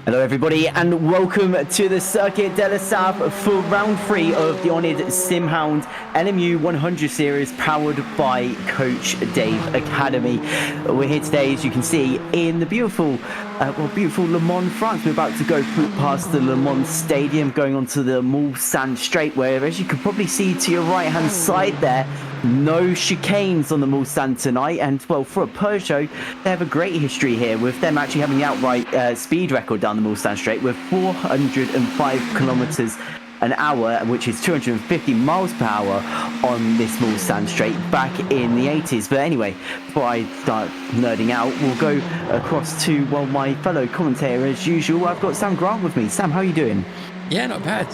Hello everybody and welcome to the Circuit de la Sab for round 3 of the oNiD Simhound LMU 100 series powered by Coach Dave Academy. We're here today, as you can see, in the beautiful Le Mans, France. We're about to go past the Le Mans Stadium, going onto the Mulsanne straight, where, as you can probably see to your right hand side there, no chicanes on the Mulsanne tonight. And well, for a Peugeot, they have a great history here, with them actually having the outright speed record down the Mulsanne straight with 405 kilometers an hour, which is 250 miles per hour on this Mulsanne straight back in the 80s. But anyway, before I start nerding out, we'll go across to, well, my fellow commentator as usual. I've got Sam Grant with me. Sam, how are you doing? Yeah, not bad.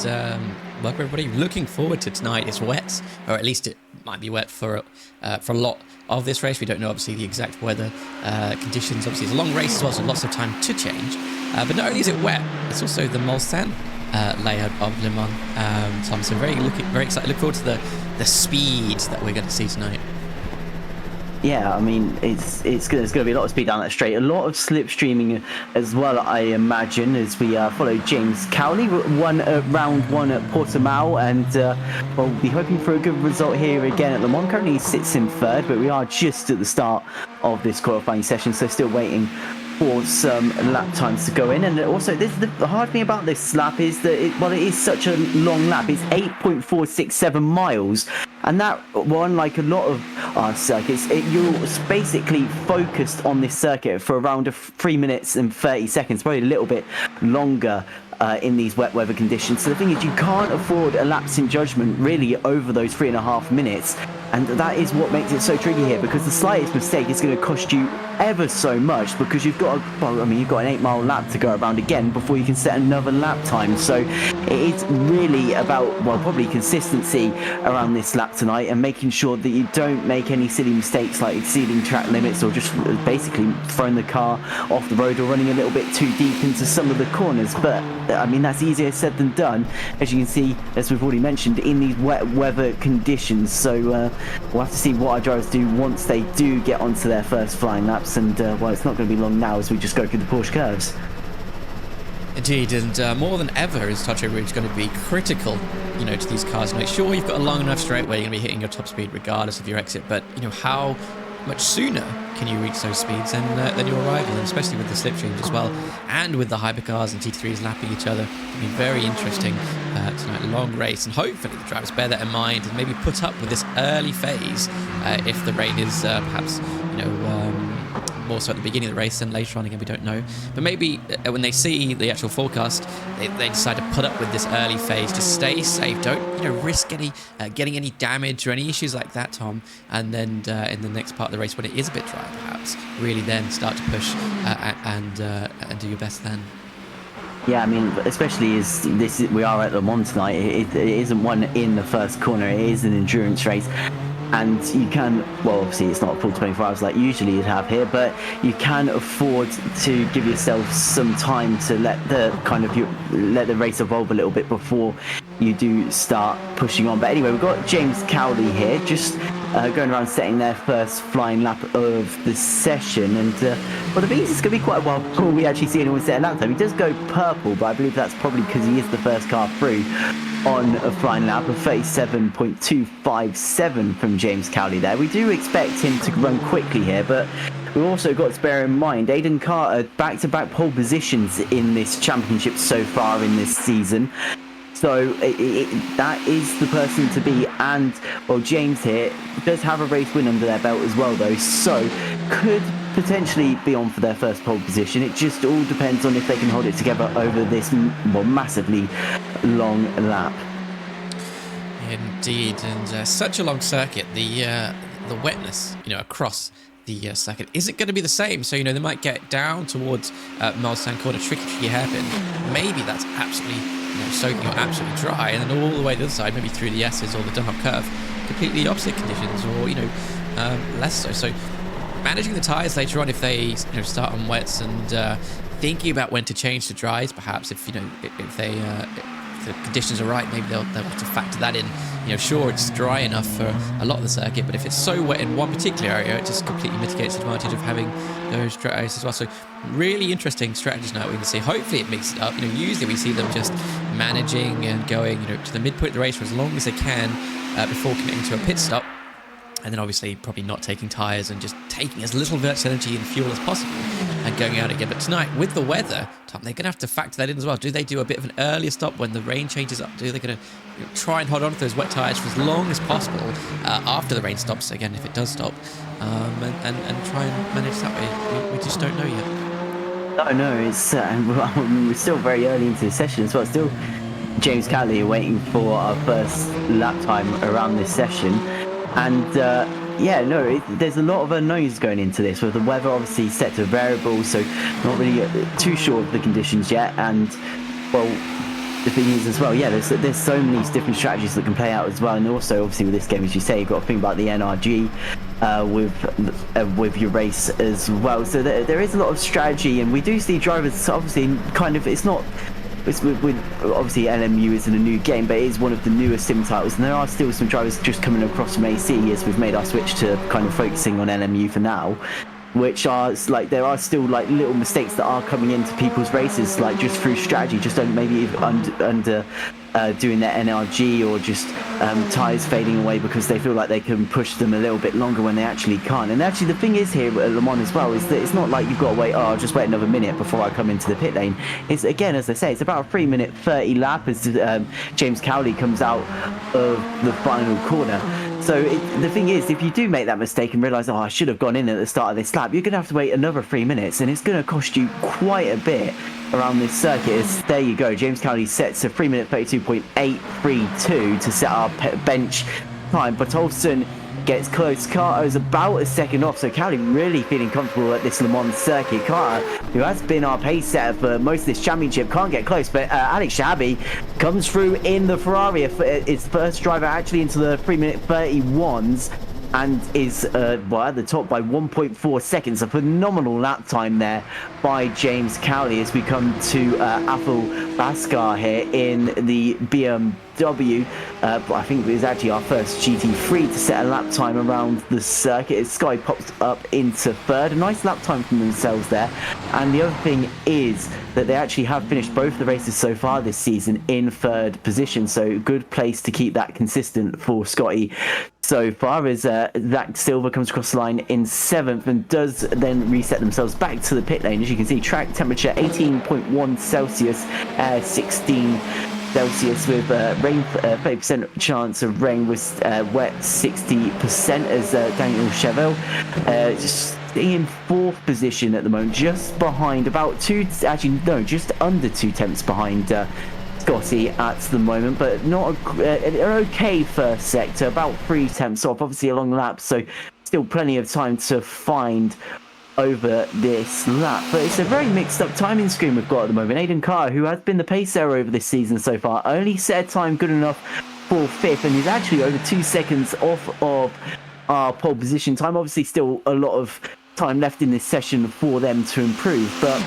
Welcome everybody. Looking forward to tonight. It's wet, or at least it might be wet for a lot of this race. We don't know obviously the exact weather conditions. Obviously, it's a long race as well, so lots of time to change. But not only is it wet, it's also the Mulsanne layout of Le Mans. So I'm very excited. Look forward to the speed that we're going to see tonight. Yeah, I mean, there's going to be a lot of speed down that straight, a lot of slipstreaming as well, I imagine, as we follow James Cowley, won round 1 at Portimao, and we'll be hoping for a good result here again at Le Mans. Currently he sits in 3rd, but we are just at the start of this qualifying session, so still waiting for some lap times to go in. And also, the hard thing about this lap is that it is such a long lap. It's 8.467 miles, and that, well, unlike a lot of our circuits, you're basically focused on this circuit for around 3 minutes and 30 seconds, probably a little bit longer in these wet weather conditions. So the thing is, you can't afford a lapse in judgment really over those 3.5 minutes, and that is what makes it so tricky here, because the slightest mistake is going to cost you ever so much, because you've got you've got an 8-mile lap to go around again before you can set another lap time. So it is really about, well, probably consistency around this lap tonight, and making sure that you don't make any silly mistakes like exceeding track limits, or just basically throwing the car off the road, or running a little bit too deep into some of the corners. But I mean, that's easier said than done, as you can see, as we've already mentioned, in these wet weather conditions. So we'll have to see what our drivers do once they do get onto their first flying laps. And well, it's not going to be long now as we just go through the Porsche curves. Indeed, and more than ever is touch over is going to be critical, to these cars. Make sure you've got a long enough straight where you're going to be hitting your top speed regardless of your exit, but how much sooner can you reach those speeds than your rival, and especially with the slipstreams as well, and with the hypercars and GT3s lapping each other. It'll be very interesting tonight, a long race, and hopefully the drivers bear that in mind and maybe put up with this early phase if the rain is perhaps more so at the beginning of the race than later on. Again, we don't know, but maybe when they see the actual forecast, they decide to put up with this early phase to stay safe. Don't risk getting any damage or any issues like that, Tom. And then in the next part of the race, when it is a bit dry, perhaps really then start to push and do your best then. Yeah, I mean, especially as we are at Le Mans tonight. It isn't one in the first corner. It is an endurance race. And you can, well, obviously it's not a full 24 hours like usually you'd have here, but you can afford to give yourself some time to let the race evolve a little bit before you do start pushing on. But anyway, we've got James Cowley here, just going around setting their first flying lap of the session. And well, the thing is, it's going to be quite a while before we actually see anyone set a lap time. He does go purple, but I believe that's probably because he is the first car through on a flying lap of 37.257 from James Cowley there. We do expect him to run quickly here, but we've also got to bear in mind Aidan Carter back-to-back pole positions in this championship so far in this season. So that is the person to be. And well, James here does have a race win under their belt as well, though, so could potentially be on for their first pole position. It just all depends on if they can hold it together over this massively long lap. Indeed, and such a long circuit. The wetness, across the circuit isn't going to be the same. So they might get down towards Mulsanne corner, tricky hairpin. Maybe that's absolutely soaking or absolutely dry, and then all the way to the other side, maybe through the S's or the Dunlop curve, completely opposite conditions, or less so. So managing the tyres later on, if they start on wets, and thinking about when to change to dries, perhaps if if the conditions are right, maybe they'll have to factor that in. Sure, it's dry enough for a lot of the circuit, but if it's so wet in one particular area, it just completely mitigates the advantage of having those dries as well. So really interesting strategies now we can see. Hopefully it mixes it up. Usually we see them just managing and going to the midpoint of the race for as long as they can before committing to a pit stop. And then obviously probably not taking tyres and just taking as little virtual energy and fuel as possible and going out again. But tonight, with the weather, Tom, they're going to have to factor that in as well. Do they do a bit of an earlier stop when the rain changes up? Do they going to try and hold on to those wet tyres for as long as possible after the rain stops, again, if it does stop, and try and manage that way? We just don't know yet. No, it's we're still very early into the session as well. Still, James Cowley waiting for our first lap time around this session. And there's a lot of unknowns going into this, with the weather obviously set to variable, so not really too sure of the conditions yet. And well, the thing is as well, there's so many different strategies that can play out as well. And also obviously with this game, as you say, you've got to think about the NRG with your race as well. So there is a lot of strategy, and we do see drivers obviously obviously LMU isn't a new game, but it is one of the newer sim titles, and there are still some drivers just coming across from AC as we've made our switch to kind of focusing on LMU for now, which are there are still little mistakes that are coming into people's races, just through strategy, just maybe under doing their NRG, or just tyres fading away because they feel like they can push them a little bit longer when they actually can't. And actually the thing is here at Le Mans as well is that it's not like you've got to wait, I'll just wait another minute before I come into the pit lane. It's, again, as I say, it's about a 3-minute 30 lap as James Cowley comes out of the final corner. So the thing is, if you do make that mistake and realise, I should have gone in at the start of this lap, you're going to have to wait another 3 minutes, and it's going to cost you quite a bit around this circuit. There you go, James Cowley sets a 3-minute 32.832 to set our bench time, but Olsen gets close. Carter's about a second off, so Cowley really feeling comfortable at this Le Mans circuit. Carter, who has been our pace setter for most of this championship, can't get close, but Alex Shabi comes through in the Ferrari. It's first driver actually into the 3-minute 31s, and is at the top by 1.4 seconds. A phenomenal lap time there by James Cowley as we come to Athol Baskar here in the BMW. I think it was actually our first GT3 to set a lap time around the circuit as Sky pops up into third. A nice lap time from themselves there. And the other thing is that they actually have finished both the races so far this season in third position, so good place to keep that consistent for Scotty so far, as Zach Silver comes across the line in 7th and does then reset themselves back to the pit lane. As you can see, track temperature 18.1 Celsius, 16 Celsius, with rain, 30% chance of rain, with wet 60%, as Daniel Chevelle just in 4th position at the moment, just behind just under 2 tenths behind Scotty at the moment, but not an okay first sector, about 3 tenths off, obviously a long lap, so still plenty of time to find over this lap. But it's a very mixed up timing screen we've got at the moment. Aidan Carr, who has been the pace setter over this season so far, only set a time good enough for 5th, and is actually over 2 seconds off of our pole position time. Obviously still a lot of time left in this session for them to improve, but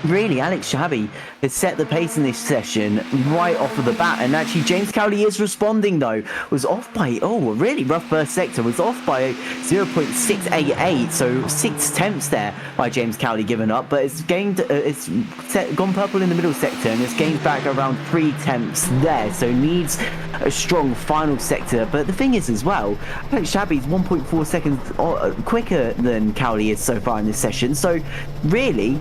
really Alex Shabi has set the pace in this session right off of the bat. And actually James Cowley is responding though, was off by a really rough first sector, was off by 0.688, so 6 tenths there by James Cowley giving up, but it's gained gone purple in the middle sector and it's gained back around 3 tenths there, so needs a strong final sector. But the thing is as well, Alex Shabi's 1.4 seconds quicker than Cowley is so far in this session, so really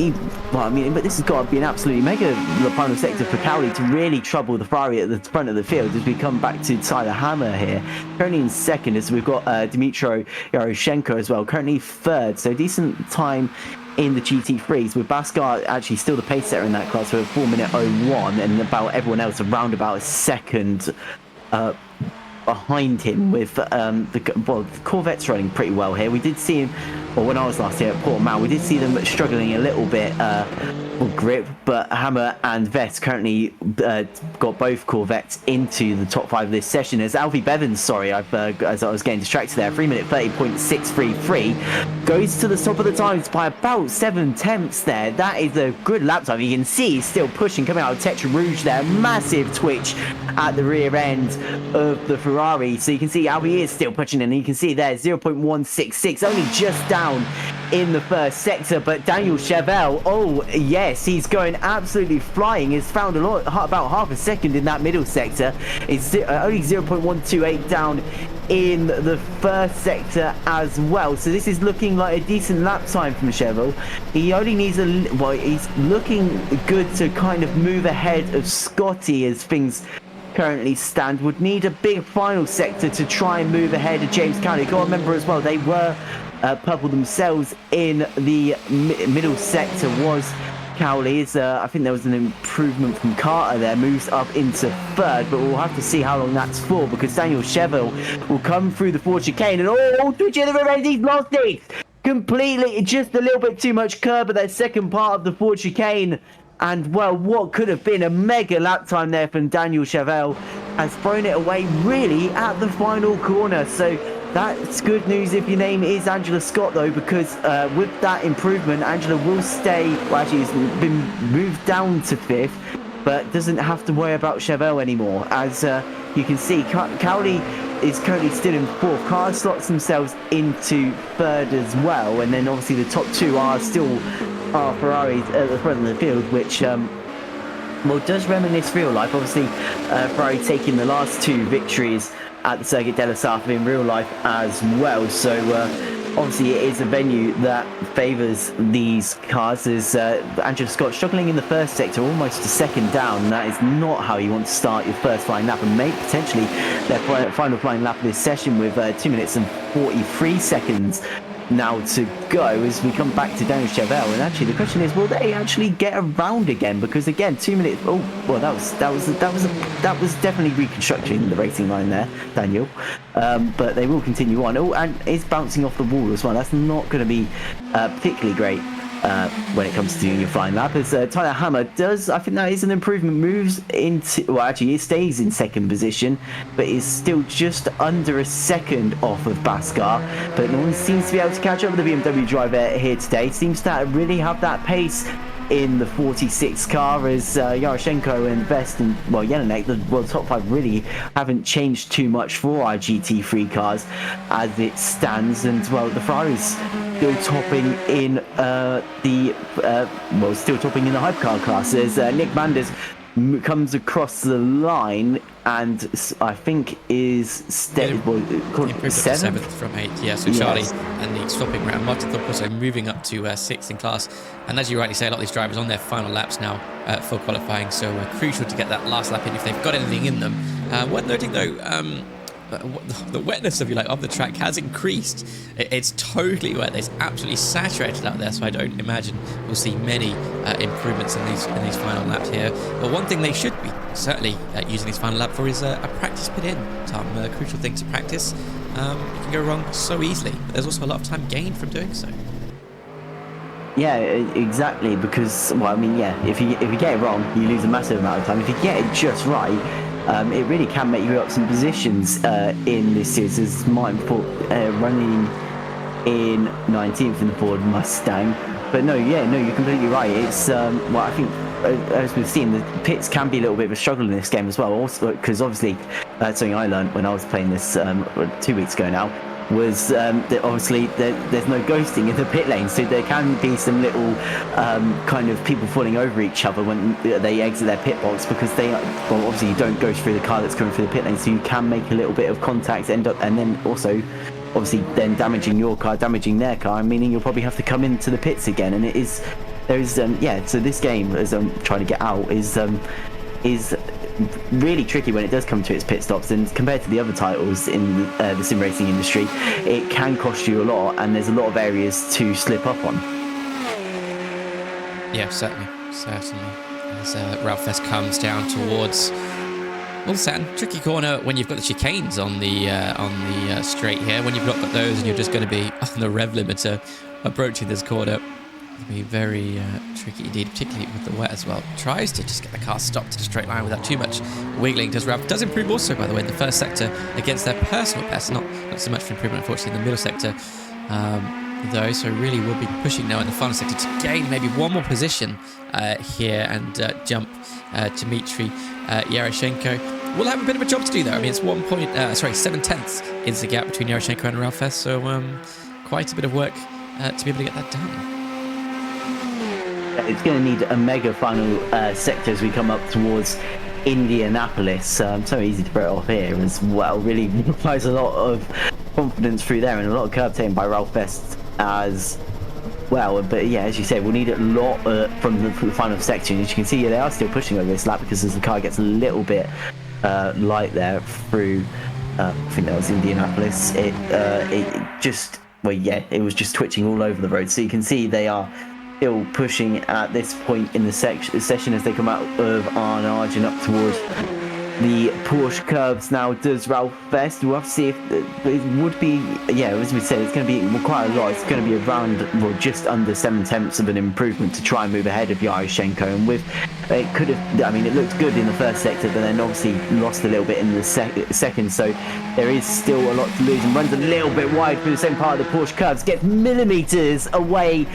but this has got to be an absolutely mega final sector for Cowley to really trouble the Ferrari at the front of the field as we come back to Tyler Hammer here. Currently in 2nd, as we've got Dmitry Yaroshenko as well, currently 3rd, so decent time in the GT3s, with Baskar actually still the pace setter in that class with a 4-minute 01, and about everyone else around about a second behind him with the Corvette's running pretty well here. We did see him, or when I was last here at Portimao, we did see them struggling a little bit for grip, but Hammer and Vest currently got both Corvettes into the top 5 of this session. As Alfie Bevins, sorry, as I was getting distracted there, 3 minute 30.633 goes to the top of the times by about 7 tenths there. That is a good lap time. You can see he's still pushing, coming out of Tetra Rouge there. Massive twitch at the rear end of the Ferrari. So you can see Alfie is still pushing, and you can see there 0.166, only just down in the first sector. But Daniel Chevelle, oh yes, he's going absolutely flying. He's found about half a second in that middle sector. It's only 0.128 down in the first sector as well. So this is looking like a decent lap time from Chevelle. He only needs he's looking good to kind of move ahead of Scotty as things currently stand. Would need a big final sector to try and move ahead of James County. Got to remember as well, they were purple themselves in the middle sector was Cowley's. I think there was an improvement from Carter there, moves up into third, but we'll have to see how long that's for, because Daniel Chevelle will come through the Ford chicane, and twitching the rear end, he's lost it completely. Just a little bit too much curb at that second part of the Ford chicane, and well, what could have been a mega lap time there from Daniel Chevelle has thrown it away really at the final corner. So that's good news if your name is Angela Scott, though, because with that improvement, Angela will stay. Well, actually, he's been moved down to 5th, but doesn't have to worry about Chevelle anymore. As you can see, Cowley is currently still in 4th. Carter slots themselves into 3rd as well, and then obviously the top 2 are still Ferraris at the front of the field, which well, does reminisce real life. Obviously, Ferrari taking the last 2 victories at the Circuit della Safra in real life as well. So obviously it is a venue that favours these cars. As Angela Scott struggling in the first sector, almost a second down. That is not how you want to start your first flying lap, and make potentially their final flying lap of this session with 2 minutes and 43 seconds now to go as we come back to Daniel Chevelle. And actually the question is, will they actually get around again? Because again, 2 minutes, oh well, that was definitely reconstructing the racing line there, Daniel, but they will continue on. Oh, and it's bouncing off the wall as well. That's not going to be particularly great when it comes to doing your flying lap, as Tyler Hammer does, I think that is an improvement, moves into, well actually it stays in 2nd position, but is still just under a second off of Baskar. But no one seems to be able to catch up with the BMW driver here today. Seems to really have that pace in the 46 car, as Yaroshenko and Vest and, well, Jelinek, the world top 5 really haven't changed too much for our GT3 cars as it stands. And well, the Ferraris still topping in still topping in the hypercar class, as Nick Manders comes across the line and I think is seventh from 8th. Yeah, so Charlie and the swapping round. Martin Thorpe also moving up to 6th in class. And as you rightly say, a lot of these drivers on their final laps now for qualifying, so crucial to get that last lap in if they've got anything in them. Worth noting though, the wetness of the track has increased. It's totally wet. It's absolutely saturated out there, so I don't imagine we'll see many improvements in these final laps here. But one thing they should be certainly using this final lap for is a practice pit in. Tom, a crucial thing to practice. You can go wrong so easily, but there's also a lot of time gained from doing so. Yeah, exactly, because, well, I mean, yeah, if you get it wrong, you lose a massive amount of time. If you get it just right, it really can make you up some positions in this series, as Martin Ford running in 19th in the Ford Mustang. But no, you're completely right. It's, well, I think, as we've seen, the pits can be a little bit of a struggle in this game as well, also because obviously something I learned when I was playing this 2 weeks ago now was that obviously there's no ghosting in the pit lane, so there can be some little kind of people falling over each other when they exit their pit box, because obviously you don't go through the car that's coming through the pit lane, so you can make a little bit of contact, and then also obviously then damaging your car, damaging their car, meaning you'll probably have to come into the pits again. And so this game, as I'm trying to get out, is really tricky when it does come to its pit stops, and compared to the other titles in the sim racing industry, it can cost you a lot, and there's a lot of areas to slip up on. Yeah, certainly. As Ralph Fest comes down towards Mulsanne, tricky corner when you've got the chicanes on the straight here. When you've not got those and you're just going to be on the rev limiter approaching this corner, it'll be very tricky indeed, particularly with the wet as well. Tries to just get the car stopped in a straight line without too much wiggling. Does improve also, by the way, in the first sector against their personal best. Not so much for improvement, unfortunately, in the middle sector. Though, so really will be pushing now in the final sector to gain maybe one more position here and jump Dmitry Yaroshenko. We'll have a bit of a job to do though. I mean, it's 7/10 is the gap between Yaroshenko and Ralph, so quite a bit of work to be able to get that done. It's going to need a mega final sector as we come up towards Indianapolis. So easy to throw it off here as well. Really requires a lot of confidence through there and a lot of curb taking by Ralph Best as well. But yeah, as you said, we'll need a lot from the final section. As you can see, they are still pushing over this lap because as the car gets a little bit light there through, I think that was Indianapolis. It just, well, yeah, it was just twitching all over the road. So you can see they are still pushing at this point in the session as they come out of Arnage and up towards the Porsche curbs. Now, does Ralph Best? We'll have to see if it would be, yeah, as we said, it's going to be quite a lot. It's going to be around, well, just under 7/10 of an improvement to try and move ahead of Yaroshenko. And with, it could have, I mean, it looked good in the first sector, but then obviously lost a little bit in the second. So there is still a lot to lose and runs a little bit wide through the same part of the Porsche curbs, gets millimeters away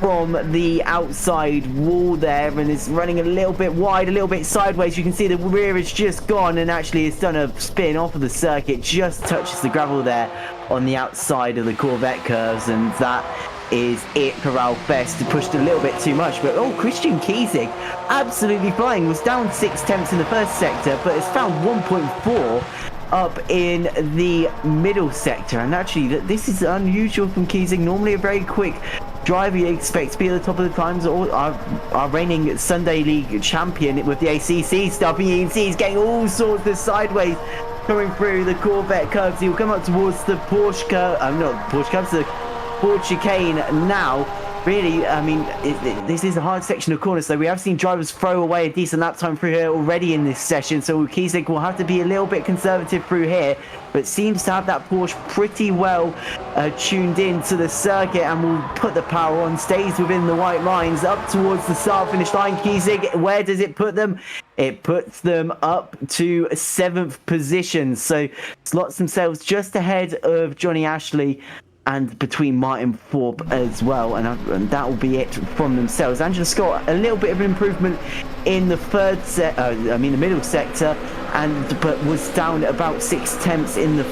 from the outside wall there and is running a little bit wide, a little bit sideways. You can see the rear is just gone and actually it's done a spin off of the circuit, just touches the gravel there on the outside of the Corvette curves, and that is it for Ralph Best. Pushed a little bit too much, but Christian Kiesig absolutely flying. Was down 6/10 in the first sector, but it's found 1.4 up in the middle sector, and actually this is unusual from Kiesig. Normally a very quick driver you expect to be at the top of the times. Our reigning Sunday League champion with the ACC stuff. He's getting all sorts of sideways coming through the Corvette curves. He'll come up towards the Porsche curve. Not Porsche curves, the Ford chicane now. Really, I mean, this is a hard section of corners, so we have seen drivers throw away a decent lap time through here already in this session, so Kiesig will have to be a little bit conservative through here, but seems to have that Porsche pretty well tuned in to the circuit and will put the power on, stays within the white lines, up towards the start-finish line. Kiesig, where does it put them? It puts them up to 7th position, so slots themselves just ahead of Johnny Ashley and between Martin Thorpe as well, and that will be it from themselves. Angela Scott, a little bit of improvement in the the middle sector, but was down about 6/10 in the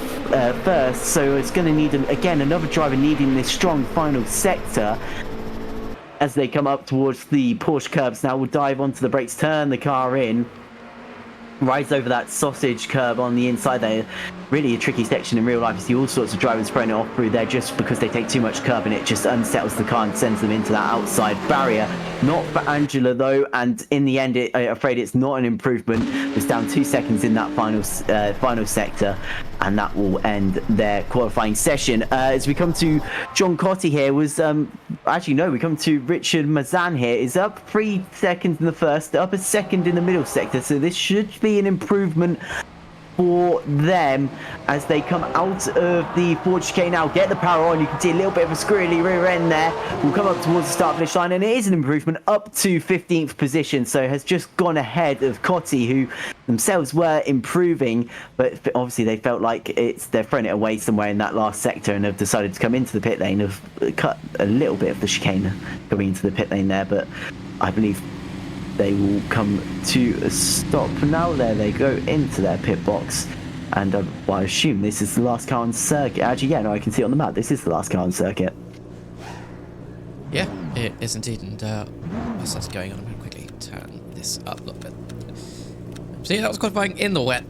first, so it's going to need again another driver needing this strong final sector as they come up towards the Porsche curbs. Now we'll dive onto the brakes, turn the car in, rise over that sausage curb on the inside there. Really a tricky section in real life. You see all sorts of drivers throwing it off through there just because they take too much curb and it just unsettles the car and sends them into that outside barrier. Not for Angela though, and in the end I'm afraid it's not an improvement. It's down 2 seconds in that final sector, and that will end their qualifying session. As we come to John Cotty here, we come to Richard Mulsanne here, is up 3 seconds in the first, up a second in the middle sector, so this should be an improvement for them as they come out of the Ford chicane now, get the power on. You can see a little bit of a squirrely rear end there. We'll come up towards the start finish line, and it is an improvement up to 15th position, so has just gone ahead of Cotty, who themselves were improving, but obviously they felt like they're throwing it away somewhere in that last sector and have decided to come into the pit lane, have cut a little bit of the chicane coming into the pit lane there, but I believe they will come to a stop now. There they go into their pit box, and I assume this is the last car on circuit. Actually, yeah, no, I can see it on the map. This is the last car on circuit. Yeah, it is indeed, and whilst that's going on, I'm going to quickly turn this up a little bit. So yeah, that was qualifying in the wet.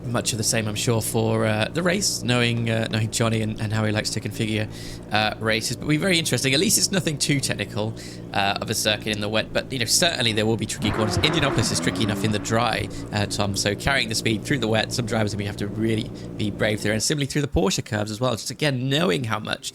Much of the same, I'm sure, for the race, knowing Johnny and how he likes to configure races. But we're very interesting. At least it's nothing too technical of a circuit in the wet. But certainly there will be tricky corners. Indianapolis is tricky enough in the dry, Tom. So carrying the speed through the wet, some drivers will have to really be brave there, and similarly through the Porsche curves as well. Just again knowing how much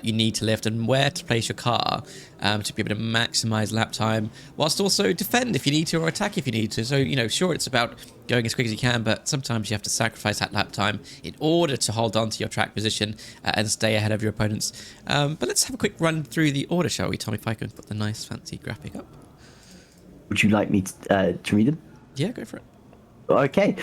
you need to lift and where to place your car to be able to maximize lap time, whilst also defend if you need to or attack if you need to. So, you know, sure, it's about going as quick as you can, but sometimes you have to sacrifice that lap time in order to hold on to your track position and stay ahead of your opponents. But let's have a quick run through the order, shall we, Tom, if I can put the nice fancy graphic up. Would you like me to read them? Yeah, go for it. Okay,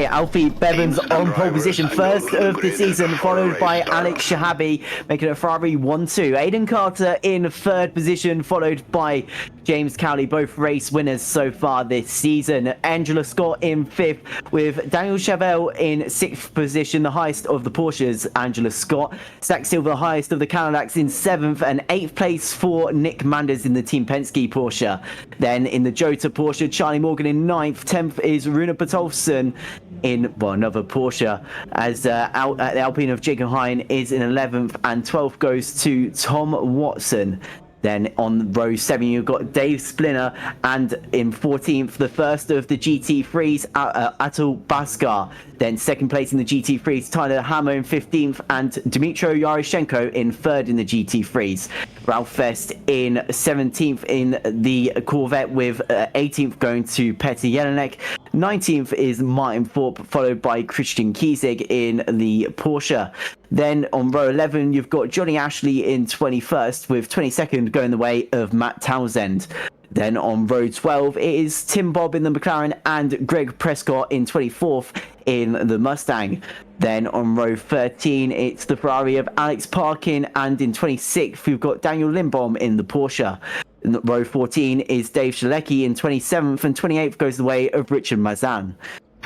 Alfie Bevan's on pole position, first of the season, followed by Alex Shahabi, making it a Ferrari 1-2. Aiden Carter in third position, followed by James Cowley, both race winners so far this season. Angela Scott in fifth, with Daniel Chevelle in sixth position, the highest of the Porsches, Angela Scott. Zach Silver, the highest of the Cadillacs, in seventh, and eighth place for Nick Manders in the Team Penske Porsche. Then in the Jota Porsche, Charlie Morgan in ninth, 10th is Runa Olsen in, well, another Porsche, as the Alpine of Jacob Hein is in 11th, and 12th goes to Tom Watson. Then on row 7, you've got Dave Splinter, and in 14th, the first of the GT3s, Atul Bhaskar. Then second place in the GT3s, Tyler Hammer in 15th, and Dmitro Yaroshenko in third in the GT3s. Ralph Fest in 17th in the Corvette, with 18th going to Petr Jelinek. 19th is Martin Thorpe, followed by Christian Kiesig in the Porsche. Then on row 11, you've got Johnny Ashley in 21st, with 22nd going the way of Matt Townsend. Then on row 12, it is Tim Bobb in the McLaren and Greg Prescott in 24th in the Mustang. Then on row 13, it's the Ferrari of Alex Parkin, and in 26th, we've got Daniel Lindbaum in the Porsche. In row 14 is Dave Shalecki in 27th, and 28th goes the way of Richard Mazan.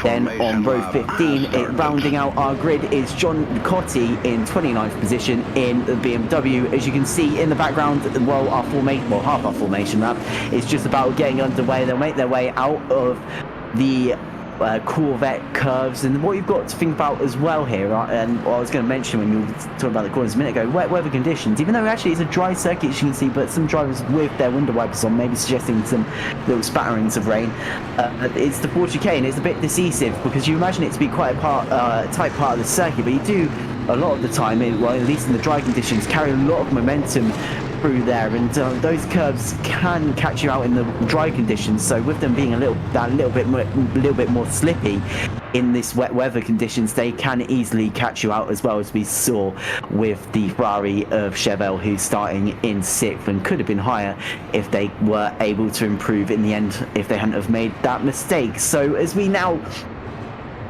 Then on row 15, rounding out our grid, is John Cotti in 29th position in the BMW. As you can see in the background, well, our formation, well, half our formation map is just about getting underway. They'll make their way out of the Corvette curves, and what you've got to think about as well here, and what I was going to mention when you were talking about the corners a minute ago, wet weather conditions. Even though actually it's a dry circuit, as you can see, but some drivers with their window wipers on, maybe suggesting some little spatterings of rain. It's the Porsche chicane. It's a bit decisive because you imagine it to be quite a tight part of the circuit, but you do a lot of the time, well, at least in the dry conditions, carry a lot of momentum through there, and those curves can catch you out in the dry conditions. So with them being a little bit more slippy in this wet weather conditions, they can easily catch you out, as well as we saw with the Ferrari of Chevelle, who's starting in sixth and could have been higher if they were able to improve in the end, if they hadn't have made that mistake. So as we now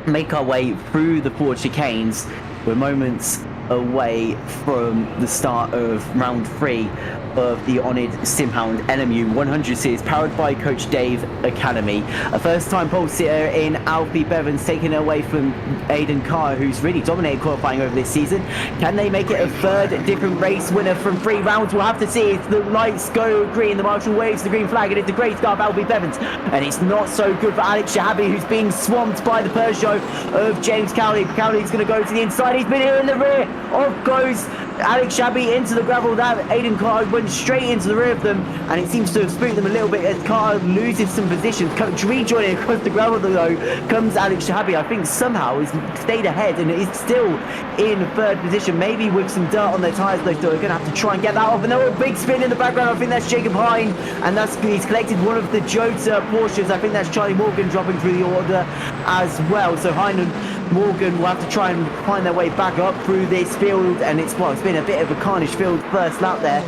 make our way through the Porsche chicanes, we're moments away from the start of round 3 of the oNiD Simhound LMU 100 series, powered by Coach Dave Academy. A first-time pole sitter in Alfie Bevans, taking it away from Aiden Carr, who's really dominated qualifying over this season. Can they make it a third different race winner from 3 rounds? We'll have to see. If the lights go green, the marshal waves the green flag, and it's the great start of Alfie Bevans. And it's not so good for Alex Shahabi, who's being swamped by the Peugeot of James Cowley. Cowley's going to go to the inside. He's been here in the rear. Off goes Alex Shahabi into the gravel. That Aiden Carr went straight into the rear of them, and it seems to have spooked them a little bit as Carr loses some positions. Rejoining across the gravel though comes Alex Shahabi. I think somehow he's stayed ahead and is still in third position, maybe with some dirt on their tyres though, so they're going to have to try and get that off. And there a big spin in the background. I think that's Jacob Hein, and he's collected one of the Jota Porsches. I think that's Charlie Morgan dropping through the order as well. So Hein and Morgan will have to try and find their way back up through this field, and it's been a bit of a carnage field first lap there.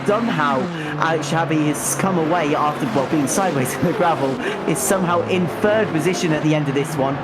Somehow Alex Shahabi has come away after being sideways in the gravel, is somehow in third position at the end of this one.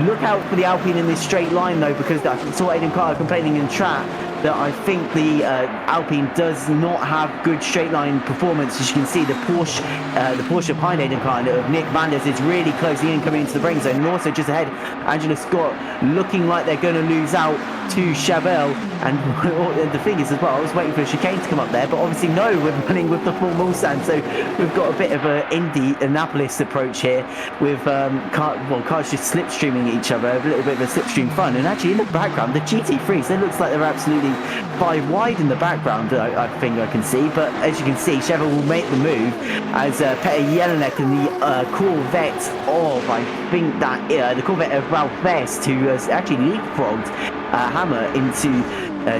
Look out for the Alpine in this straight line though, because I saw Aiden Carr complaining in chat that I think the Alpine does not have good straight line performance. As you can see, the Porsche behind Aiden Carr of Nick Manders is really closing in, coming into the brain zone, and also just ahead, Angela Scott looking like they're going to lose out to Chevelle. And the thing is as well, I was waiting for a chicane to come up there, but obviously no, we're running with the full Mulsanne, so we've got a bit of an Indianapolis approach here with cars just slipstreaming each other, a little bit of a slipstream fun. And actually in the background, the GT3s, it looks like they're absolutely 5 wide in the background, I think I can see. But as you can see, Chevelle will make the move as Petr Jelinek and the Corvette of, I think that the Corvette of Ralph Vest, who has actually leapfrogged Hammer into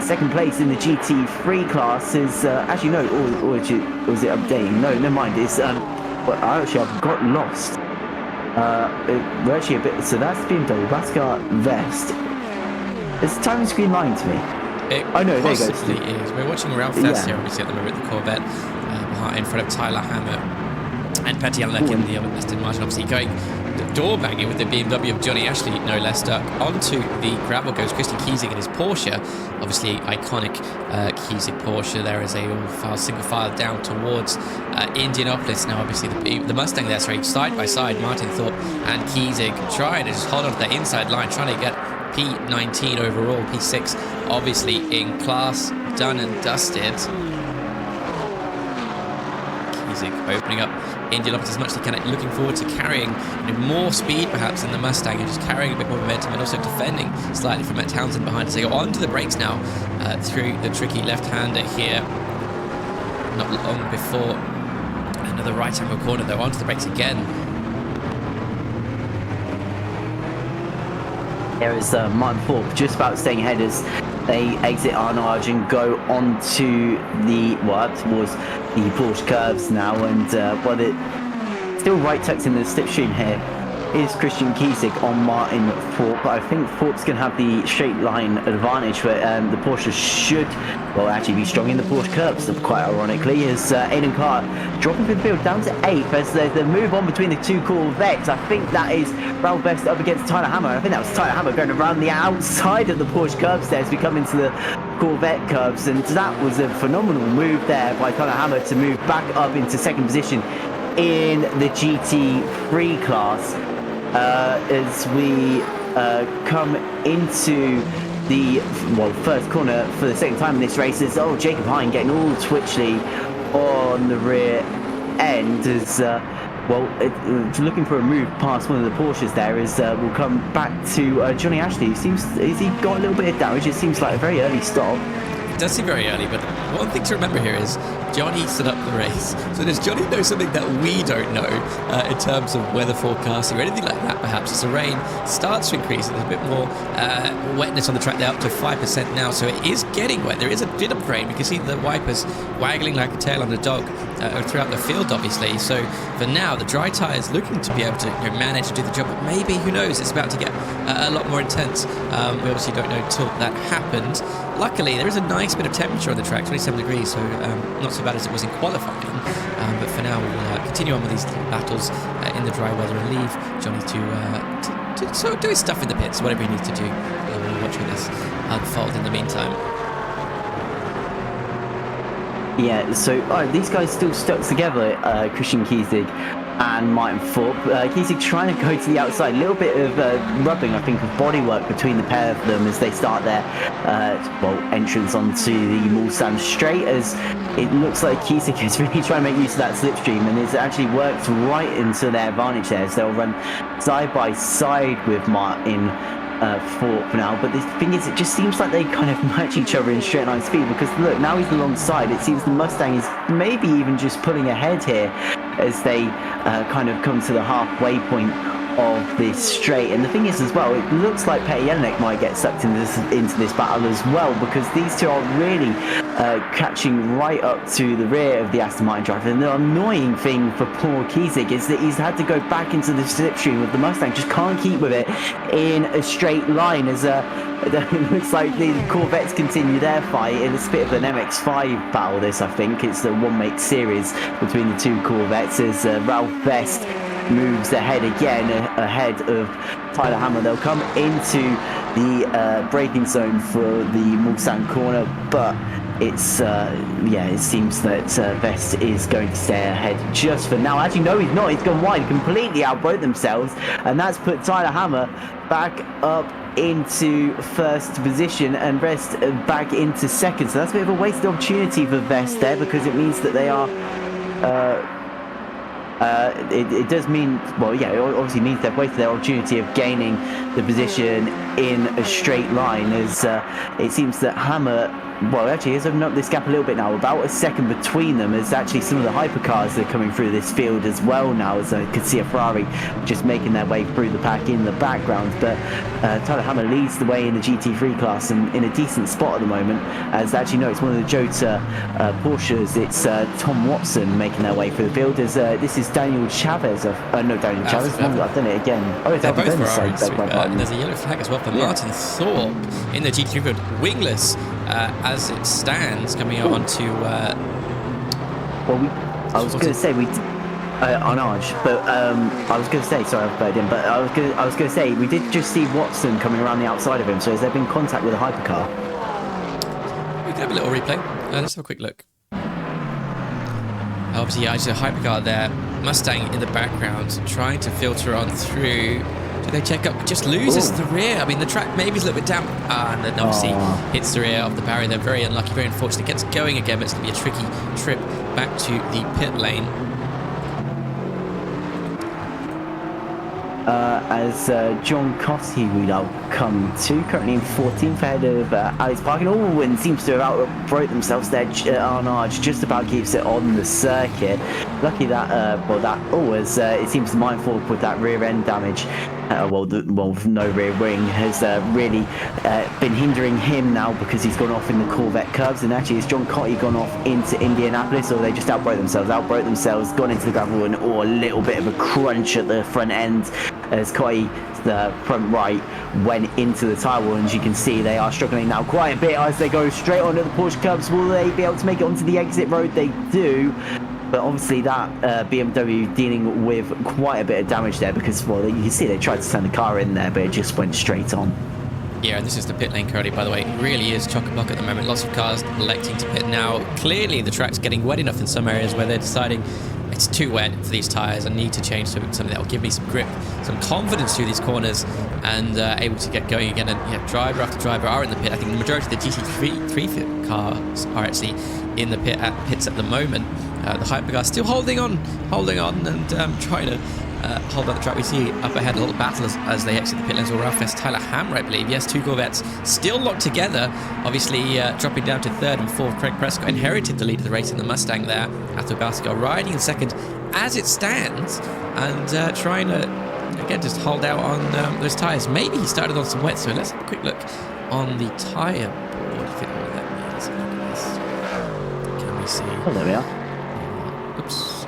second place in the GT3 class is actually no, or was it updating? No, never mind. It's well, I've got lost. We're actually a bit. So that's BMW. That's got Vest. It's a timing screen lying to me. It oh no, there you go. possibly is. We're watching Ralph Thess here, obviously, at the moment, the Corvette, behind, in front of Tyler Hammer and Petty Alec in the Aston Martin, obviously going door banging with the BMW of Johnny Ashley, no less. Stuck onto the gravel goes Christian Kiesig in his Porsche, obviously iconic Kiesig Porsche. There is a all-file single file down towards Indianapolis. Now obviously the Mustang there, sorry, side by side, Martin Thorpe and Kiesig trying to just hold on to the inside line, trying to get P19 overall, P6 obviously in class, done and dusted. Kiesig opening up Indianapolis as much as he can, looking forward to carrying more speed perhaps in the Mustang and just carrying a bit more momentum, and also defending slightly from Matt Townsend behind as they go onto the brakes now through the tricky left-hander here. Not long before another right-hand corner though, onto the brakes again. There is Martin Thorpe just about staying ahead as they exit Arnage and go onto the, towards the Porsche curves now. And, still right tucked in the slipstream here is Christian Kiesig on Martin Thorpe. I think Thorpe's going to have the straight line advantage, but the Porsche should, actually be strong in the Porsche curves, quite ironically, as Aidan Carr dropping through the field down to 8th as there's the move on between the two Corvettes. I think that is Ralph Best up against Tyler Hammer. I think that was Tyler Hammer going around the outside of the Porsche curves there as we come into the Corvette curves, and that was a phenomenal move there by Tyler Hammer to move back up into second position in the GT3 class. As we come into the first corner for the second time in this race, is Jacob Hine getting all twitchy on the rear end as looking for a move past one of the Porsches there. As we'll come back to Johnny Ashley. Has he got a little bit of damage? It seems like a very early stop. It does seem very early, but one thing to remember here is Johnny set up the race. So does Johnny know something that we don't know in terms of weather forecasting or anything like that, perhaps? As the rain starts to increase, there's a bit more wetness on the track. They're up to 5% now, so it is getting wet. There is a bit of rain. We can see the wipers waggling like a tail on a dog throughout the field, obviously. So for now, the dry tyre is looking to be able to manage to do the job, but maybe, who knows, it's about to get a lot more intense. We obviously don't know until that happens. Luckily, there is a nice bit of temperature on the track, 27 degrees, so not so bad as it was in qualifying. But for now, we'll continue on with these battles in the dry weather and leave Johnny to sort of do his stuff in the pits, whatever he needs to do. We'll watch this unfold in the meantime. Yeah, so these guys still stuck together, Christian Kiesig and Martin Thorpe. Kiesig trying to go to the outside, a little bit of rubbing, I think, of bodywork between the pair of them as they start their entrance onto the Mulsanne straight, as it looks like Kiesig is really trying to make use of that slipstream, and it's actually worked right into their advantage there, so they'll run side by side with Martin Thorpe now. But the thing is, it just seems like they kind of match each other in straight line speed, because look, now he's alongside. It seems the Mustang is maybe even just pulling ahead here as they kind of come to the halfway point of this straight. And the thing is as well, it looks like Petty Jelinek might get sucked into this battle as well, because these two are really catching right up to the rear of the Aston Martin driver. And the annoying thing for poor Kiesig is that he's had to go back into the slipstream of the Mustang, just can't keep with it in a straight line, as it looks like the Corvettes continue their fight. It's a bit of an MX-5 battle, this, I think. It's the one-make series between the two Corvettes, as Ralph Best moves ahead again, ahead of Tyler Hammer. They'll come into the braking zone for the Mulsanne corner, but it's it seems that Vest is going to stay ahead just for now. Actually, no, he's not. He's gone wide, completely outbroke themselves, and that's put Tyler Hammer back up into first position and Vest back into second. So that's a bit of a wasted opportunity for Vest there, because it means that they are it does mean, it obviously means they've wasted their opportunity of gaining the position in a straight line, as it seems that Hammer well, actually, has opened up this gap a little bit now. About a second between them. As actually some of the hypercars that are coming through this field as well now. As I could see a Ferrari just making their way through the pack in the background. But Tyler Hammer leads the way in the GT3 class and in a decent spot at the moment. As actually, no, it's one of the Jota Porsches. It's Tom Watson making their way through the field. As this is Daniel Chavez. No, Daniel Chavez. I've done it again. Oh, it's they're both Ferraris. There's a yellow flag as well for Martin Thorpe in the GT3 field, wingless as it stands, coming out onto. I was going to say on Arch, but I was going to say, sorry, I've played in, but I was going to say we did just see Watson coming around the outside of him. So has there been contact with a hypercar? We can have a little replay. Let's have a quick look. Obviously, I see a hypercar there. Mustang in the background, trying to filter on through. Do they check up? Just loses the rear. I mean, the track maybe is a little bit down. And then obviously hits the rear of the barrier. They're very unlucky, very unfortunate. Gets going again, but it's going to be a tricky trip back to the pit lane. As John Cossey will now come to, currently in 14th ahead of Alex Parkin. Allwyn seems to have outbroke themselves there. Arnage just about keeps it on the circuit. Lucky that, as it seems mindful with that rear end damage. No rear wing has really been hindering him now because he's gone off in the Corvette curves. And actually, has John Cotty gone off into Indianapolis, or they just outbroke themselves, gone into the gravel, and a little bit of a crunch at the front end as Cotty, the front right, went into the tyre wall. And as you can see, they are struggling now quite a bit as they go straight onto the Porsche curves. Will they be able to make it onto the exit road? They do. But obviously that BMW dealing with quite a bit of damage there because, well, you can see they tried to turn the car in there, but it just went straight on. Yeah, and this is the pit lane currently, by the way. It really is chock-a-block at the moment. Lots of cars electing to pit now. Clearly, the track's getting wet enough in some areas where they're deciding it's too wet for these tyres. I need to change to something that will give me some grip, some confidence through these corners, and able to get going again. And driver after driver are in the pit. I think the majority of the GT3 cars are actually in the pits at the moment. The hypercar still holding on, and trying to hold on the track. We see up ahead a little battle as they exit the pit lanes. Or Ralph's Tyler Hammer, I believe. Yes, two Corvettes still locked together. Obviously, dropping down to third and fourth. Craig Prescott inherited the lead of the race in the Mustang there. Ato Basco riding in second as it stands, and trying to again just hold out on those tyres. Maybe he started on some wet, so let's have a quick look on the tyre board. I think what that means. Can we see? Oh, there we are. Oops.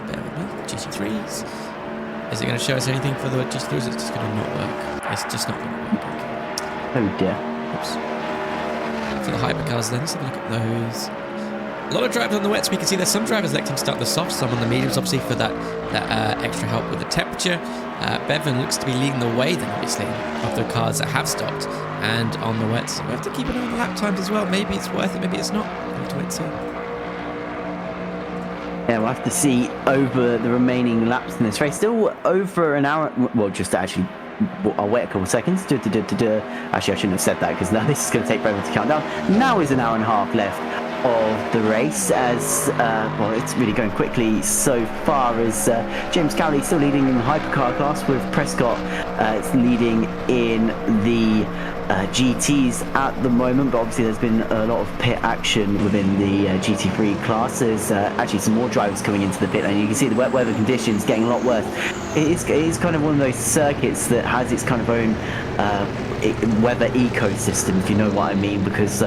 Bear with me. GT3s. Is it going to show us anything for the GT3s? It's just going to not work. It's just not going to work. Oh dear. Oops. For the hypercars then, let's have a look at those. A lot of drivers on the wets. We can see there's some drivers electing to start the softs, some on the mediums, obviously for that extra help with the temperature. Bevan looks to be leading the way then, obviously, of the cars that have stopped. And on the wets, we have to keep an eye on the lap times as well. Maybe it's worth it, maybe it's not. We'll have to wait and see. Yeah, we'll have to see over the remaining laps in this race. Still over an hour. Well, just actually, I'll wait a couple of seconds. Actually, I shouldn't have said that because now this is going to take forever to count down. Now is an hour and a half left of the race as, it's really going quickly so far as James Cowley still leading in the hypercar class with Prescott leading in the GTs at the moment, but obviously there's been a lot of pit action within the GT3 class. There's actually some more drivers coming into the pit lane. You can see the wet weather conditions getting a lot worse. It is kind of one of those circuits that has its kind of own weather ecosystem, if you know what I mean, because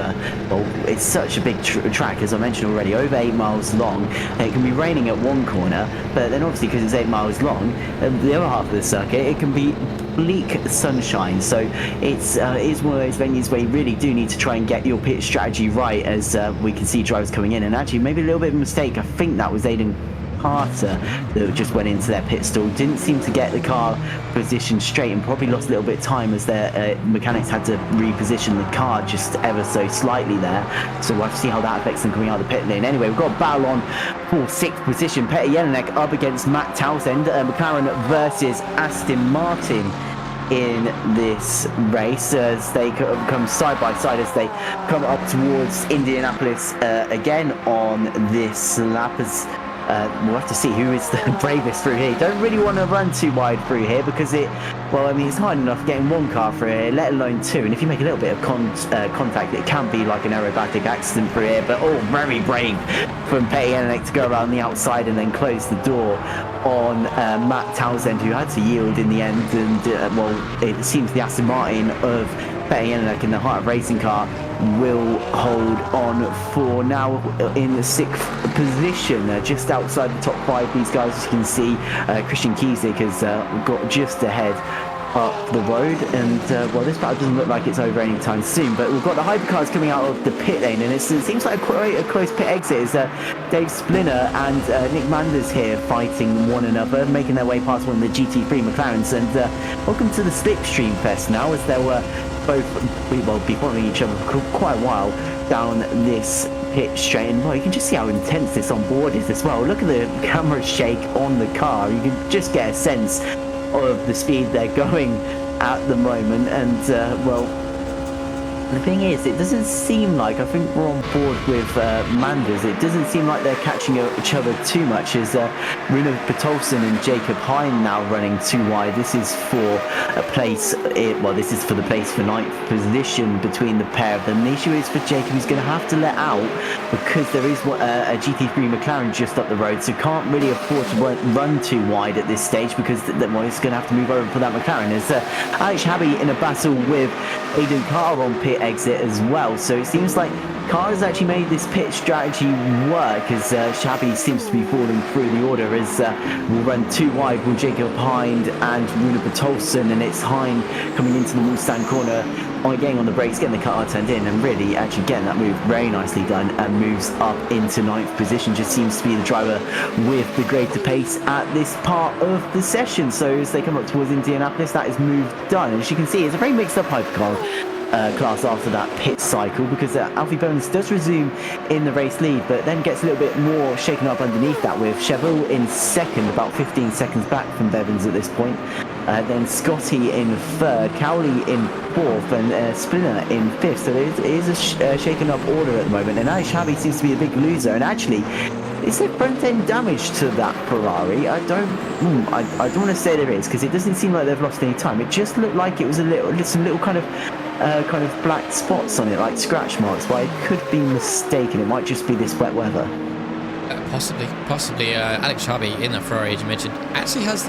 it's such a big track, as I mentioned already, over 8 miles long. It can be raining at one corner, but then obviously because it's 8 miles long, the other half of the circuit, it can be bleak sunshine. So it's one of those venues where you really do need to try and get your pit strategy right, as we can see drivers coming in, and actually maybe a little bit of a mistake. I think that was Aiden Carter that just went into their pit stall, didn't seem to get the car positioned straight, and probably lost a little bit of time as their mechanics had to reposition the car just ever so slightly there. So we'll have to see how that affects them coming out of the pit lane. Anyway, we've got a battle on for 6th position. Petr Jelinek up against Matt Townsend. McLaren versus Aston Martin in this race as they come side by side as they come up towards Indianapolis again on this lap, as we'll have to see who is the bravest through here. Don't really want to run too wide through here because it's hard enough getting one car through here, let alone two. And if you make a little bit of contact, it can be like an aerobatic accident through here. But very brave from Petty Enenek to go around the outside and then close the door on Matt Townsend, who had to yield in the end. And it seems the Aston Martin of Petty Enenek in the Heart of Racing car will hold on for now in the 6th position, just outside the top 5. These guys, as you can see, Christian Kiesig has got just ahead up the road, and this battle doesn't look like it's over anytime soon. But we've got the hypercars coming out of the pit lane, and it seems like quite a close pit exit. Is Dave Splinter and Nick Manders here fighting one another, making their way past one of the GT3 McLarens. And welcome to the Slipstream Fest now, as there were both be following each other for quite a while down this pit straight. And you can just see how intense this on board is as well. Look at the camera shake on the car. You can just get a sense of the speed they're going at the moment. And the thing is, it doesn't seem like, I think we're on board with Manders, it doesn't seem like they're catching each other too much, as Rune Bertolsen and Jacob Hein now running too wide. This is for a place, this is for the place for 9th position between the pair of them. The issue is for Jacob, he's going to have to let out because there is a GT3 McLaren just up the road, so can't really afford to run too wide at this stage, because he's going to have to move over for that McLaren. There's Alex Habby in a battle with Aidan Carr on pit exit as well, so it seems like Carr has actually made this pit strategy work, as Shabby seems to be falling through the order, as we'll run too wide with Jacob Hind and Rune Bertolsen, and it's Hind coming into the Mulsanne corner, getting on the brakes, getting the car turned in, and really actually getting that move very nicely done, and moves up into 9th position. Just seems to be the driver with the greater pace at this part of the session. So as they come up towards Indianapolis, that is move done. As you can see, it's a very mixed up hypercar class after that pit cycle, because Alfie Bones does resume in the race lead, but then gets a little bit more shaken up underneath that, with Chevrolet in 2nd, about 15 seconds back from Bevins at this point. Then Scotty in 3rd, Cowley in 4th, and Splinter in 5th. So it is a shaken up order at the moment, and Alex Shabby seems to be a big loser. And actually, is there front end damage to that Ferrari? I don't want to say there is, because it doesn't seem like they've lost any time. It just looked like it was some little kind of black spots on it, like scratch marks, but I could be mistaken. It might just be this wet weather. Possibly. Alex Sharby in that Ferrari, as you mentioned, actually shares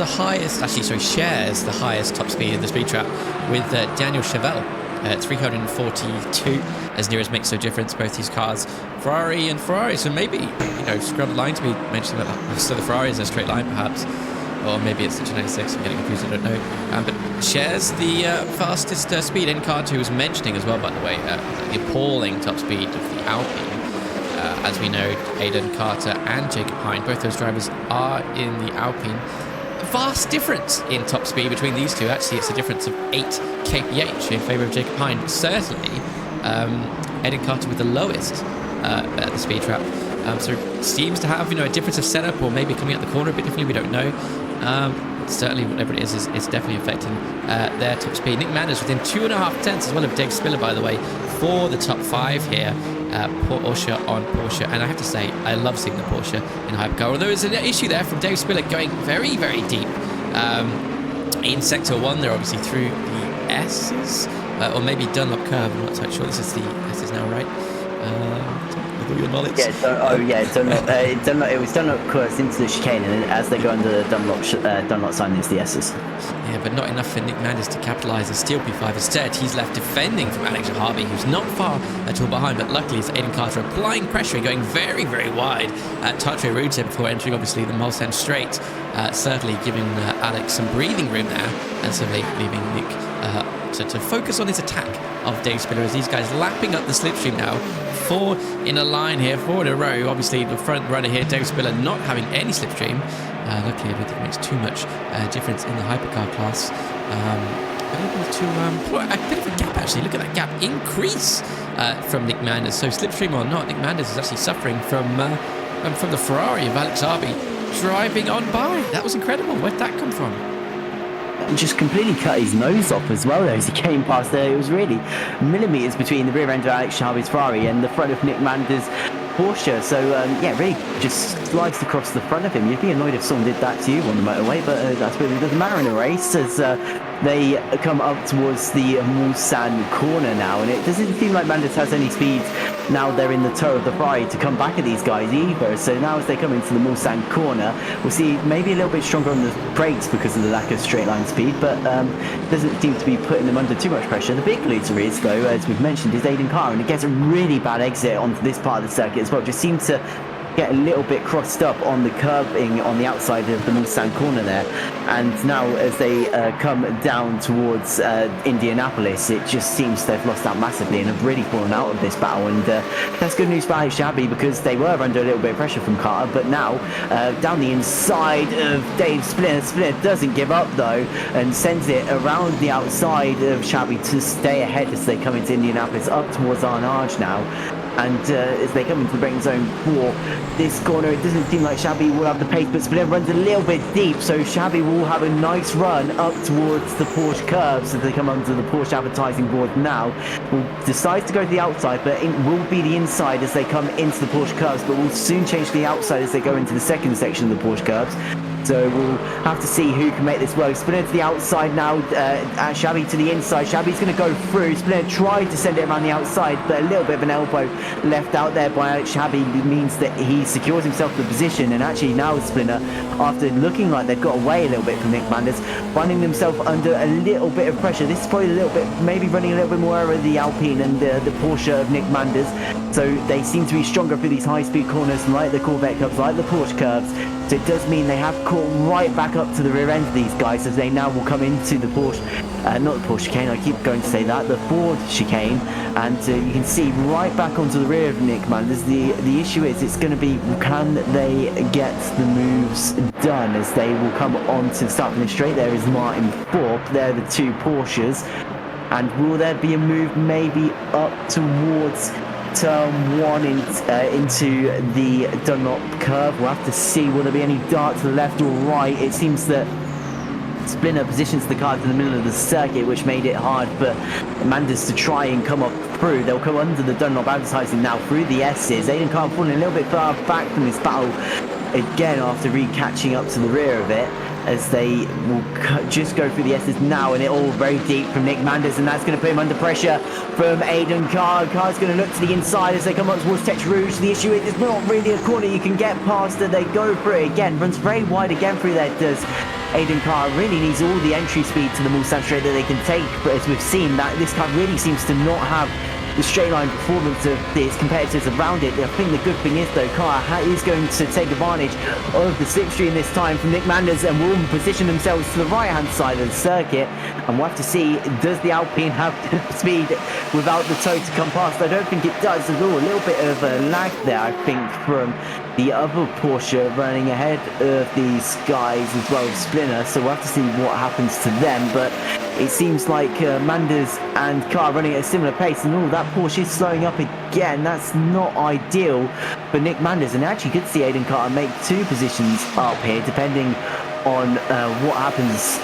the highest top speed in the speed trap with Daniel Chevelle at 342 as near as makes no difference. Both these cars, Ferrari and Ferrari, so maybe scrub line to be mentioned about that. So the Ferrari is a straight line, perhaps. Or maybe it's the 296, I'm getting confused, I don't know. But shares the fastest speed. N-Car2 was mentioning as well, by the way, the appalling top speed of the Alpine. As we know, Aidan Carter and Jacob Hine, both those drivers are in the Alpine. A vast difference in top speed between these two. Actually, it's a difference of 8 kph in favour of Jacob Hine. Certainly, Aidan Carter with the lowest at the speed trap. So seems to have a difference of setup, or maybe coming out the corner a bit differently. We don't know. Certainly, whatever it is definitely affecting their top speed. Nick Manders within 2.5 tenths as well of Dave Spiller, by the way, for the top 5 here. Porsche on Porsche, and I have to say, I love seeing the Porsche in hypercar. Although there's an issue there from Dave Spiller going very, very deep in sector 1. They're obviously through the S's, or maybe Dunlop curve. I'm not quite sure. This is the S's now, right? With all your knowledge. Dunlop. It was Dunlop course into the chicane, and then as they go under the Dunlop sign, it's the S's. Yeah, but not enough for Nick Manders to capitalise and steal P5. Instead, he's left defending from Alex Harvey, who's not far at all behind, but luckily it's Aidan Carter applying pressure and going very, very wide at Tartre Route before entering, obviously, the Mulsanne straight, certainly giving Alex some breathing room there, and certainly leaving Nick to focus on his attack of Dave Spiller, as these guys lapping up the slipstream now. 4 in a line here, 4 in a row. Obviously, the front runner here, Dave Spiller, not having any slipstream. Luckily, I don't think it makes too much difference in the hypercar class. Able to a bit of a gap, actually. Look at that gap increase from Nick Manders. So slipstream or not, Nick Manders is actually suffering from the Ferrari of Alex Arby driving on by. That was incredible. Where'd that come from? And just completely cut his nose off as well as he came past there. It was really millimetres between the rear end of Alex Sharby's Ferrari and the front of Nick Manders' Porsche. So yeah, really just sliced across the front of him. You'd be annoyed if someone did that to you on the motorway, but I suppose it doesn't matter in a race as they come up towards the Mulsanne corner now, and it doesn't seem like Mandis has any speed now they're in the toe of the fry to come back at these guys either. So now as they come into the Mulsanne corner, we'll see maybe a little bit stronger on the brakes because of the lack of straight line speed, but doesn't seem to be putting them under too much pressure. The big loser is, though, as we've mentioned, is Aiden Carr, and it gets a really bad exit onto this part of the circuit as well. Just seems to get a little bit crossed up on the curbing on the outside of the Mulsanne corner there, and now as they come down towards Indianapolis, it just seems they've lost out massively and have really fallen out of this battle. And that's good news for Alex Shabby because they were under a little bit of pressure from Carter, but now down the inside of Dave Splinter. Splinter doesn't give up though and sends it around the outside of Shabby to stay ahead as they come into Indianapolis, up towards Arnage now. And as they come into the braking zone for this corner, it doesn't seem like Shabby will have the pace, but Splinter runs a little bit deep, so Shabby will have a nice run up towards the Porsche curves as they come onto the Porsche advertising board now. Will decide to go to the outside, but it will be the inside as they come into the Porsche curves, but will soon change to the outside as they go into the second section of the Porsche curves. So we'll have to see who can make this work. Splinter to the outside now, Shabby to the inside. Shabby's going to go through. Splinter tried to send it around the outside, but a little bit of an elbow left out there by Shabby means that he secures himself the position. And actually now Splinter, after looking like they've got away a little bit from Nick Manders, finding themselves under a little bit of pressure. This is probably a little bit, maybe running a little bit more over the Alpine and the Porsche of Nick Manders. So they seem to be stronger through these high-speed corners like the Corvette curves, like the Porsche curves. So it does mean they have caught right back up to the rear end of these guys as they now will come into the Porsche, not the Porsche chicane, I keep going to say that, the Ford chicane, and you can see right back onto the rear of Nick Manders. The issue is it's going to be, can they get the moves done as they will come on to the start from the straight. There is Martin Thorpe, they're the two Porsches, and will there be a move maybe up towards turn one into the Dunlop curve? We'll have to see. Will there be any dart to the left or right? It seems that Splinter positions the car to the middle of the circuit, which made it hard for Manders to try and come up through. They'll come under the Dunlop advertising now through the S's. Aiden Carr falling a little bit far back from this battle again after catching up to the rear of it, as they will just go through the S's now, and it all very deep from Nick Manders, and that's going to put him under pressure from Aiden Carr. Carr's going to look to the inside as they come up towards Tex Rouge. The issue is it's not really a corner you can get past, and they go through it again. Runs very wide again through there, does Aiden Carr. Really needs all the entry speed to the Mulsanne straight that they can take, but as we've seen, that this car really seems to not have the straight line performance of its competitors around it. I think the good thing is though, Carr is going to take advantage of the slipstream this time from Nick Manders and will position themselves to the right hand side of the circuit, and we'll have to see, does the Alpine have speed without the toe to come past? I don't think it does. There's a little bit of a lag there, I think, from the other Porsche running ahead of these guys as well as Splinter, so we'll have to see what happens to them. But it seems like Manders and Carr running at a similar pace, and that Porsche is slowing up again. That's not ideal for Nick Manders, and actually could see Aiden Carter make two positions up here depending on what happens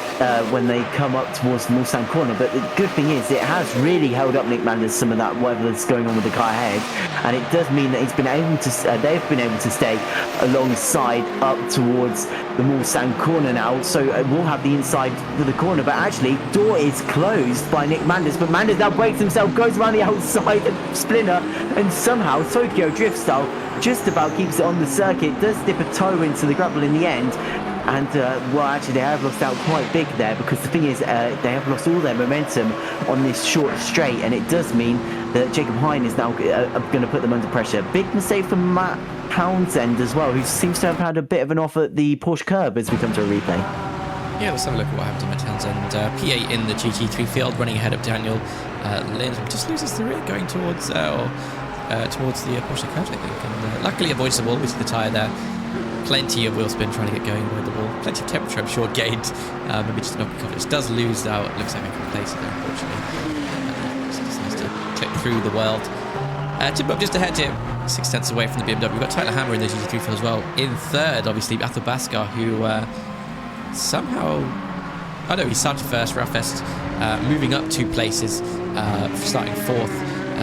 when they come up towards the Mulsanne corner. But the good thing is it has really held up Nick Manders some of that whatever that's going on with the car ahead, and it does mean that he's been able to they've been able to stay alongside up towards the Mulsanne corner now. So we'll have the inside for the corner, but actually door is closed by Nick Manders, but Manders now breaks himself, goes around the outside of Splinter, and somehow Tokyo Drift style just about keeps it on the circuit. Does dip a toe into the gravel in the end. And well, actually they have lost out quite big there, because the thing is they have lost all their momentum on this short straight, and it does mean that Jacob Hine is now going to put them under pressure. Big mistake from Matt Townsend as well, who seems to have had a bit of an off at the Porsche curb as we come to a replay. Yeah, let's have a look at what happened to Matt Townsend. P8 in the GT3 field, running ahead of Daniel Lynn. Just loses the rear going towards the Porsche curve, I think. And luckily avoids the wall. We see the tyre there. Plenty of wheel spin trying to get going with the wall. Plenty of temperature, I'm sure, gained. Maybe just enough confidence. Does lose out. Looks like a complacent there, unfortunately. Just decides to clip through the world. Tip up just ahead here, 6 tenths away from the BMW. We've got Tyler Hammer in the GT3 field as well. In third, obviously, Athel Baskar, who somehow... Oh no, he started first, Ralph Est, moving up 2 places, starting fourth.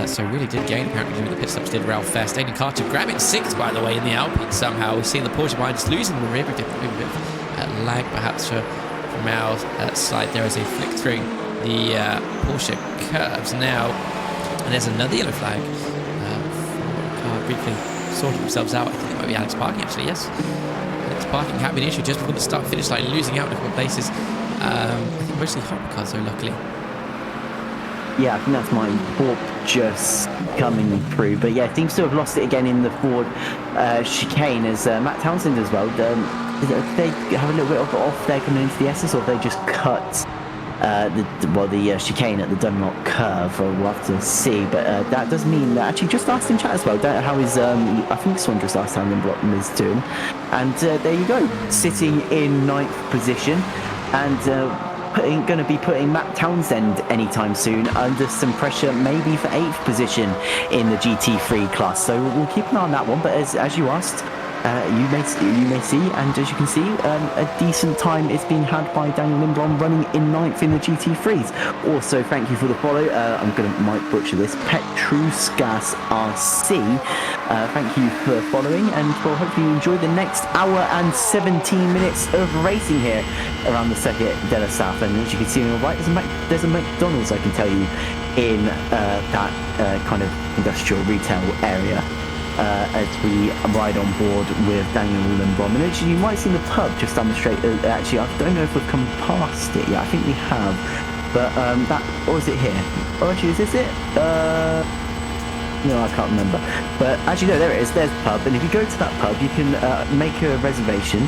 So really did gain apparently during the pit stops, did Ralph Fair. Staying in car to grabbing 6th, by the way, in the Alpine somehow. We've seen the Porsche behind just losing the rear, maybe a bit of lag perhaps from our side there as they flick through the Porsche curves now. And there's another yellow flag for a car briefly sorting themselves out. I think it might be Alex Parking actually, yes. Alex Parking having an issue just before the start-finish line, losing out in a couple of places. I think mostly hypercars though, luckily. Yeah, I think that's my Borg just coming through. But yeah, seems to have lost it again in the Ford chicane as Matt Townsend as well. They have a little bit of off there coming into the SS, or they just cut the chicane at the Dunlop curve. We'll have to see. But that does mean that actually just asked in chat as well. Don't know how his I think Swan just asked how Lindblom is doing. And there you go, sitting in 9th position, and going to be putting Matt Townsend anytime soon under some pressure, maybe for 8th position in the GT3 class. So we'll keep an eye on that one. But as you asked, you may see, and as you can see, a decent time is being had by Daniel Lindblom, running in 9th in the GT3s. Also, thank you for the follow. Might butcher this. Petruskas RC. Thank you for following, and we'll hopefully you enjoy the next hour and 17 minutes of racing here around the Circuit de la South. And as you can see on the right, there's a McDonald's, I can tell you, in that kind of industrial retail area. As we ride on board with Daniel Lindblom. And actually, you might see the pub just down the straight. Actually, I don't know if we've come past it yet. I think we have. But or is it here? Or actually, is this it? No, I can't remember. But actually, no, there it is. There's the pub. And if you go to that pub, you can make a reservation.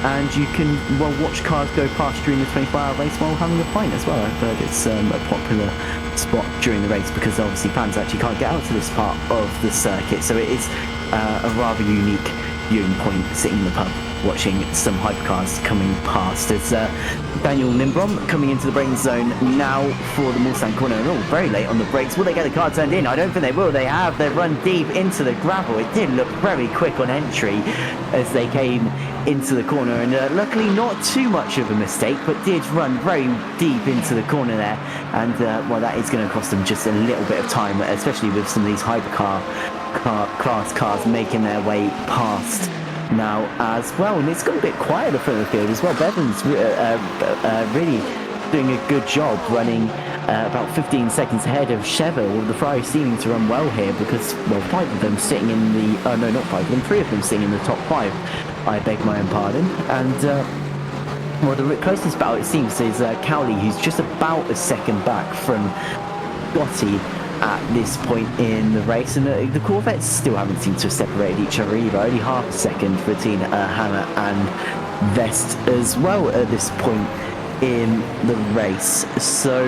And you can, watch cars go past during the 24-hour race while having a pint as well. I've heard it's a popular spot during the race because obviously fans actually can't get out to this part of the circuit. So it is a rather unique viewing point, sitting in the pub watching some hypercars coming past. It's Daniel Lindblom coming into the braking zone now for the Mulsanne corner. Oh, very late on the brakes. Will they get the car turned in? I don't think they will. They have. They've run deep into the gravel. It did look very quick on entry as they came into the corner, and luckily not too much of a mistake, but did run very deep into the corner there. And that is going to cost them just a little bit of time, especially with some of these hypercar class cars making their way past now as well. And it's got a bit quiet at the front of the field as well. Bevan's really doing a good job, running about 15 seconds ahead of Sheva, with the Ferrari seeming to run well here because, 5 of them sitting in the, no, not 5 of them, 3 of them sitting in the top 5, I beg my own pardon. And the closest battle it seems is Cowley, who's just about a second back from Gotti at this point in the race. And the Corvettes still haven't seemed to have separated each other either. Only half a second between Hammer and Vest as well at this point in the race. So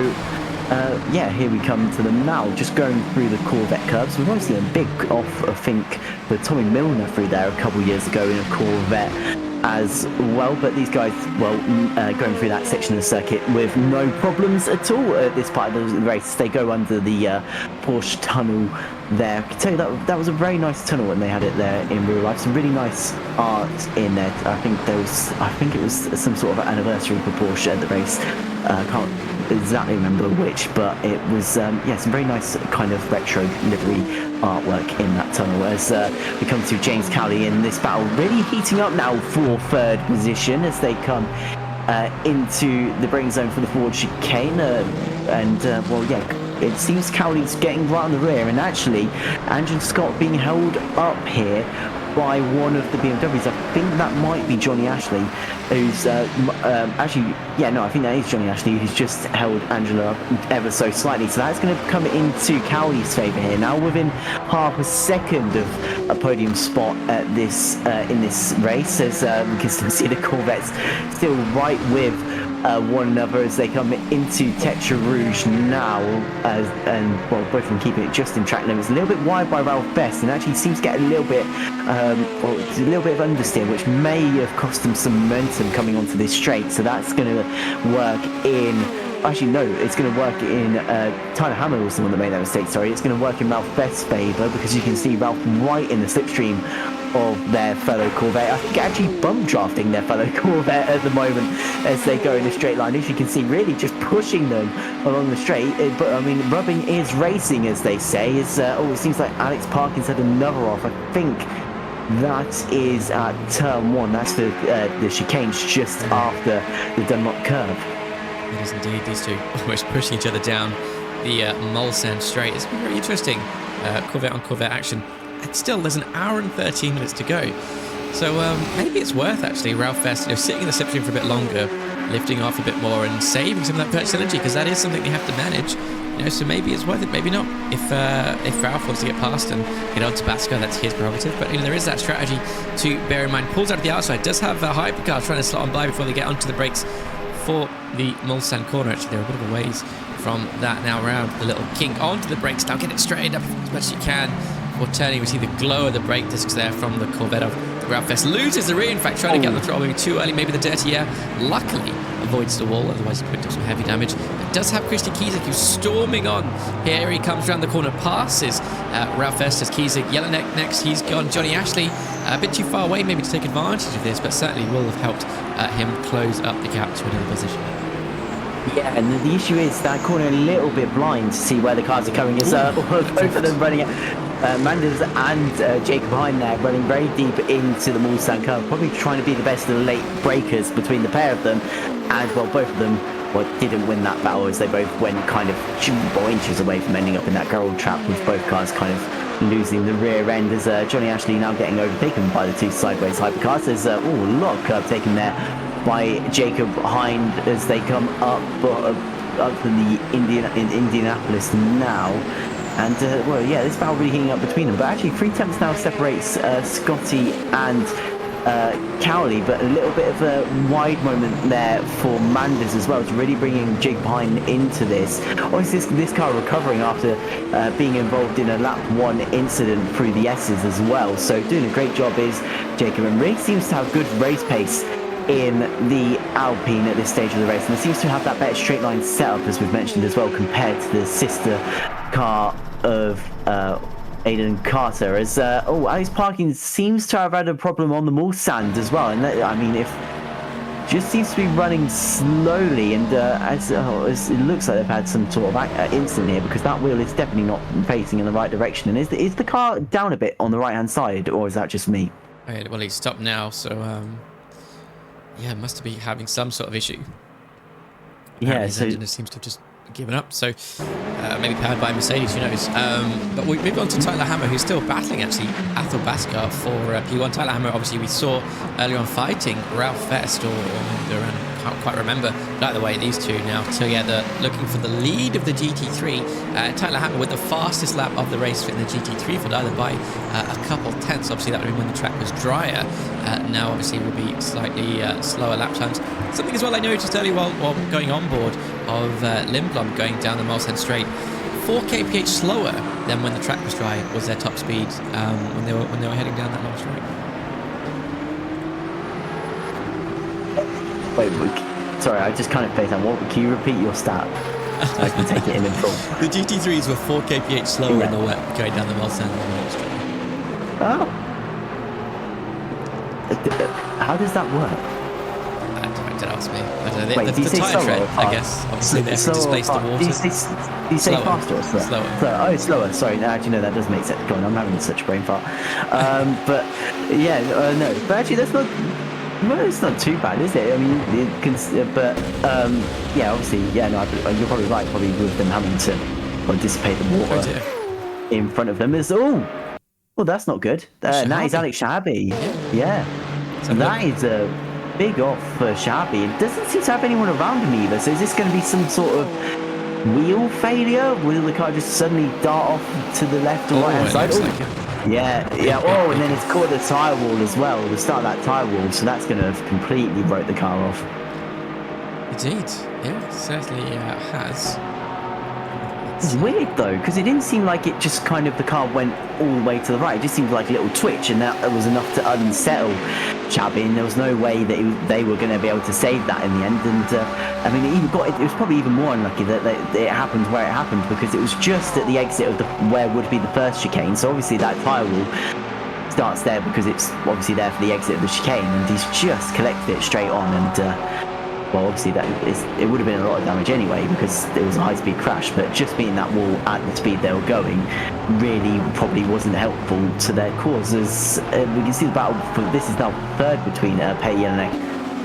here we come to them now, just going through the Corvette curves. We've obviously a big off, I think, for Tommy Milner through there a couple of years ago in a Corvette as well, but these guys, going through that section of the circuit with no problems at all at this part of the race. They go under the Porsche tunnel there. I can tell you that was a very nice tunnel when they had it there in real life. Some really nice art in there. I think it was some sort of anniversary for Porsche at the race. I can't exactly remember which, but it was some very nice kind of retro livery artwork in that tunnel. As we come to James Cowley in this battle, really heating up now for 3rd position as they come into the braking zone for the Ford chicane. It seems Cowley's getting right on the rear, and actually Andrew Scott being held up here by one of the BMWs. I think that might be Johnny Ashley, who's I think that is Johnny Ashley, who's just held Angela up ever so slightly. So that's going to come into Cowley's favour here now, within half a second of a podium spot at this in this race, as we can still see the Corvettes still right with one another as they come into Tetra Rouge now, both of them keeping it just in track limits. A little bit wide by Ralph Best, and actually seems to get a little bit of understeer, which may have cost them some momentum coming onto this straight. So that's going to work in. Actually, no, it's going to work in Tyler Hammer was the one that made that mistake. Sorry, it's going to work in Ralph Best's favour because you can see Ralph right in the slipstream of their fellow Corvette. I think actually bump drafting their fellow Corvette at the moment as they go in a straight line. As you can see, really just pushing them along the straight. But I mean, rubbing is racing, as they say. It seems like Alex Parkins had another off. I think that is at turn 1. That's the chicanes just after the Dunlop curve. It is indeed. These two almost pushing each other down the Mulsanne straight. It's been very interesting Corvette on Corvette action. And still, there's an hour and 13 minutes to go. So maybe it's worth actually Ralph Fest, sitting in the slipstream for a bit longer, lifting off a bit more and saving some of that purchase energy, because that is something they have to manage. So maybe it's worth it, maybe not. If Ralph wants to get past and get on to Basco, that's his prerogative. But there is that strategy to bear in mind. Pulls out of the outside, does have hypercars trying to slot on by before they get onto the brakes for the Mulsanne corner. Actually, they're a bit of a ways from that now round. The little kink onto the brakes now, get it straightened up as much as you can before turning. We see the glow of the brake discs there from the Corvette of the Ralph Fest. Loses the rear, in fact, trying to get on the throttle maybe too early, maybe the dirty air. Luckily avoids the wall, otherwise he picked up some heavy damage. But does have Christy Kiesig, who's storming on. Here he comes around the corner, passes Ralph Fest as Kiesig. Yellowneck next, he's gone. Johnny Ashley a bit too far away maybe to take advantage of this, but certainly will have helped him close up the gap to another position. Yeah, and the issue is that corner a little bit blind to see where the cars are coming. It's both of them running Manders and Jacob behind there, running very deep into the Mulsanne curve, probably trying to be the best of the late breakers between the pair of them. And well, both of them didn't win that battle, as they both went kind of 2 inches away from ending up in that gold trap, with both cars kind of losing the rear end, as Johnny Ashley now getting overtaken by the 2 sideways hypercars. There's a lot of curb taken there by Jacob Hind as they come up to the Indianapolis now. And well, yeah, this battle really heating up between them. But actually, 3 tenths now separates Scotty and Cowley, but a little bit of a wide moment there for Manders as well. It's really bringing Jacob Hind into this. Obviously, this car recovering after being involved in a lap 1 incident through the S's as well. So doing a great job is Jacob, and really seems to have good race pace in the Alpine at this stage of the race, and it seems to have that better straight line setup, as we've mentioned as well, compared to the sister car of Aiden Carter. As Alex Parkins seems to have had a problem on the Mulsanne as well, and that, I mean, if just seems to be running slowly, and as it looks like they've had some sort of incident here, because that wheel is definitely not facing in the right direction. And is the car down a bit on the right hand side, or is that just me? Well, he's stopped now, so yeah, must be having some sort of issue. Yeah, his engine just seems to have just given up. So maybe powered by Mercedes, who knows? But we move on to Tyler Hammer, who's still battling actually Athol Baskar for P1. Tyler Hammer, obviously, we saw earlier on fighting Ralph Fest or Duran. Can't quite remember. But either way, these two now together looking for the lead of the GT3. Tyler Hammer with the fastest lap of the race in the GT3, for either by a couple tenths. Obviously, that would have been when the track was drier. Now, obviously, will be slightly slower lap times. Something as well I noticed earlier while going on board of Lindblom going down the Mulsanne straight. 4 kph slower than when the track was dry was their top speed when they were heading down that long straight. Wait, sorry, I just kind of faced that. Can you repeat your stat? So I can take it in full. The GT3s were 4 kph slower in the wet going down the Mulsanne straight. Oh. How does that work? Don't ask me. I don't know. Wait, the tyre tread, I guess. Obviously, they have to displace the water. Do you say faster or slower? Oh, slower. Sorry, no, actually, no, that does make sense. Go on, I'm having such a brain fart. But yeah, no. But actually, that's not. Well, it's not too bad, is it? I mean, yeah, obviously, yeah, no, you're probably right. Probably with them having to dissipate the water in front of them is well, that's not good. That is Alex Shahabi. Yeah. So that is a big off for Shahabi. It doesn't seem to have anyone around him either. So is this going to be some sort of wheel failure? Will the car just suddenly dart off to the left or right hand side? Yeah. Oh, and then it's caught the tyre wall as well, the start of that tyre wall, so that's going to have completely broke the car off. Indeed. Yeah, it certainly has. It's weird though, because it didn't seem like it just kind of, the car went all the way to the right. It just seemed like a little twitch, and that was enough to unsettle Chabi, and there was no way that they were going to be able to save that in the end. And I mean, it was probably even more unlucky that it happened where it happened, because it was just at the exit of where would be the first chicane. So obviously that tyre wall starts there because it's obviously there for the exit of the chicane, and he's just collected it straight on, and well, obviously it would have been a lot of damage anyway because it was a high-speed crash, but just beating that wall at the speed they were going really probably wasn't helpful to their cause. As we can see the battle, this is now third between Per Jelinek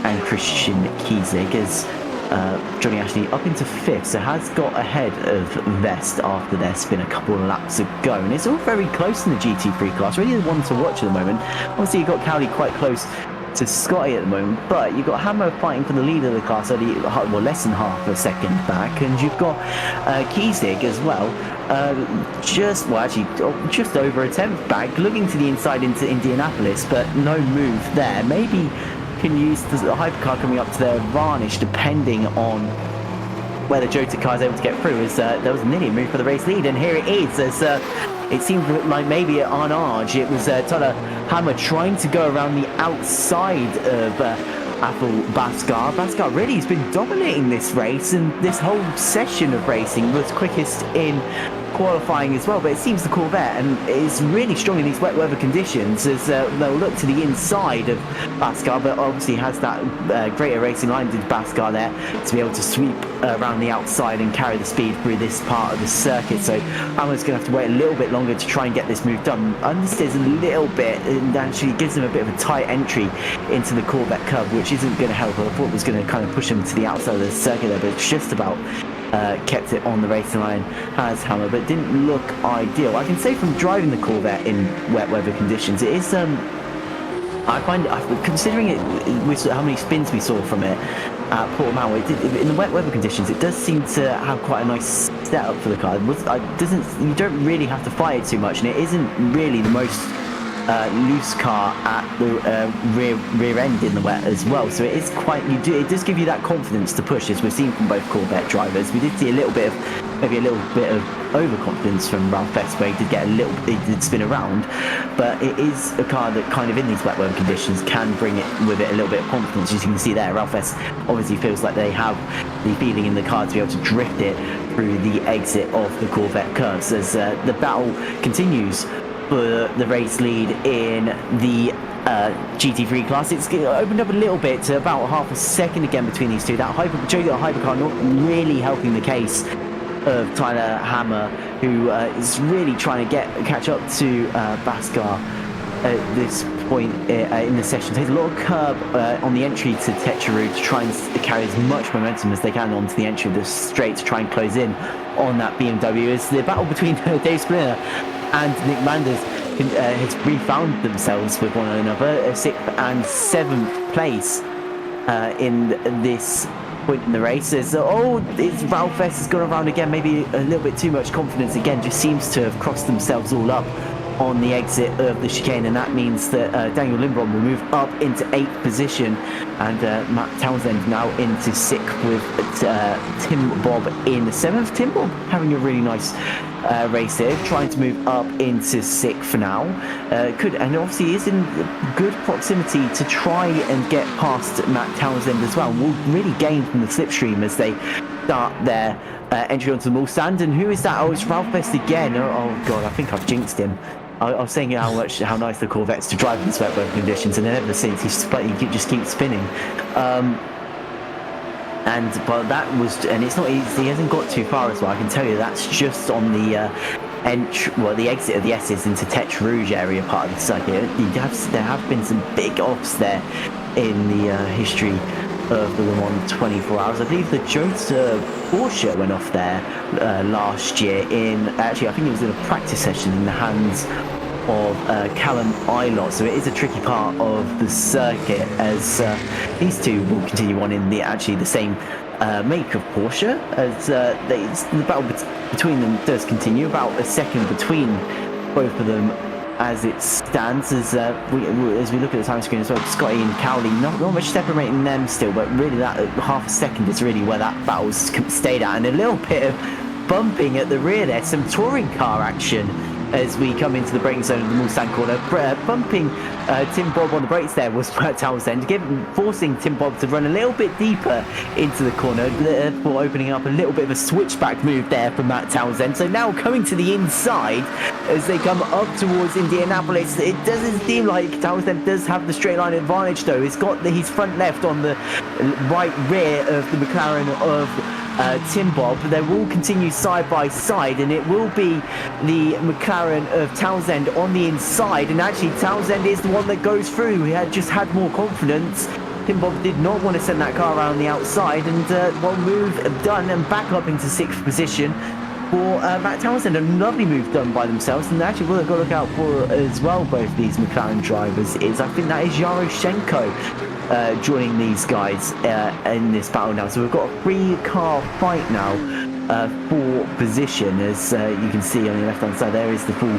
and Christian Kiesig, as Johnny Ashley up into fifth, so has got ahead of Vest after their spin a couple of laps ago, and it's all very close in the GT3 class. Really the one to watch at the moment. Obviously you've got Cowley quite close to Scotty at the moment, but you've got Hammer fighting for the lead of the class, only less than half a second back, and you've got Kiesig as well, just over a 10th back, looking to the inside into Indianapolis, but no move there. Maybe can use the hypercar coming up to their advantage depending on whether Jota car is able to get through, as there was nearly a move for the race lead, and here it is, as it seemed like maybe at Arnage it was Tyler Hammer trying to go around the outside of Athol Baskar. Baskar really has been dominating this race, and this whole session of racing was quickest in qualifying as well, but it seems the Corvette and is really strong in these wet weather conditions, as they'll look to the inside of Baskar, but obviously has that greater racing line did Baskar there to be able to sweep around the outside and carry the speed through this part of the circuit. So Hammer's going to have to wait a little bit longer to try and get this move done. Understeers a little bit and actually gives them a bit of a tight entry into the Corvette curb, which isn't going to help. I thought it was going to kind of push them to the outside of the circuit there, but it's just about kept it on the racing line, has Hammer, but didn't look ideal. I can say from driving the Corvette in wet weather conditions, it is I find, considering how many spins we saw from it at Portimao, in the wet weather conditions, it does seem to have quite a nice setup for the car. You don't really have to fight it too much, and it isn't really the most loose car at the rear end in the wet as well, so it is quite, it does give you that confidence to push, as we've seen from both Corvette drivers. We did see maybe a little bit of overconfidence from Ralph Vest, where he did spin around, but it is a car that kind of in these wet weather conditions can bring it with it a little bit of confidence. As you can see there, Ralph Vest obviously feels like they have the feeling in the car to be able to drift it through the exit of the Corvette curves, as the battle continues for the race lead in the GT3 class. It's opened up a little bit to about half a second again between these two. That hypercar not really helping the case of Tyler Hammer, who is really trying to catch up to Baskar at this point in the session. Takes a lot of curb on the entry to Techeru to try and carry as much momentum as they can onto the entry of the straight to try and close in on that BMW. As the battle between Dave Splinter and Nick Manders has refound themselves with one another, 6th and 7th place in this point in the race. As Ralph Vest has gone around again, maybe a little bit too much confidence again, just seems to have crossed themselves all up on the exit of the chicane, and that means that Daniel Lindblom will move up into 8th position, and Matt Townsend now into 6th, with Tim Bob in 7th. Tim Bob having a really nice race here, trying to move up into 6th for now. And obviously is in good proximity to try and get past Matt Townsend as well. Will really gain from the slipstream as they start their entry onto the Mulsanne. And who is that? Oh, it's Ralph Vest again. Oh god, I think I've jinxed him. I was saying how nice the Corvette's to drive in these wet weather conditions, and then ever since he just keeps spinning. But that was, and it's not easy. He hasn't got too far as well. I can tell you that's just on the the exit of the S's into Tech Rouge area part of the circuit. There have been some big offs there in the history of the Le Mans 24 Hours. I believe the Jota Porsche went off there last year I think it was in a practice session in the hands of Callum Ilott, so it is a tricky part of the circuit, as these two will continue on in the same make of Porsche, as the battle between them does continue. About a second between both of them as it stands, as we look at the time screen as well. Scotty and Cowley, not much separating them still, but really that half a second is really where that battle's stayed at, and a little bit of bumping at the rear there, some touring car action as we come into the braking zone of the Mulsanne corner. Bumping Tim Bob on the brakes there was Matt Townsend, forcing Tim Bob to run a little bit deeper into the corner, therefore opening up a little bit of a switchback move there from Matt Townsend. So now coming to the inside as they come up towards Indianapolis, it doesn't seem like Townsend does have the straight line advantage though. He's got his front left on the right rear of the McLaren of Tim Bob. They will continue side by side, and it will be the McLaren of Townsend on the inside, and actually Townsend is the one that goes through. He had just had more confidence. Tim Bob did not want to send that car around the outside, and one move done and back up into 6th position for Matt Townsend. A lovely move done by themselves, and actually what they've got to look out for as well, both these McLaren drivers, is I think that is Yaroshenko joining these guys in this battle now. So we've got a 3-car fight now for position. As you can see on the left hand side, there is the full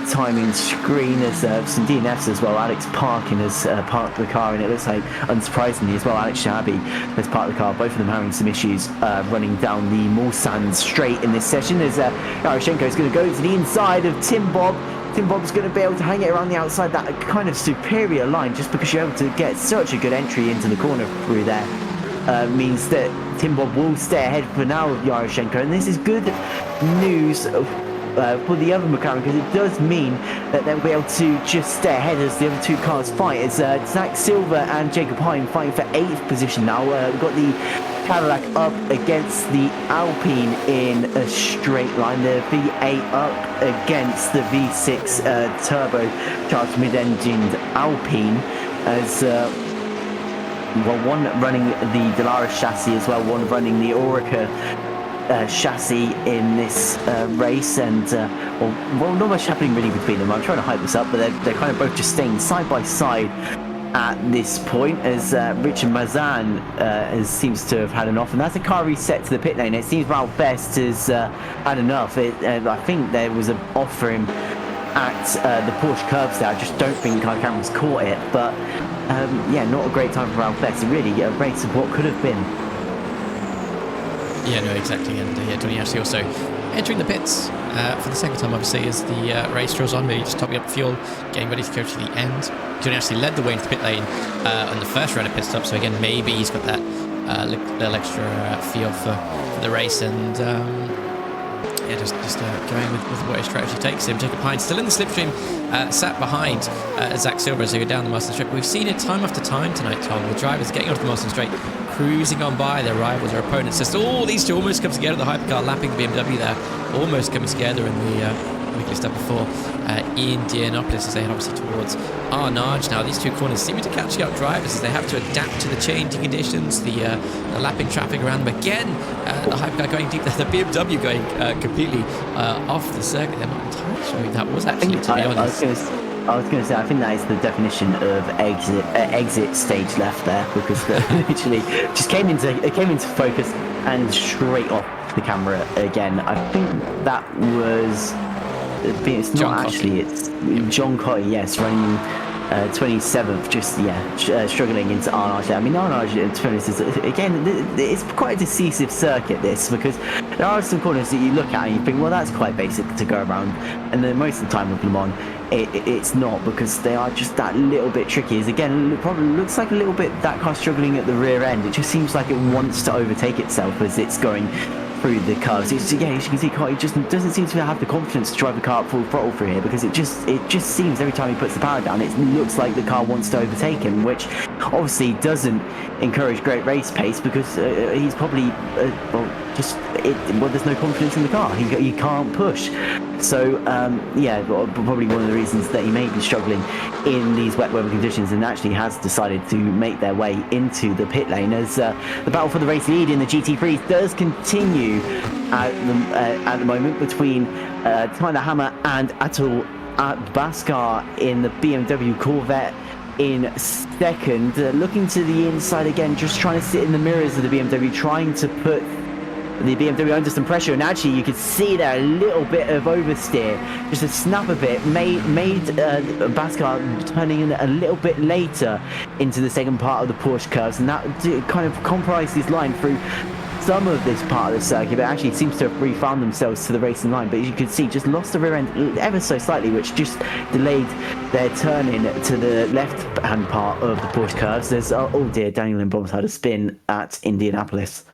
timing screen. There's some DNFs as well. Alex Parkin has parked the car, and it looks like, unsurprisingly as well, Alex Shabi has parked the car. Both of them having some issues running down the Mulsanne straight in this session, as Yaroshenko is going to go to the inside of Tim Bob. Tim Bob's going to be able to hang it around the outside, that kind of superior line, just because you're able to get such a good entry into the corner through there. Means that Tim Bob will stay ahead for now of Yaroshenko, and this is good news for the other McLaren, because it does mean that they'll be able to just stay ahead as the other 2 cars fight. It's Zach Silver and Jacob Hine fighting for 8th position now. We've got the Cadillac up against the Alpine in a straight line. The V8 up against the V6 turbocharged mid-engined Alpine, as well, one running the Delaris chassis as well, one running the Orica chassis in this race, and well, not much happening really between them. I'm trying to hype this up, but they're kind of both just staying side by side at this point, as Richard Mulsanne seems to have had enough, and that's a car reset to the pit lane. It seems Ralph Best has had enough. I think there was an off for him at the Porsche curbs there. I just don't think our cameras caught it, but yeah, not a great time for Ralph Best. Really a race of what could have been. Yeah, no, exactly. And yeah, Johnny Ashley also entering the pits for the second time, obviously, as the race draws on. Maybe just topping up fuel, getting ready to go to the end. Johnny Ashley led the way into the pit lane on the first round of pit stop, so again, maybe he's got that little extra feel for the race, and yeah, just going with what his strategy takes him. Jacob Hine still in the slipstream, sat behind Zach Silver as they go down the Mulsanne straight. We've seen it time after time tonight, Tom, with drivers getting onto the Mulsanne straight, cruising on by their rivals or opponents. Just these two almost come together. The hypercar lapping the BMW there, almost coming together in the weekly stuff before Indianapolis, as they head obviously towards oNiD. Now these 2 corners seeming to catch up drivers as they have to adapt to the changing conditions, the lapping traffic around them. Again, the hypercar going deep there, the BMW going completely off the circuit. They're not entirely sure who that was actually, to be honest. I was going to say, I think that is the definition of exit stage left there, because literally just came into focus and straight off the camera again. I think that was, it's not John actually, it's John Cotty, yes, running 27th, just struggling into oNiD. I mean, oNiD, to be honest, is, again, it's quite a decisive circuit, this, because there are some corners that you look at and you think, well, that's quite basic to go around, and then most of the time with Le Mans, it's not, because they are just that little bit tricky. As again, it probably looks like a little bit that car struggling at the rear end. It just seems like it wants to overtake itself as it's going through the curves. It's, yeah, as you can see, he just doesn't seem to have the confidence to drive the car at full throttle through here, because it just seems every time he puts the power down, it looks like the car wants to overtake him, which obviously doesn't encourage great race pace, because he's probably there's no confidence in the car. He can't push. So yeah, probably one of the reasons that he may be struggling in these wet weather conditions, and actually has decided to make their way into the pit lane, as the battle for the race lead in the GT3 does continue at the moment between Tyler Hammer and Atul Bhaskar in the BMW Corvette in second. Looking to the inside again, just trying to sit in the mirrors of the BMW, trying to put the BMW under some pressure, and actually you could see there a little bit of oversteer, just a snap of it made Bhaskar turning in a little bit later into the second part of the Porsche curves, and that kind of compromised his line through some of this part of the circuit, but actually seems to have refound themselves to the racing line. But as you can see, just lost the rear end ever so slightly, which just delayed their turn in to the left-hand part of the Porsche curves. There's, oh dear, Daniel and Bob's had a spin at Indianapolis.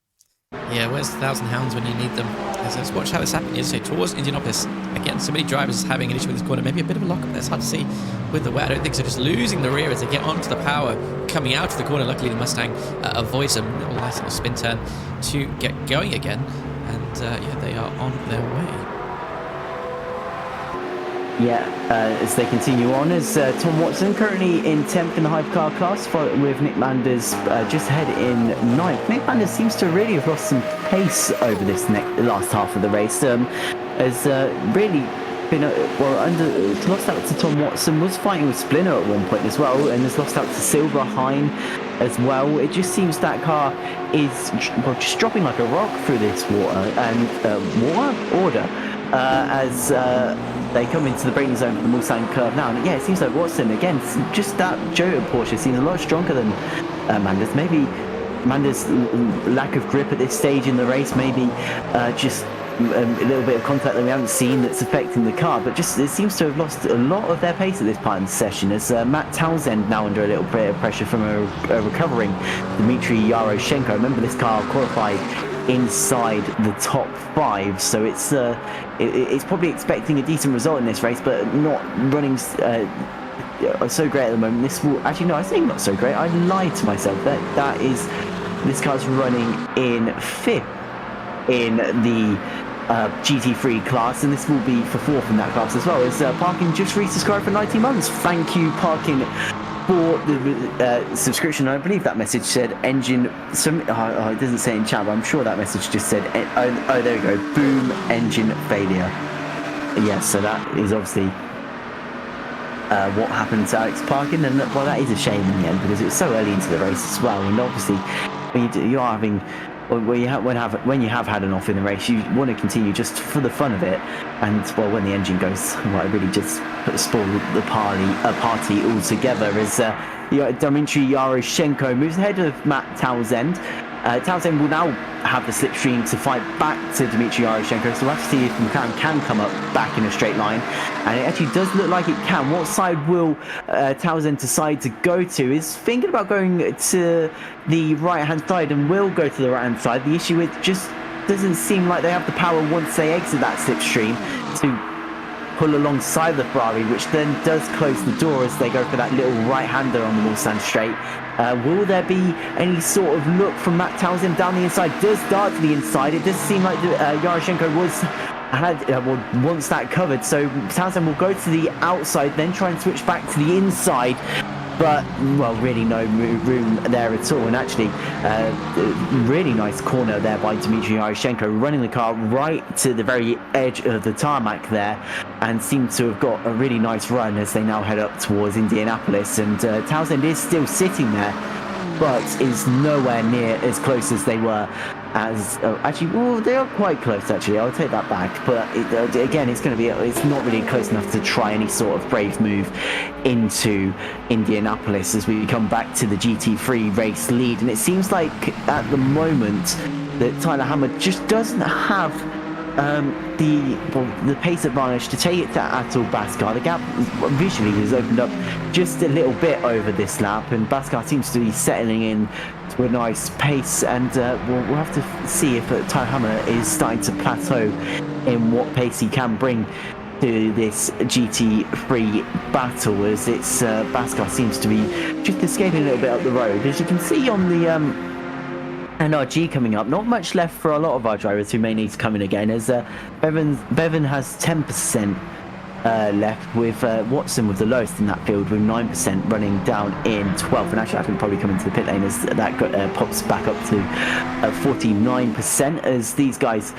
Yeah, where's the 1,000 hounds when you need them? Let's watch how this happened yesterday towards Indianapolis. Again, so many drivers having an issue with this corner. Maybe a bit of a lock-up there. It's hard to see with the wet. I don't think so. Just losing the rear as they get onto the power coming out of the corner. Luckily, the Mustang avoids a nice little spin turn to get going again. And yeah, they are on their way. Yeah, as they continue on, as Tom Watson currently in 10th in the hypercar class, with Nick Manders just ahead in 9th. Nick Manders seems to really have lost some pace over this last half of the race. Has really been lost out to Tom Watson, was fighting with Splinter at one point as well, and has lost out to Silver Hein as well. It just seems that car is just dropping like a rock through this water and order as they come into the braking zone for the Mulsanne curve now. And yeah, it seems like Watson, again, just that Jota Porsche seems a lot stronger than Manders. Maybe Manders' lack of grip at this stage in the race, maybe just a little bit of contact that we haven't seen that's affecting the car, but just it seems to have lost a lot of their pace at this part in the session, as Matt Townsend now under a little bit of pressure from a recovering Dmitry Yaroshenko. Remember, this car qualified inside the top 5, so it's probably expecting a decent result in this race, but not running so great at the moment. This will actually, no, I think not so great. I lied to myself. This car's running in 5th in the GT3 class, and this will be for 4th in that class as well. As Parkin just resubscribed for 90 months. Thank you, Parkin, for the subscription. I believe that message said engine. It doesn't say in chat, but I'm sure that message just said. Oh, there we go. Boom, engine failure. Yes, so that is obviously what happened to Alex Parkin, and well, that is a shame in the end because it was so early into the race as well. And obviously, when you are having. When you have had an off in the race, you want to continue just for the fun of it, and well, when the engine goes, well, it really just spoil the party altogether. As Dmitry Yaroshenko moves ahead of Matt Townsend. Townsend will now have the slipstream to fight back to Dmitry Yaroshenko, so we'll have to see if McLaren can come up back in a straight line, and it actually does look like it can. What side will Townsend decide to go to? Is thinking about going to the right-hand side, and will go to the right-hand side. The issue is just doesn't seem like they have the power once they exit that slipstream to pull alongside the Ferrari, which then does close the door as they go for that little right-hander on the Mulsanne straight. Will there be any sort of look from Matt Townsend down the inside? Does dart to the inside. It does seem like Yaroshenko wants that covered, so Townsend will go to the outside, then try and switch back to the inside. But, well, really no room there at all. And actually, really nice corner there by Dmitry Yaroshenko, running the car right to the very edge of the tarmac there, and seems to have got a really nice run as they now head up towards Indianapolis. And Townsend is still sitting there, but is nowhere near as close as they were. Actually, well, they are quite close. Actually, I'll take that back. But again, it's not really close enough to try any sort of brave move into Indianapolis as we come back to the GT3 race lead. And it seems like at the moment that Tyler Hammer just doesn't have the pace advantage to take it to Atul Baskar. The gap visually has opened up just a little bit over this lap, and Baskar seems to be settling in to a nice pace, and we'll have to see if Tyler Hammer is starting to plateau in what pace he can bring to this GT3 battle, as it's Baskar seems to be just escaping a little bit up the road. As you can see on the NRG coming up, not much left for a lot of our drivers who may need to come in again, as Bevan has 10% left, with Watson with the lowest in that field with 9% running down in 12th, and actually I can probably come into the pit lane as that pops back up to 49%, as these guys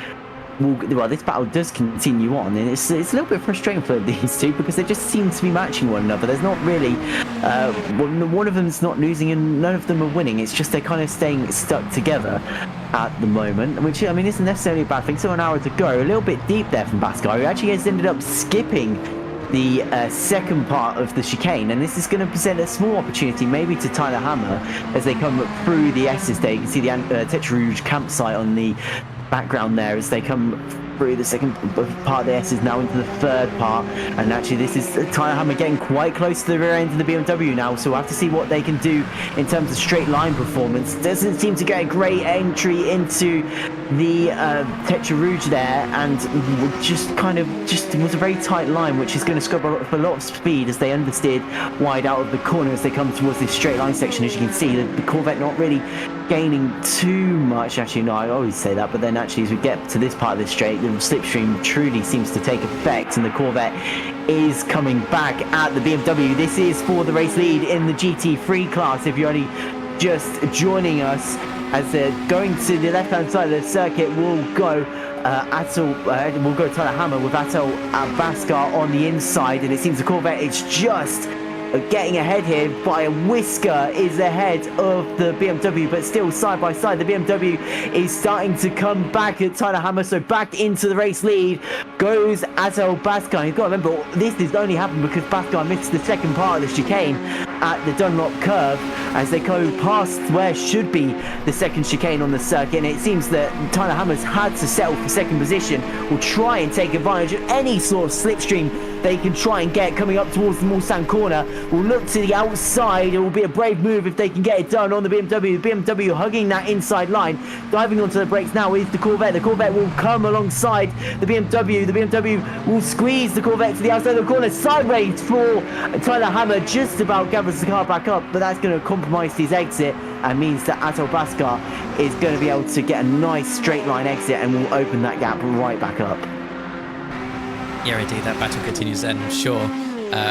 well, this battle does continue on, and it's a little bit frustrating for these two because they just seem to be matching one another. There's not really one of them's not losing and none of them are winning. It's just they're kind of staying stuck together at the moment, which I mean isn't necessarily a bad thing. So an hour to go, a little bit deep there from Baskar, who actually has ended up skipping the second part of the chicane, and this is going to present a small opportunity maybe to Tyler Hammer as they come through the S's there. You can see the Tetra Rouge campsite on the background there as they come through the second part of the S's now into the third part, and actually this is Tyler Hammer getting quite close to the rear end of the BMW now, so we'll have to see what they can do in terms of straight line performance. Doesn't seem to get a great entry into the Tetra Rouge there, and just was a very tight line, which is going to scrub up a lot of speed as they understeered wide out of the corner as they come towards this straight line section. As you can see, the Corvette not really gaining too much. Actually, no, I always say that, but then actually as we get to this part of the straight, the slipstream truly seems to take effect, and the Corvette is coming back at the BMW. This is for the race lead in the GT3 class. If you're only just joining us, as they're going to the left-hand side of the circuit, we'll go Tyler Hammer with Atel Baskar on the inside, and it seems the Corvette is just getting ahead here by a whisker, is ahead of the BMW, but still side by side. The BMW is starting to come back at Tyler Hammer, so back into the race lead goes Atel Baskar. You've got to remember, this has only happened because Baskar missed the second part of the chicane at the Dunlop curve as they go past where should be the second chicane on the circuit, and it seems that Tyler Hammer's had to settle for second position. Will try and take advantage of any sort of slipstream they can try and get coming up towards the Mulsanne corner. Will look to the outside. It will be a brave move if they can get it done on the BMW. The BMW hugging that inside line. Diving onto the brakes now is the Corvette. The Corvette will come alongside the BMW. The BMW will squeeze the Corvette to the outside of the corner. Sideways for Tyler Hammer. Just about gathers the car back up, but that's going to compromise his exit and means that Atel Baskar is going to be able to get a nice straight line exit and will open that gap right back up. Yeah, indeed, that battle continues then, I'm sure,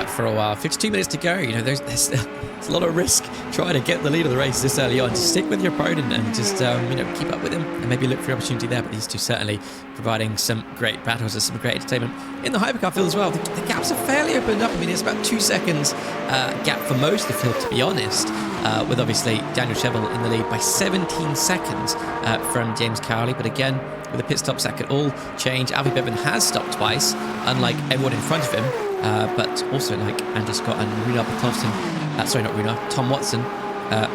for a while. 52 minutes to go. You know, there's a lot of risk trying to get the lead of the race this early on. Just stick with your opponent and just, keep up with him and maybe look for an opportunity there. But these two certainly providing some great battles and some great entertainment. In the hypercar field as well, the gaps are fairly opened up. I mean, it's about 2 seconds gap for most of the field, to be honest, with obviously Daniel Chevel in the lead by 17 seconds from James Cowley. But again, with the pit stops, that could all change. Alfie Bevan has stopped twice, unlike everyone in front of him, but also like Andrew Scott and Tom Watson.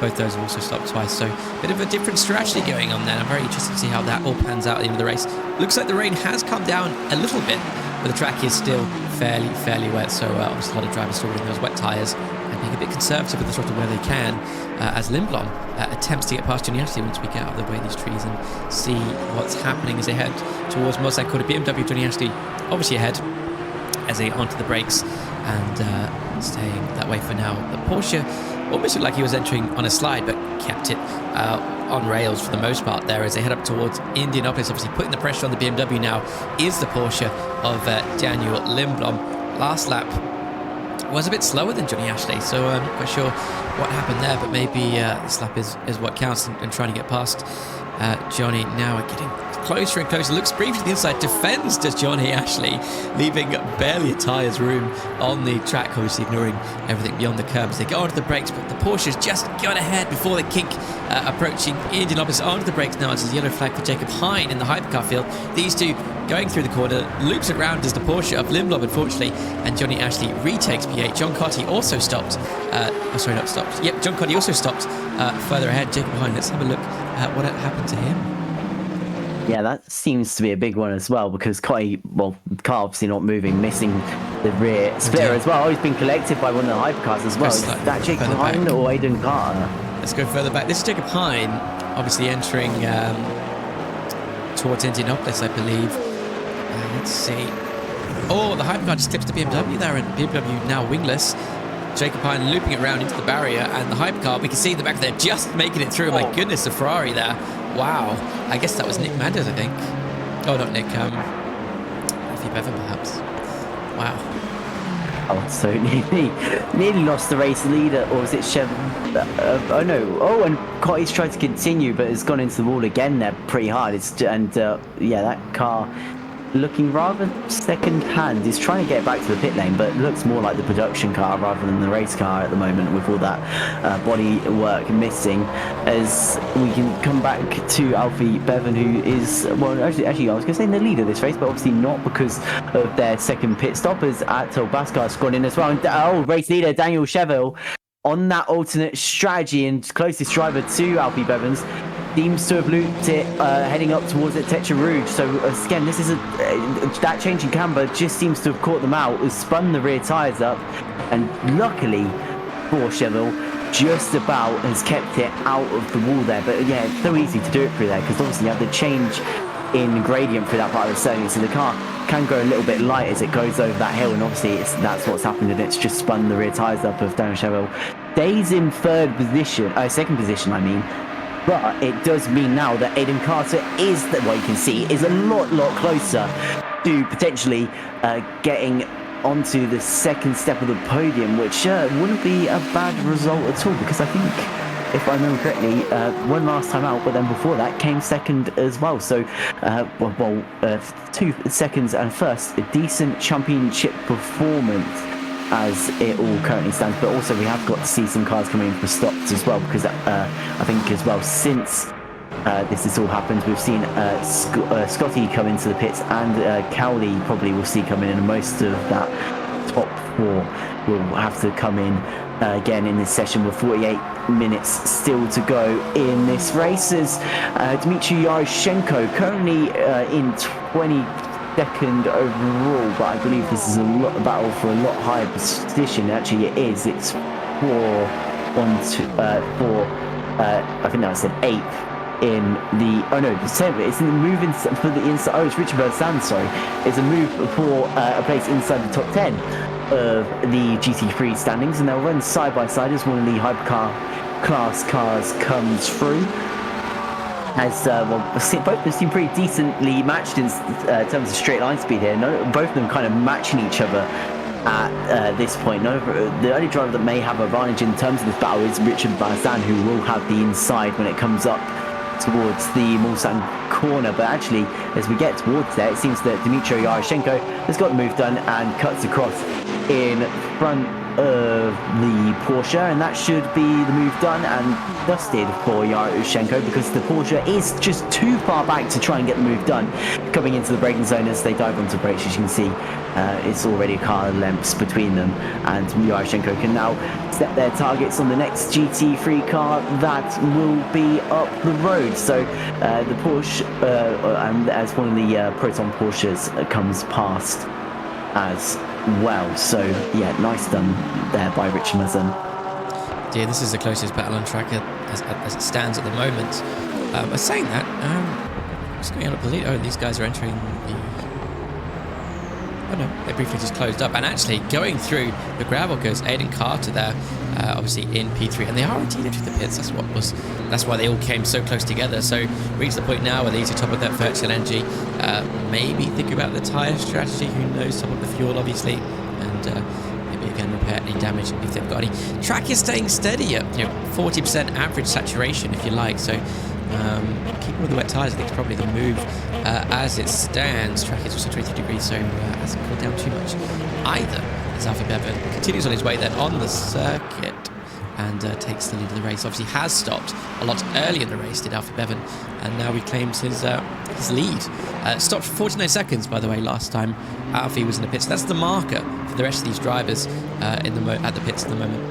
Both those have also stopped twice, so a bit of a different strategy going on there. I'm very interested to see how that all pans out at the end of the race. Looks like the rain has come down a little bit, but the track is still fairly wet, so obviously a lot of drivers still wearing those wet tyres and being a bit conservative with the throttle where they can, as Lindblom attempts to get past Johnny Ashley once we get out of the way of these trees and see what's happening as they head towards Mulsanne corner. BMW, Johnny Ashley obviously ahead as they onto the brakes and staying that way for now. The Porsche almost looked like he was entering on a slide, but kept it on rails for the most part there as they head up towards Indianapolis. Obviously putting the pressure on the BMW now is the Porsche of Daniel Lindblom. Last lap was a bit slower than Johnny Ashley, so I'm not quite sure what happened there, but maybe this lap is what counts and trying to get past Johnny now, getting closer and closer. Looks briefly to the inside, defends to Johnny Ashley, leaving barely a tyre's room on the track, obviously ignoring everything beyond the curbs. They go onto the brakes, but the Porsche's just got ahead before the kink, approaching Indianapolis. Onto the brakes now. It's a yellow flag for Jacob Hine in the hypercar field. These two going through the corner, loops around as the Porsche of Lindblom, unfortunately, and Johnny Ashley retakes P8. John Cotty also stopped. Not stopped. Yep, John Cotty also stopped further ahead. Jacob Hine, let's have a look at what happened to him. Yeah, that seems to be a big one as well, because Cotty, the car obviously not moving, missing the rear splitter as well. Oh, he's been collected by one of the hypercars as well. Is that Jacob Hine or Aidan Carter? Let's go further back. This is Jacob Hine, obviously entering towards Indianapolis, I believe. Let's see. Oh, the hypercar just clips the BMW there, and BMW now wingless. Jacob Hine looping it around into the barrier, and the hypercar, we can see in the back there, just making it through. My goodness, the Ferrari there. Wow. I guess that was Nick Manders, I think. Oh, not Nick. Alfie Bevan, perhaps. Wow. Oh, so nearly lost the race leader, or was it Chev? Oh no! Oh, and Cotty's tried to continue, but has gone into the wall again there pretty hard. Yeah, that car looking rather second hand. He's trying to get back to the pit lane, but looks more like the production car rather than the race car at the moment, with all that body work missing. As we can come back to Alfie Bevan, who is, well, actually I was going to say in the lead of this race, but obviously not, because of their second pit stop, as Atel Baskar's gone in as well. And race leader Daniel Cheville on that alternate strategy, and closest driver to Alfie Bevans seems to have looped it, heading up towards it, Tetra Rouge. So again, this is that change in camber just seems to have caught them out, has spun the rear tyres up, and luckily for Cheville, just about has kept it out of the wall there. But yeah, it's so easy to do it through there, because obviously you have the change in gradient through that part of the circuit, so the car can go a little bit light as it goes over that hill, and obviously that's what's happened, and it's just spun the rear tyres up of Daniel Cheville. Stays in second position, I mean. But it does mean now that Aidan Carter is, what you can see, is a lot closer to potentially getting onto the second step of the podium, which wouldn't be a bad result at all, because I think, if I remember correctly, one last time out, but then before that came second as well. So, 2 seconds and first, a decent championship performance as it all currently stands. But also we have got to see some cars coming in for stops as well, because I think as well, since this has all happened, we've seen Scotty come into the pits, and Cowley probably will see come in, and most of that top 4 will have to come in again in this session, with 48 minutes still to go in this race, as Dmitry Yaroshenko currently in 22nd overall, but I believe this is a battle for a lot higher position. Actually it is, it's I think I said 8th in the, oh no, the 7th, it's in the move in for the inside, oh, it's Richard Mulsanne, sorry, it's a move for a place inside the top 10 of the GT3 standings, and they'll run side by side as one of the hypercar class cars comes through. As both of them seem pretty decently matched in terms of straight line speed here. Both of them kind of matching each other at this point. The only driver that may have advantage in terms of this battle is Richard Mulsanne, who will have the inside when it comes up towards the Mulsanne corner. But actually, as we get towards there, it seems that Dmitry Yaroshenko has got the move done and cuts across in front of the Porsche, and that should be the move done and dusted for Yaroshenko, because the Porsche is just too far back to try and get the move done. Coming into the braking zone as they dive onto brakes, as you can see, it's already a car lengths between them, and Yaroshenko can now set their targets on the next GT3 car that will be up the road. So the Porsche, and as one of the Proton Porsches comes past as well. So yeah, nice done there by Richard Mulsanne. Yeah, this is the closest battle on track as it stands at the moment. I was saying that, what's going on at the lead? Oh, these guys are entering the... Oh no, they briefly just closed up. And actually, going through the gravel goes Aidan Carter there, obviously in P3, and they are indeed into the pits. That's why they all came so close together. So reach the point now where these are top of that virtual energy. Maybe think about the tyre strategy. Who knows? Top of the fuel, obviously, and maybe again repair any damage if they've got any. Track is staying steady at 40% average saturation, if you like. So keeping with the wet tyres, I think, is probably the move as it stands. Track is also 23 degrees, so hasn't cooled down too much either. As Alfie Bevan continues on his way then on the circuit and takes the lead of the race. Obviously has stopped a lot early in the race, did Alfie Bevan, and now he claims his lead. Stopped for 49 seconds, by the way, last time Alfie was in the pits. That's the marker for the rest of these drivers at the pits at the moment.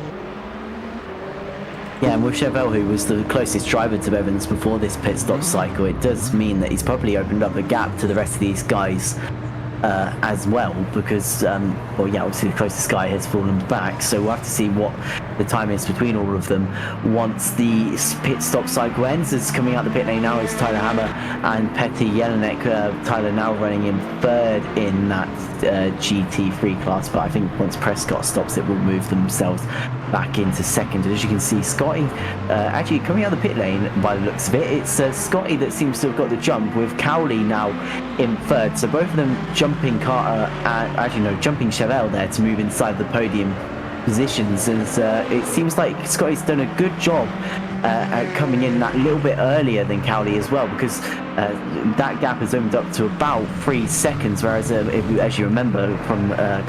Yeah, and with Chevelle, who was the closest driver to Bevans before this pit stop cycle, it does mean that he's probably opened up a gap to the rest of these guys as well, because obviously the closest guy has fallen back, so we'll have to see what the time is between all of them once the pit stop cycle ends. As coming out the pit lane now is Tyler Hammer and Petty Jelinek. Tyler now running in third in that GT3 class, but I think once Prescott stops, it will move themselves back into second. And as you can see, Scotty actually coming out the pit lane by the looks of it, it's Scotty that seems to have got the jump, with Cowley now in third. So both of them jumping Carter and jumping Chevelle there to move inside the podium positions, as it seems like Scotty's done a good job coming in that little bit earlier than Cowley as well, because that gap has opened up to about 3 seconds, whereas as you remember from a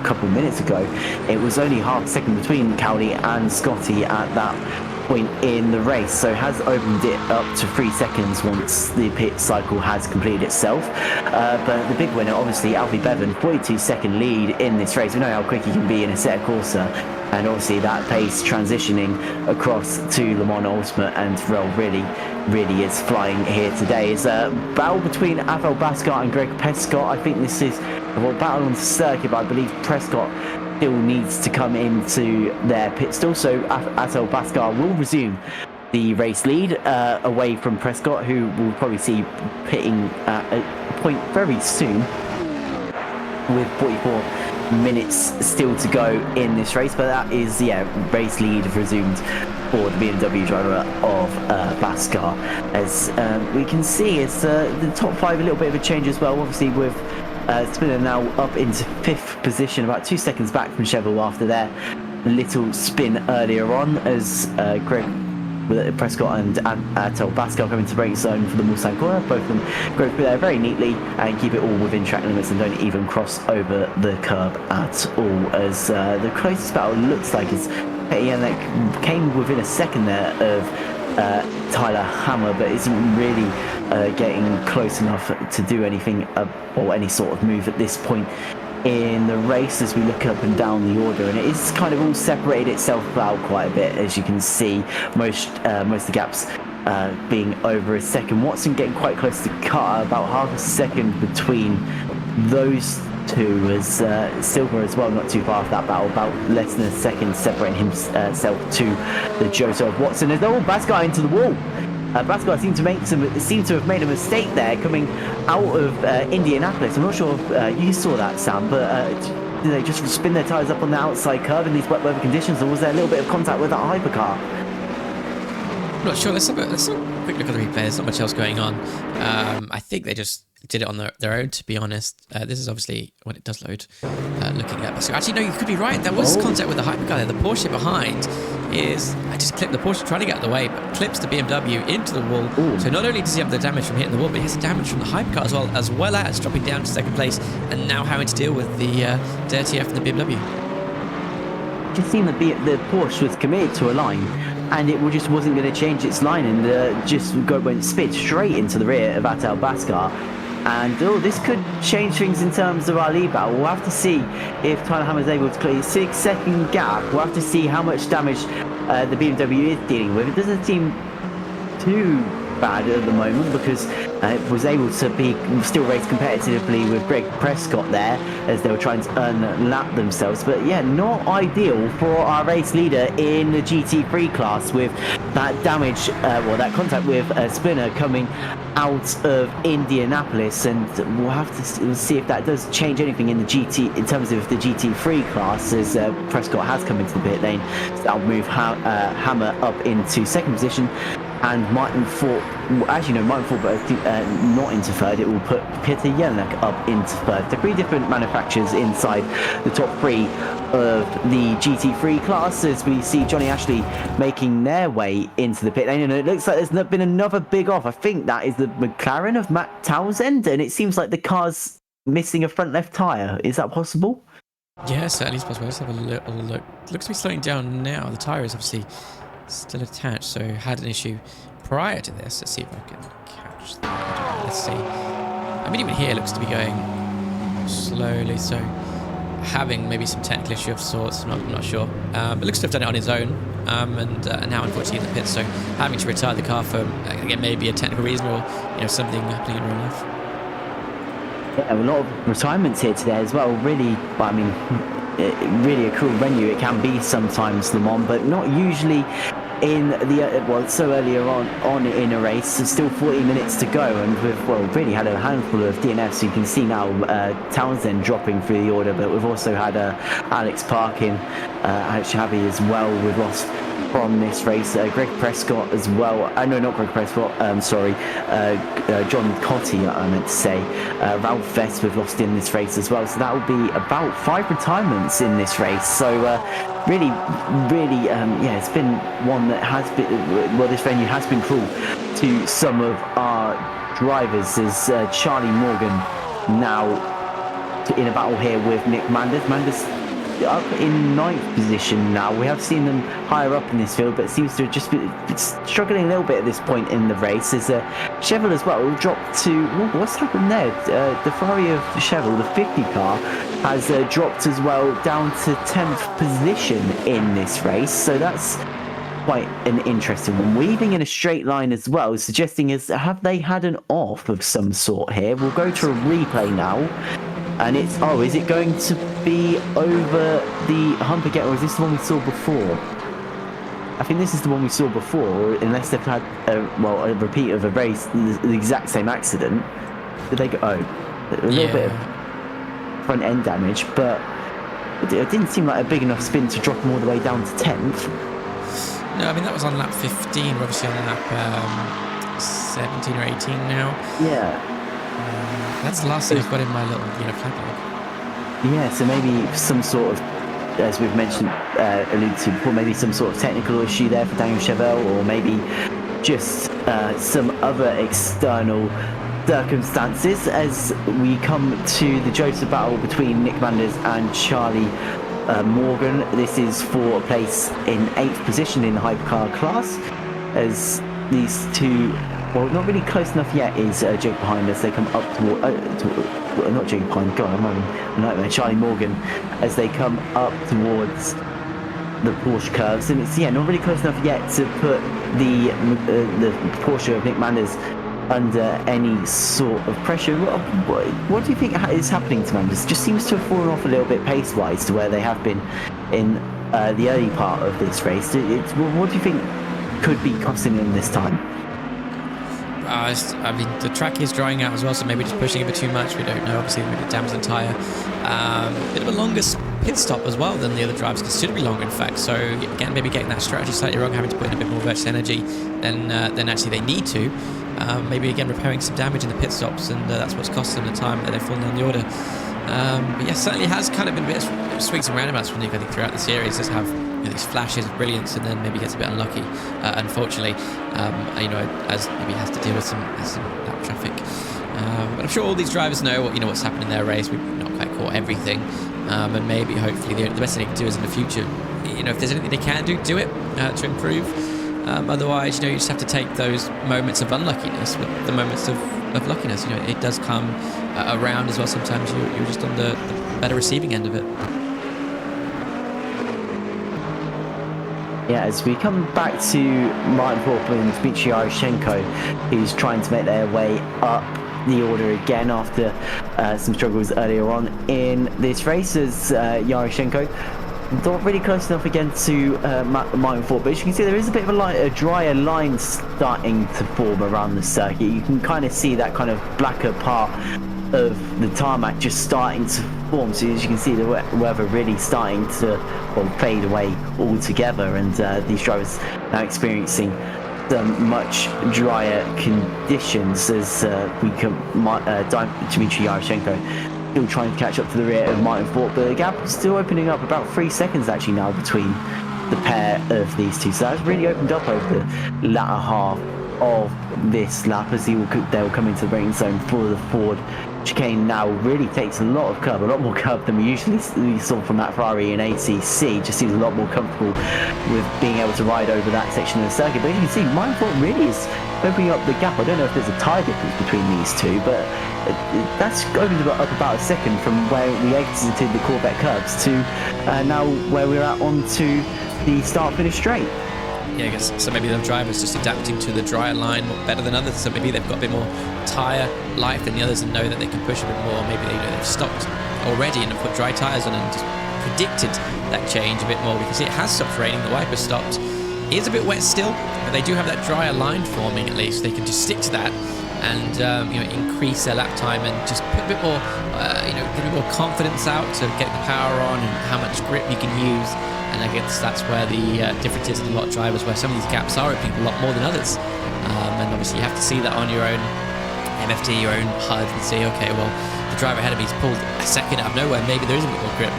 couple of minutes ago, it was only half a second between Cowley and Scotty at that point in the race. So has opened it up to 3 seconds once the pit cycle has completed itself. But the big winner, obviously, Alfie Bevan, 42-second lead in this race. We know how quick he can be in a set Corsa, and obviously that pace transitioning across to Le Mans Ultimate, and Rel really is flying here today. It's a battle between Athel Bascar and Greg Prescott. I think this is a battle on the circuit, but I believe Prescott still needs to come into their pit stall. So Athel Bascar will resume the race lead away from Prescott, who will probably see pitting at a point very soon with 44 minutes still to go in this race. But that is, race lead resumed for the BMW driver of Bascar. As we can see, it's the top 5 a little bit of a change as well, obviously, with Spinner now up into 5th position, about 2 seconds back from Chevrolet after their little spin earlier on, as Greg Prescott and Athel Bascar come into break zone for the Mulsanne corner. Both of them go through there very neatly and keep it all within track limits and don't even cross over the curb at all, as the closest battle looks like is Petty, and that came within a second there of Tyler Hammer, but isn't really getting close enough to do anything or any sort of move at this point in the race, as we look up and down the order, and it is kind of all separated itself out quite a bit, as you can see. Most of the gaps being over a second. Watson getting quite close to Carter, about half a second between those two, as Silver as well not too far off that battle, about less than a second separating himself to the Joso of Watson, as they're all Bascar into the wall. Bascar seemed to have made a mistake there coming out of Indianapolis. I'm not sure if you saw that, Sam, but did they just spin their tyres up on the outside curve in these wet weather conditions, or was there a little bit of contact with that hypercar? I'm not sure. Let's have a quick look at the replay. There's not much else going on. I think they just did it on their own, to be honest. This is obviously when it does load. Looking at so actually, no, you could be right. There was contact with the hypercar there. The Porsche behind I just clipped the Porsche trying to get out of the way, but clips the BMW into the wall. Ooh. So not only does he have the damage from hitting the wall, but he has the damage from the hypercar as well as dropping down to 2nd place and now having to deal with the DRTF and the BMW. Just seemed the Porsche was committed to a line, and it just wasn't going to change its line, and went spit straight into the rear of Athel Bascar. And this could change things in terms of our lead battle. We'll have to see if Tyler Hammer's able to clear a 6-second gap. We'll have to see how much damage the BMW is dealing with. It doesn't seem too bad at the moment, because it was able to be still race competitively with Greg Prescott there, as they were trying to lap themselves. But yeah, not ideal for our race leader in the GT3 class, with that damage, that contact with Spinner coming out of Indianapolis, and we'll have to see if that does change anything in the GT in terms of the GT3 class, as Prescott has come into the pit lane. So that'll move Hammer up into 2nd position, and Martin Ford, but I think not into 3rd. It will put Peter Jelinek up into 3rd. So 3 different manufacturers inside the top 3 of the GT3 class, as we see Johnny Ashley making their way into the pit lane. And it looks like there's been another big off. I think that is the McLaren of Matt Townsend, and it seems like the car's missing a front left tyre. Is that possible? Yeah, certainly it's possible. Let's have a little look. It looks to be slowing down now. The tyre is obviously still attached, so had an issue prior to this. Let's see if I can catch that. Let's see. I mean, even here it looks to be going slowly, so having maybe some technical issue of sorts. I'm not sure. It looks to have done it on his own, and now unfortunately in the pit, so having to retire the car for again maybe a technical reason, or something happening in real life. Yeah, a lot of retirements here today as well. Really, really a cool venue it can be sometimes, Le Mans, but not usually in the so earlier on in a race. So still 40 minutes to go, and we've really had a handful of DNFs. You can see now Townsend dropping through the order, but we've also had Alex Parkin, Alex Chavi as well. We've lost from this race. Greg Prescott as well. No, not Greg Prescott. Sorry, John Cotty, I meant to say. Ralph Vest we've lost in this race as well. So that will be about 5 retirements in this race. So really, yeah, it's been one that has been. Well, this venue has been cruel to some of our drivers. As Charlie Morgan now in a battle here with Nick Manders. Manders up in 9th position now. We have seen them higher up in this field, but it seems to just be struggling a little bit at this point in the race. As Chevrolet as well will drop to what's happened there? The Ferrari of Chevrolet, the 50 car, has dropped as well down to 10th position in this race. So that's quite an interesting one. Weaving in a straight line as well, suggesting have they had an off of some sort here? We'll go to a replay now. And it's, is it going to be over the hump again, or is this the one we saw before? I think this is the one we saw before, unless they've had a repeat of a race, the exact same accident. Did they go? A little bit of front end damage, but it didn't seem like a big enough spin to drop them all the way down to 10th. No, I mean, that was on lap 15. We're obviously on lap 17 or 18 now. Yeah. That's the last thing I've got in my little, flag log. Yeah, so maybe some sort of, as we've mentioned, alluded to before, maybe some sort of technical issue there for Daniel Chevelle, or maybe just some other external circumstances as we come to the Joseph battle between Nick Manders and Charlie Morgan. This is for a place in 8th position in the hypercar class, as these two, well, not really close enough yet is Jake behind as they come up toward, not Jake behind, God, I'm having a nightmare, Charlie Morgan, as they come up towards the Porsche curves, and it's, not really close enough yet to put the Porsche of Nick Manders under any sort of pressure. What do you think is happening to Manders? Just seems to have fallen off a little bit pace-wise to where they have been in the early part of this race. What do you think could be costing them this time? I mean, the track is drying out as well, so maybe just pushing a bit too much. We don't know. Obviously, maybe damage the tyre. A bit of a longer pit stop as well than the other drivers, considerably longer, in fact. So again, maybe getting that strategy slightly wrong, having to put in a bit more versus energy than actually they need to. Maybe again repairing some damage in the pit stops, and that's what's cost them the time that they've fallen down the order. But yeah, certainly has kind of been a bit of swings and roundabouts for Nick, I think, throughout the series. Just have these flashes of brilliance, and then maybe gets a bit unlucky, unfortunately. As maybe has to deal with some lap traffic. But I'm sure all these drivers know what's happened in their race. We've not quite caught everything, and maybe hopefully the best thing they can do is in the future, if there's anything they can do it to improve. Otherwise, you just have to take those moments of unluckiness with the moments of luckiness. It does come around as well. Sometimes you're just on the better receiving end of it. Yeah, as we come back to Martin Thorpe and Dmitry Yaroshenko, who's trying to make their way up the order again after some struggles earlier on in this race, as Yaroshenko not really close enough again to Martin Thorpe, but as you can see, there is a bit of a drier line starting to form around the circuit. You can kind of see that kind of blacker part of the tarmac just starting to form. So as you can see, the weather really starting to fade away altogether, and these drivers now experiencing some much drier conditions as we come Dmitry Yaroshenko still trying to catch up to the rear of Martin Thorpe, but the gap is still opening up about 3 seconds actually now between the pair of these two. So that's really opened up over the latter half of this lap as they will come into the braking zone for the Ford chicane. Now really takes a lot more curb than we saw from that Ferrari in ACC. Just seems a lot more comfortable with being able to ride over that section of the circuit. But as you can see, Martin Thorpe really is opening up the gap. I don't know if there's a tyre difference between these two, but that's opened up about a second from where we exited the Corvette curbs to now where we're at onto the start-finish straight. Yeah, I guess so. Maybe the drivers just adapting to the drier line better than others. So maybe they've got a bit more tyre life than the others and know that they can push a bit more. Maybe they've stopped already and have put dry tyres on and just predicted that change a bit more. We can see it has stopped raining. The wiper stopped. It is a bit wet still, but they do have that drier line forming at least. They can just stick to that and increase their lap time and just put a bit more, get a bit more confidence out to get the power on and how much grip you can use. And I guess that's where the difference is in a lot of drivers, where some of these gaps are opening a lot more than others. And obviously you have to see that on your own MFD, your own HUD, and see, okay, well, the driver ahead of me has pulled a second out of nowhere, maybe there is a bit more grip,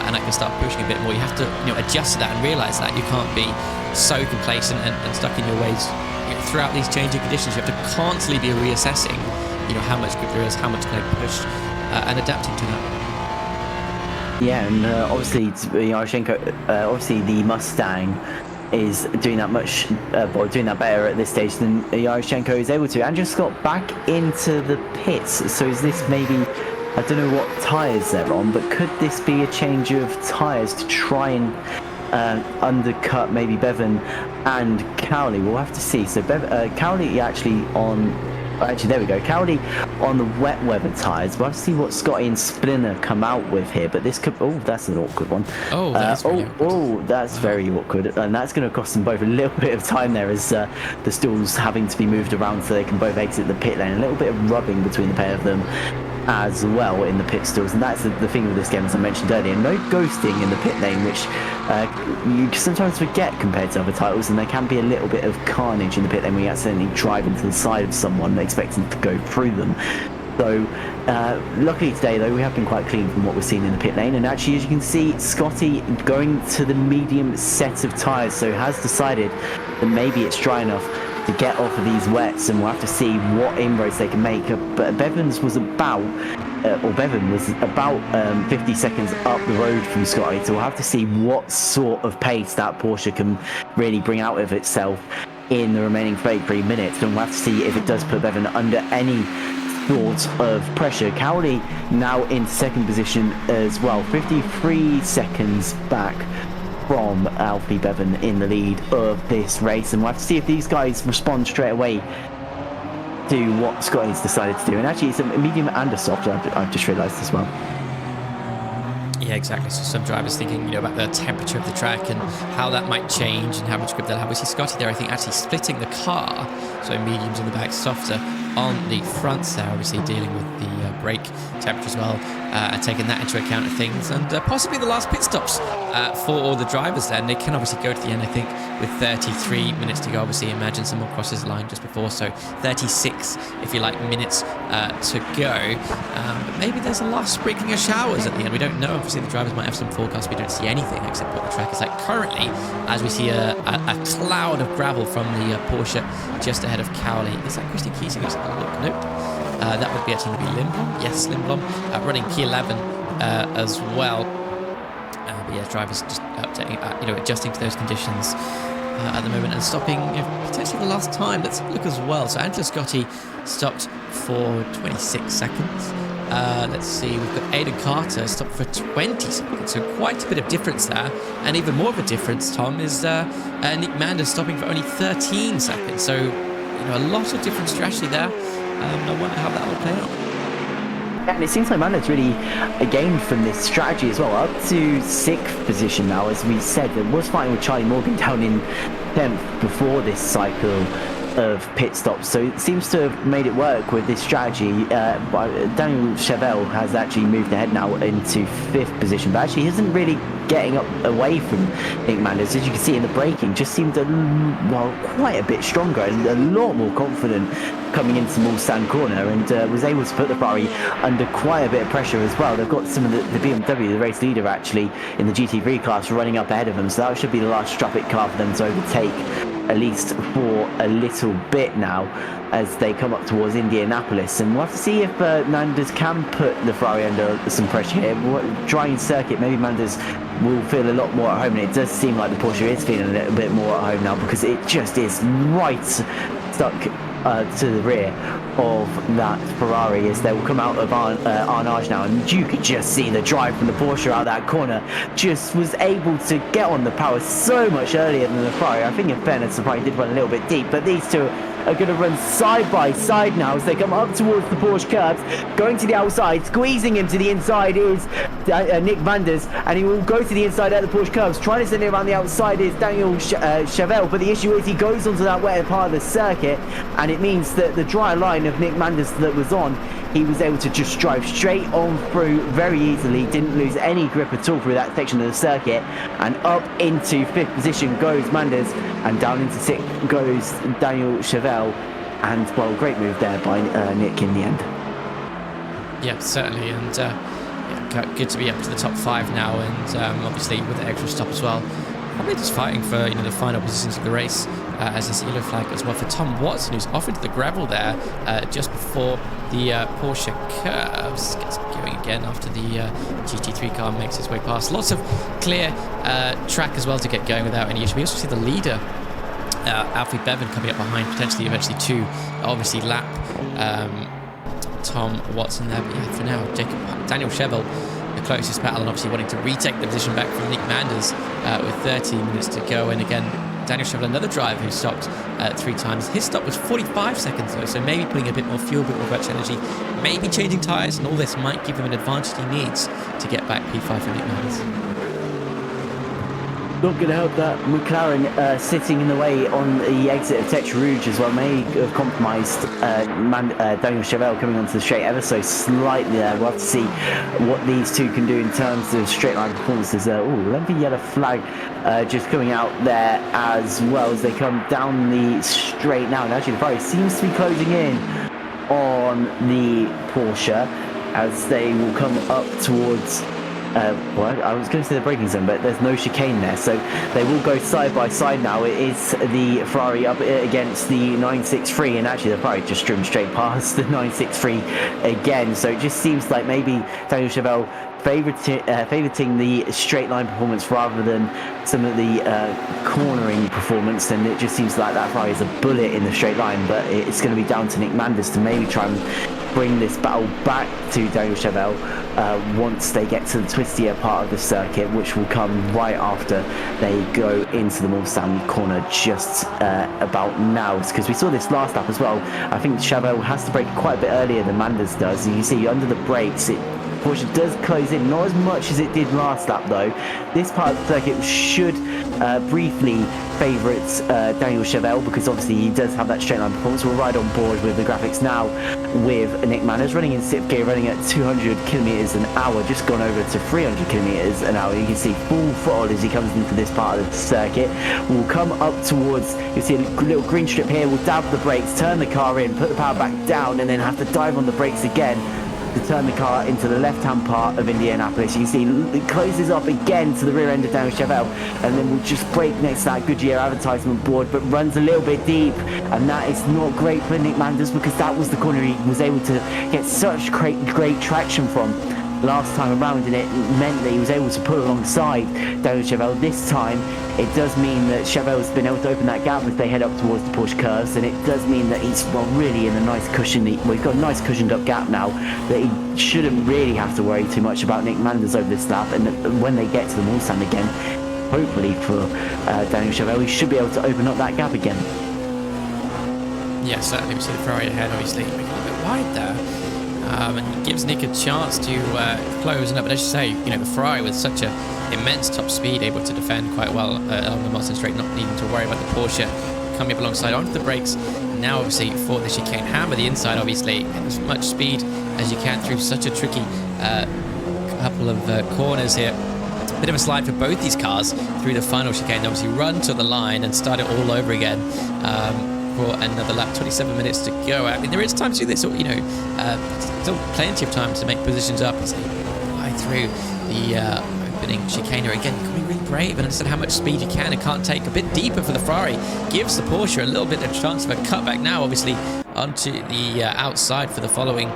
and I can start pushing a bit more. You have to adjust to that and realise that. You can't be so complacent and stuck in your ways throughout these changing conditions. You have to constantly be reassessing, how much grip there is, how much can I push, and adapting to that. Yeah, and obviously obviously the Mustang is doing that doing that better at this stage than Yaroshenko is able to. Andrew Scott back into the pits. So is this maybe, I don't know what tyres they're on, but could this be a change of tyres to try and undercut maybe Bevan and Cowley? We'll have to see. So Cowley actually there we go, Cowley on the wet weather tyres. We'll have to see what Scotty and Splinter come out with here, but this could, that's an awkward one. That's very awkward, and that's going to cost them both a little bit of time there, as the stalls having to be moved around so they can both exit the pit lane. A little bit of rubbing between the pair of them as well in the pit stalls, and that's the thing with this game, as I mentioned earlier. No ghosting in the pit lane, which you sometimes forget compared to other titles, and there can be a little bit of carnage in the pit lane when you accidentally drive into the side of someone expecting to go through them. So luckily today though, we have been quite clean from what we're seeing in the pit lane, and actually, as you can see, Scotty going to the medium set of tyres, so has decided that maybe it's dry enough to get off of these wets, and we'll have to see what inroads they can make. But Bevan was about 50 seconds up the road from Scotty, so we'll have to see what sort of pace that Porsche can really bring out of itself in the remaining 33 minutes, and we'll have to see if it does put Bevan under any sort of pressure. Cowley now in second position as well, 53 seconds back from Alfie Bevan in the lead of this race, and we'll have to see if these guys respond straight away to what Scotty's decided to do. And actually it's a medium and a soft, I've just realised as well. Yeah, exactly. So some drivers thinking, about the temperature of the track and how that might change and how much grip they'll have. We see Scotty there, I think, actually splitting the car. So mediums on the back, softer on the fronts there, obviously dealing with the brake temperature as well, and taking that into account of things. And possibly the last pit stops for all the drivers there. And they can obviously go to the end, I think, with 33 minutes to go. Obviously, imagine someone crosses the line just before. So 36, if you like, minutes to go. But maybe there's a last sprinkling of showers at the end. We don't know. Obviously, the drivers might have some forecast. We don't see anything except what the track is like currently, as we see a cloud of gravel from the Porsche just ahead of Cowley. Is that Christian Keating? Let's have a look. Nope. That would be actually going to be Lindblom. Yes, Lindblom. Running P11 as well. But yeah, drivers just updating, adjusting to those conditions at the moment and stopping potentially the last time. Let's look as well. So Angelo Scotti stopped for 26 seconds. Let's see, we've got Aidan Carter stopped for 20 seconds, so quite a bit of difference there. And even more of a difference, Tom, is Nick Manders stopping for only 13 seconds. So, a lot of different strategy there. I wonder how that will play out. And it seems like Manders really gained from this strategy as well, up to 6th position now. As we said, it was fighting with Charlie Morgan down in 10th before this cycle of pit stops, so it seems to have made it work with this strategy. Daniel Chevelle has actually moved ahead now into 5th position, but actually isn't really getting up away from Nick Manders. As you can see in the braking, just seemed quite a bit stronger and a lot more confident coming into Mulsanne corner, and was able to put the Ferrari under quite a bit of pressure as well. They've got some of the BMW, the race leader, actually in the GT3 class running up ahead of them, so that should be the last Strappic car for them to overtake, at least for a little bit now, as they come up towards Indianapolis. And we'll have to see if Manders can put the Ferrari under some pressure here. Drying circuit, maybe Manders will feel a lot more at home, and it does seem like the Porsche is feeling a little bit more at home now, because it just is right stuck to the rear of that Ferrari as they will come out of Arnage now, and you could just see the drive from the Porsche out that corner. Just was able to get on the power so much earlier than the Ferrari. I think in fairness the Ferrari did run a little bit deep, but these two are going to run side by side now as they come up towards the Porsche curbs, going to the outside, squeezing him to the inside is Nick Manders, and he will go to the inside at the Porsche curbs. Trying to send it around the outside is Daniel Chevelle, but the issue is he goes onto that wetter part of the circuit, and it means that the dry line of Nick Manders that was on, he was able to just drive straight on through very easily, didn't lose any grip at all through that section of the circuit, and up into 5th position goes Manders, and down into 6th goes Daniel Chevelle, and well, great move there by Nick in the end. Yeah, certainly, and yeah, good to be up to the top 5 now, and obviously with the extra stop as well. Probably just fighting for the final positions of the race as this yellow flag as well for Tom Watson, who's off into the gravel there just before the Porsche curves. Gets going again after the GT3 car makes its way past. Lots of clear track as well to get going without any issue. We also see the leader, Alfie Bevan, coming up behind, potentially eventually to obviously lap Tom Watson there. But yeah, for now, Daniel Chevelle, the closest battle, and obviously wanting to retake the position back from Nick Manders with 13 minutes to go. And again, Daniel Chevelle, another driver who stopped 3 times. His stop was 45 seconds though, so maybe putting a bit more fuel, a bit more virtual energy, maybe changing tyres, and all this might give him an advantage he needs to get back P5 for Nick Manders. Not going to help that McLaren sitting in the way on the exit of Tech Rouge as well may have compromised Daniel Chevelle coming onto the straight ever so slightly there. We'll have to see what these two can do in terms of straight line performances. Lengthy yellow flag just coming out there as well as they come down the straight now. And actually the Ferrari seems to be closing in on the Porsche as they will come up towards well, I was going to say the braking zone, but there's no chicane there, so they will go side by side now. It is the Ferrari up against the 963, and actually the Ferrari just trimmed straight past the 963 again, so it just seems like maybe Daniel Chevelle favoriting the straight line performance rather than some of the cornering performance, and it just seems like that Ferrari is a bullet in the straight line, but it's going to be down to Nick Manders to maybe try and bring this battle back to Daniel Chevelle once they get to the twistier part of the circuit, which will come right after they go into the Mulsanne corner just about now, because we saw this last lap as well. I think Chevelle has to brake quite a bit earlier than Manders does, and you see under the brakes Porsche does close in, not as much as it did last lap though. This part of the circuit should briefly favourite Daniel Chevelle, because obviously he does have that straight line performance. We'll ride on board with the graphics now with Nick Manders running in 6th gear, running at 200 kilometers an hour, just gone over to 300 kilometers an hour. You can see full throttle as he comes into this part of the circuit. We'll come up towards, you see a little green strip here, we'll dab the brakes, turn the car in, put the power back down, and then have to dive on the brakes again to turn the car into the left-hand part of Indianapolis. You can see it closes up again to the rear end of Daniel Chevelle, and then we'll just brake next to that Goodyear advertisement board, but runs a little bit deep, and that is not great for Nick Manders, because that was the corner he was able to get such great traction from last time around, and it meant that he was able to pull alongside Daniel Chevelle. This time it does mean that Chevelle's been able to open that gap as they head up towards the Porsche curves, and it does mean that he's really in a nice cushiony, well, he's got a nice cushioned up gap now, that he shouldn't really have to worry too much about Nick Manders over this lap. And when they get to the Mulsanne again, hopefully for Daniel Chevelle, he should be able to open up that gap again. Yeah, certainly. We see the Ferrari ahead, obviously making it a bit wide there. And gives Nick a chance to close it up. But as you say, the Ferrari with such an immense top speed, able to defend quite well along the Mulsanne straight, not needing to worry about the Porsche coming up alongside onto the brakes. And now, obviously, for this, you can hammer the inside, obviously, as much speed as you can through such a tricky couple of corners here. Bit of a slide for both these cars through the final chicane. They obviously run to the line and start it all over again. For another lap, 27 minutes to go. I mean, there is time to do this, still plenty of time to make positions up as they fly through the opening chicane. Again, you can be really brave and understand how much speed you can and can't take. A bit deeper for the Ferrari gives the Porsche a little bit of chance of a cutback now, obviously, onto the outside for the following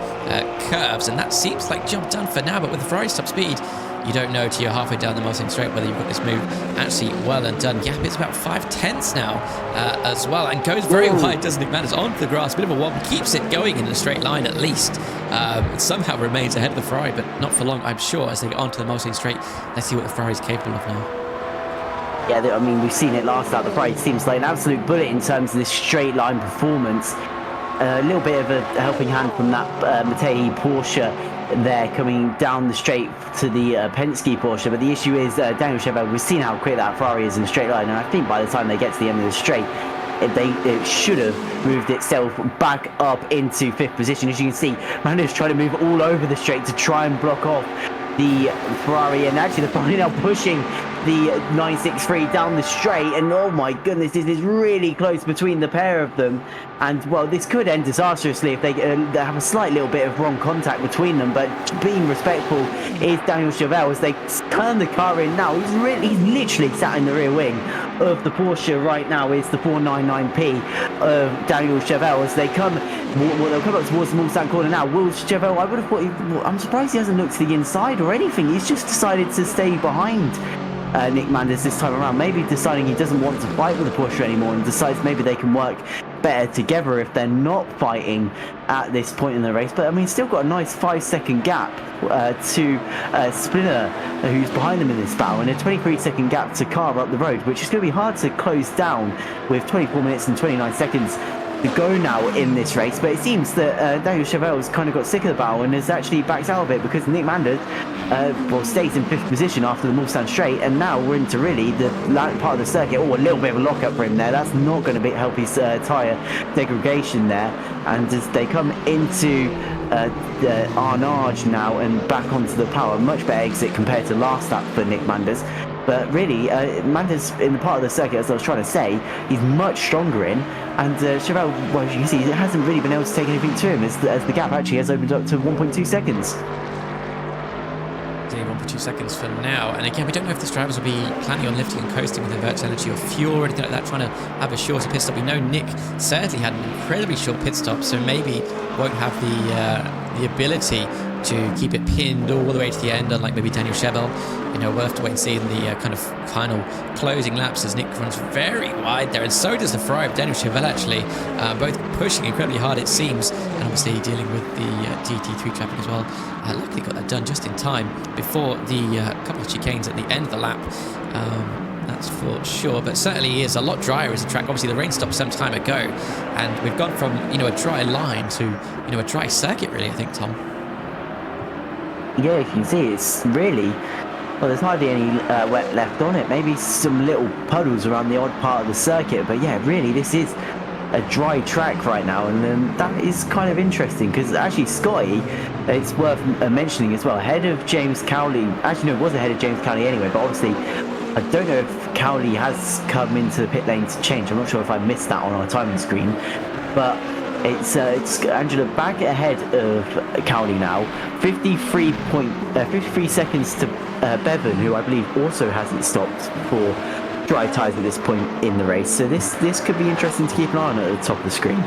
curves, and that seems like job done for now. But with the Ferrari's top speed, you don't know till you're halfway down the Mulsanne straight whether you've got this move actually well and done. Gap is about 5/10 now as well, and goes very wide, doesn't it? Manders onto the grass, bit of a wobble, keeps it going in a straight line at least. It somehow remains ahead of the Ferrari, but not for long, I'm sure, as they get onto the Mulsanne straight. Let's see what the Ferrari's capable of now. I mean, we've seen it last out. The Ferrari seems like an absolute bullet in terms of this straight line performance. A little bit of a helping hand from that Matei Porsche there coming down the straight to the Penske Porsche, but the issue is Daniel Chevelle, we've seen how quick that Ferrari is in a straight line, and I think by the time they get to the end of the straight, it should have moved itself back up into 5th position. As you can see, Mando's trying to move all over the straight to try and block off the Ferrari, and actually the Ferrari now pushing the 963 down the straight, and oh my goodness, this is really close between the pair of them, and well, this could end disastrously if they have a slight little bit of wrong contact between them. But being respectful is Daniel Chevelle as they turn the car in now. He's literally sat in the rear wing of the Porsche right now. It's the 499P of Daniel Chevelle as they come. Well, they'll come up towards the Mulsanne corner now. Will Chevelle, I would have thought, I'm surprised he hasn't looked to the inside or anything. He's just decided to stay behind Nick Manders this time around, maybe deciding he doesn't want to fight with the Porsche anymore and decides maybe they can work better together if they're not fighting at this point in the race. But I mean, still got a nice 5-second gap to Splinter, who's behind them in this battle, and a 23-second gap to Carr up the road, which is going to be hard to close down with 24 minutes and 29 seconds to go now in this race. But it seems that Daniel Chevelle's kind of got sick of the battle and has actually backed out of it, because Nick Manders stays in 5th position after the Mulsanne straight, and now we're into really the part of the circuit. Oh, a little bit of a lockup for him there. That's not going to help his tyre degradation there. And as they come into the Arnage now and back onto the power, much better exit compared to last lap for Nick Manders. But really, Manders in the part of the circuit, as I was trying to say, he's much stronger in. And Chevelle, well, as you can see, it hasn't really been able to take anything to him as the gap actually has opened up to 1.2 seconds. 1.2 seconds for now. And again, we don't know if these drivers will be planning on lifting and coasting with inverted energy or fuel or anything like that, trying to have a shorter pit stop. We know Nick certainly had an incredibly short pit stop, so maybe won't have the ability to keep it pinned all the way to the end, unlike maybe Daniel Chevelle. You know, we'll have to wait and see in the kind of final closing laps as Nick runs very wide there, and so does the Ferrari of Daniel Chevelle actually, both pushing incredibly hard it seems, and obviously dealing with the GT3 traffic as well. Luckily got that done just in time before the couple of chicanes at the end of the lap. That's for sure, but certainly is a lot drier as a track. Obviously the rain stopped some time ago, and we've gone from, you know, a dry line to, you know, a dry circuit really, I think, Tom. Yeah, you can see it's really, well, there's hardly any wet left on it. Maybe some little puddles around the odd part of the circuit, but yeah, really this is a dry track right now, and that is kind of interesting, because actually Scotty, it's worth mentioning as well, ahead of James Cowley. Actually no, it was ahead of James Cowley anyway, but obviously I don't know if Cowley has come into the pit lane to change. I'm not sure if I missed that on our timing screen, but it's Angela back ahead of Cowley now, 53 seconds to Bevan, who I believe also hasn't stopped for dry tyres at this point in the race. So this could be interesting to keep an eye on at the top of the screen.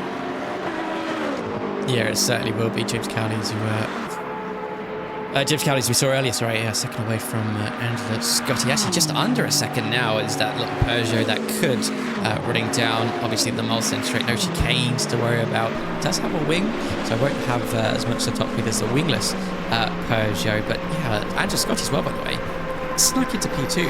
Yeah, it certainly will be. James Cowley's Cowley's we saw earlier, sorry, a second away from Angela Scotty. Actually, just under a second now is that little Peugeot that could running down. Obviously, the Mulsanne straight, no chicanes to worry about. It does have a wing, so I won't have as much to top speed as the wingless Peugeot. But yeah, Angela Scotty as well, by the way, snuck into P2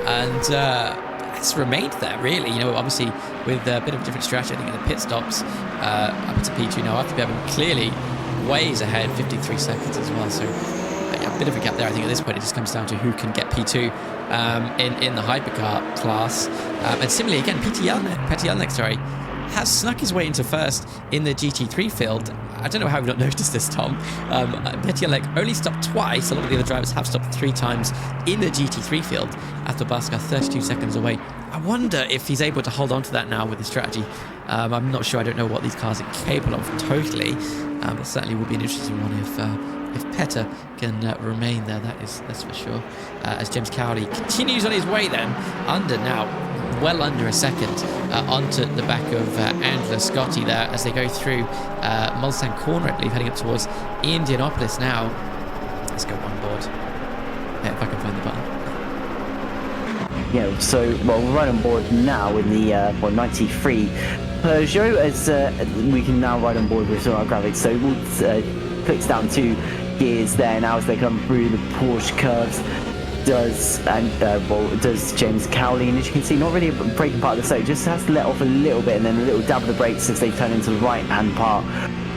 and it's remained there, really. You know, obviously with a bit of a different strategy, I think, in the pit stops up into P2 now. After Bevan clearly ways ahead, 53 seconds as well. So a bit of a gap there. I think at this point it just comes down to who can get P2 in the hypercar class. And similarly, again, Petr Jelnek, has snuck his way into first in the GT3 field. I don't know how we've not noticed this, Tom. Petr Jelnek only stopped twice. A lot of the other drivers have stopped 3 times in the GT3 field after Baskar 32 seconds away. I wonder if he's able to hold on to that now with the strategy. I'm not sure. I don't know what these cars are capable of totally, but certainly will be an interesting one if Petr can remain there. That's for sure. As James Cowley continues on his way then, well under a second onto the back of Angela Scotty there as they go through Mulsanne corner, I believe, heading up towards Indianapolis now. Let's go on board. Yeah, if I can find the button. Yeah, so, well, we're right on board now in the 93 Peugeot, as we can now ride on board with our graphics. So we'll clicks down 2 gears there now as they come through the Porsche curves. does James Cowley, and as you can see, not really a braking part of the circuit, just has to let off a little bit and then a little dab of the brakes as they turn into the right hand part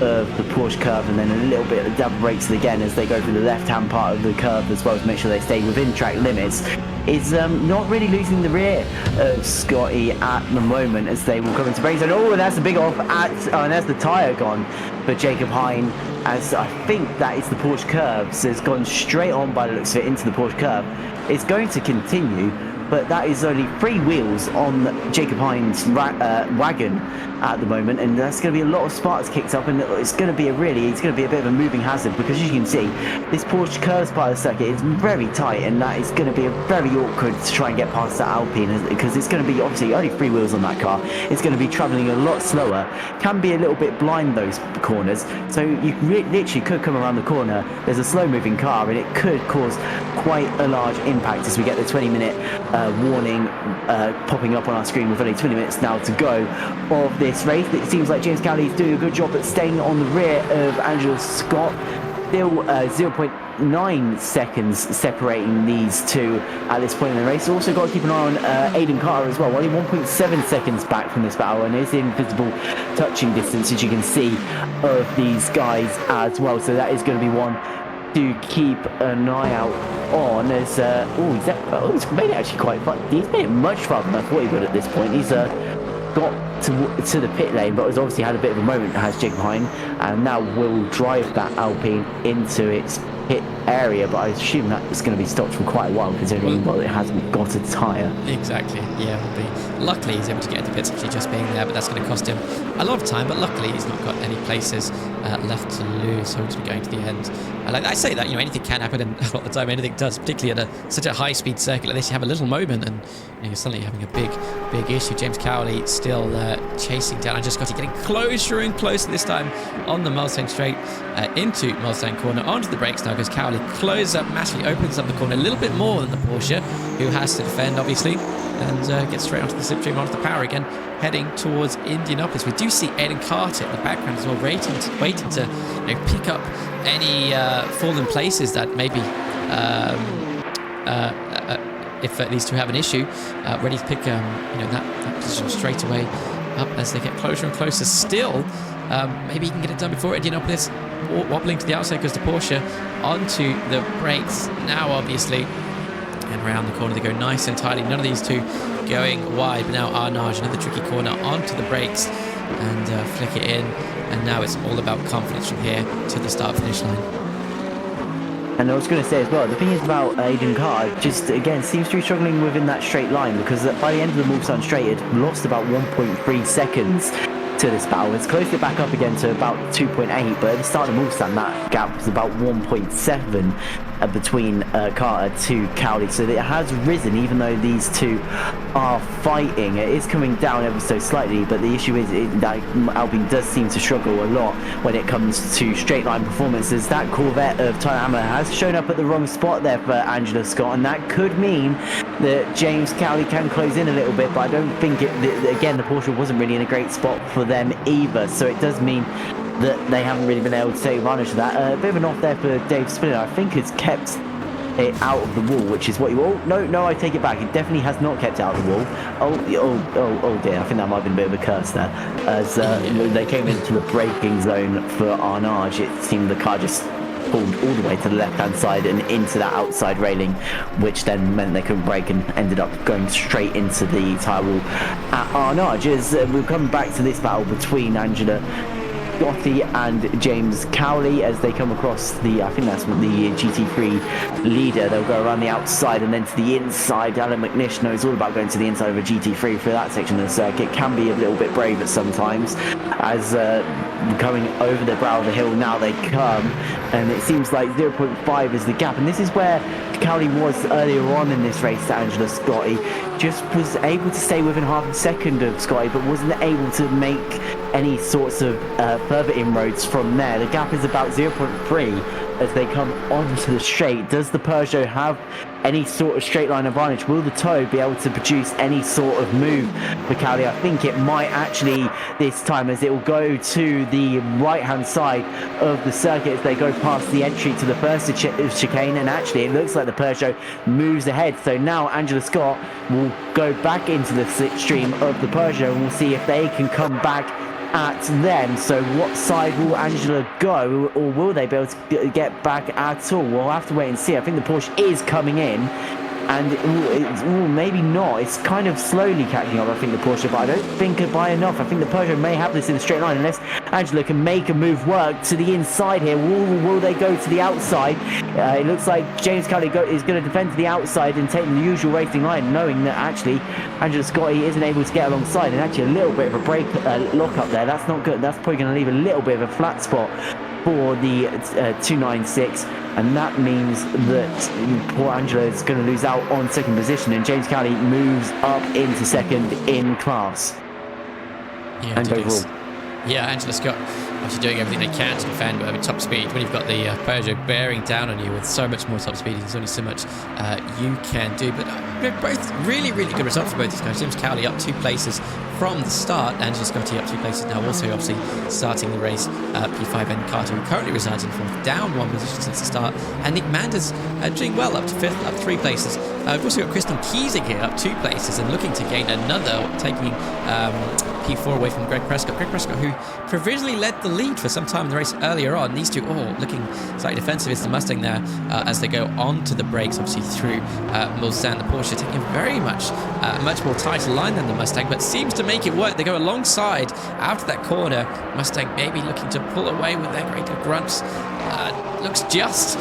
of the Porsche curve, and then a little bit of dab of brakes again as they go through the left hand part of the curve as well to make sure they stay within track limits. Is not really losing the rear of Scotty at the moment as they will come into brakes. And oh, that's a big off and there's the tyre gone for Jacob Hein, as I think that is the Porsche curve, so it's gone straight on by the looks of it into the Porsche curve. It's going to continue, but that is only 3 wheels on Jacob Hein's wagon at the moment, and that's going to be a lot of sparks kicked up, and it's going to be a bit of a moving hazard, because as you can see, this Porsche curves part of the circuit is very tight, and that is going to be very awkward to try and get past that Alpine, because it's going to be obviously only 3 wheels on that car. It's going to be travelling a lot slower, can be a little bit blind those corners, so you literally could come around the corner, there's a slow moving car, and it could cause quite a large impact as we get the 20-minute warning popping up on our screen with only 20 minutes now to go of this race. It seems like James Cowley is doing a good job at staying on the rear of Angela Scott. Still 0.9 seconds separating these two at this point in the race. Also got to keep an eye on Aidan Carter as well, only 1.7 seconds back from this battle, and is in visible touching distance, as you can see, of these guys as well. So that is going to be one to keep an eye out on, as he's made it actually quite fun. He's made it much farther than I thought he would at this point. He's got to the pit lane, but has obviously had a bit of a moment, has Jacob Hein, and now will drive that Alpine into its pit area, but I assume that it's going to be stopped for quite a while, considering it hasn't got a tyre. Exactly, yeah, it will be. Luckily he's able to get into pits actually just being there, but that's going to cost him a lot of time, but luckily he's not got any places left to lose, so to be going to the end. Like I say that, anything can happen, and a lot of the time anything does, particularly at such a high speed circuit like this. You have a little moment and you're suddenly having a big issue. James Cowley still chasing down. I just got to getting closer and closer this time on the Mulsanne straight into Mulsanne corner, onto the brakes now, because Cowley closes up massively, opens up the corner a little bit more than the Porsche, who has to defend obviously, and gets straight onto the slipstream, onto the power again, heading towards Indianapolis. We do see Aidan Carter in the background as well, waiting to pick up any fallen places that maybe if these two have an issue, ready to pick that position straight away up as they get closer and closer. Still, maybe he can get it done before Indianapolis. Wobbling to the outside goes the Porsche, onto the brakes now obviously, and around the corner they go nice and tidy. None of these two going wide, but now oNiD, another tricky corner, onto the brakes and flick it in, and now it's all about confidence from here to the start finish line. And I was going to say as well, the thing is about Aidan Carter, just again seems to be struggling within that straight line, because by the end of the Mulsanne straight it lost about 1.3 seconds to this battle. It's closed it back up again to about 2.8, but at the start of Mulsanne that gap was about 1.7 between Carter to Cowley, so it has risen even though these two are fighting. It is coming down ever so slightly, but the issue is that Alpine does seem to struggle a lot when it comes to straight line performances. That Corvette of Tyler Hammer has shown up at the wrong spot there for Angela Scott, and that could mean that James Cowley can close in a little bit, but I don't think again the Porsche wasn't really in a great spot for them either, so it does mean that they haven't really been able to take advantage of that. A bit of an off there for Dave Spinner, I think has kept it out of the wall, which is what you all... No, I take it back. It definitely has not kept it out of the wall. Oh dear, I think that might have been a bit of a curse there. As they came into the braking zone for oNiD, it seemed the car just pulled all the way to the left-hand side and into that outside railing, which then meant they couldn't brake and ended up going straight into the tyre wall at oNiD. As we'll come back to this battle between Angela Scotty and James Cowley as they come across I think that's the GT3 leader. They'll go around the outside and then to the inside. Alan McNish knows all about going to the inside of a GT3 for that section of the circuit. Can be a little bit brave at sometimes, as coming over the brow of the hill now they come, and it seems like 0.5 is the gap, and this is where Cowley was earlier on in this race to Angela Scotty. Just was able to stay within half a second of Scotty, but wasn't able to make any sorts of further inroads from there. The gap is about 0.3 as they come onto the straight. Does the Peugeot have any sort of straight line advantage? Will the Toe be able to produce any sort of move for Cowley? I think it might actually this time, as it will go to the right-hand side of the circuit as they go past the entry to the first chicane, and actually it looks like the Peugeot moves ahead. So now Angela Scott will go back into the slipstream of the Peugeot, and we'll see if they can come back at them. So what side will Angela go, or will they be able to get back at all? We'll have to wait and see. I think the Porsche is coming in, and maybe not. It's kind of slowly catching up, I think, the Porsche, but I don't think by enough. I think the Peugeot may have this in a straight line unless Angela can make a move work to the inside here. Will they go to the outside? It looks like James Cowley is going to defend to the outside and take the usual racing line, knowing that actually Angela Scotty isn't able to get alongside, and actually a little bit of a brake lock up there. That's not good. That's probably going to leave a little bit of a flat spot for the 296, and that means that poor Angela is going to lose out on second position, and James Cowley moves up into second in class. Yeah, and overall. Yeah, Angela Scott obviously doing everything they can to defend, but with top speed, when you've got the Peugeot bearing down on you with so much more top speed, there's only so much you can do. But both really good results for both these guys. James Cowley up 2 places from the start. Angela Scotty up 2 places now, also obviously starting the race. P5N Carter, who currently resides in 4th, down 1 position since the start. And Nick Manders doing well, up to 5th, up 3 places. We've also got Kristen Kiesig here, up 2 places, and looking to gain another, taking P4 away from Greg Prescott. Greg Prescott, who provisionally led the lead for some time in the race earlier on. These two all looking slightly defensive is the Mustang there as they go onto the brakes, obviously through Mulsanne. The Porsche taking very much more tighter line than the Mustang, but seems to make it work. They go alongside after that corner. Mustang maybe looking to pull away with their greater grunts. Looks just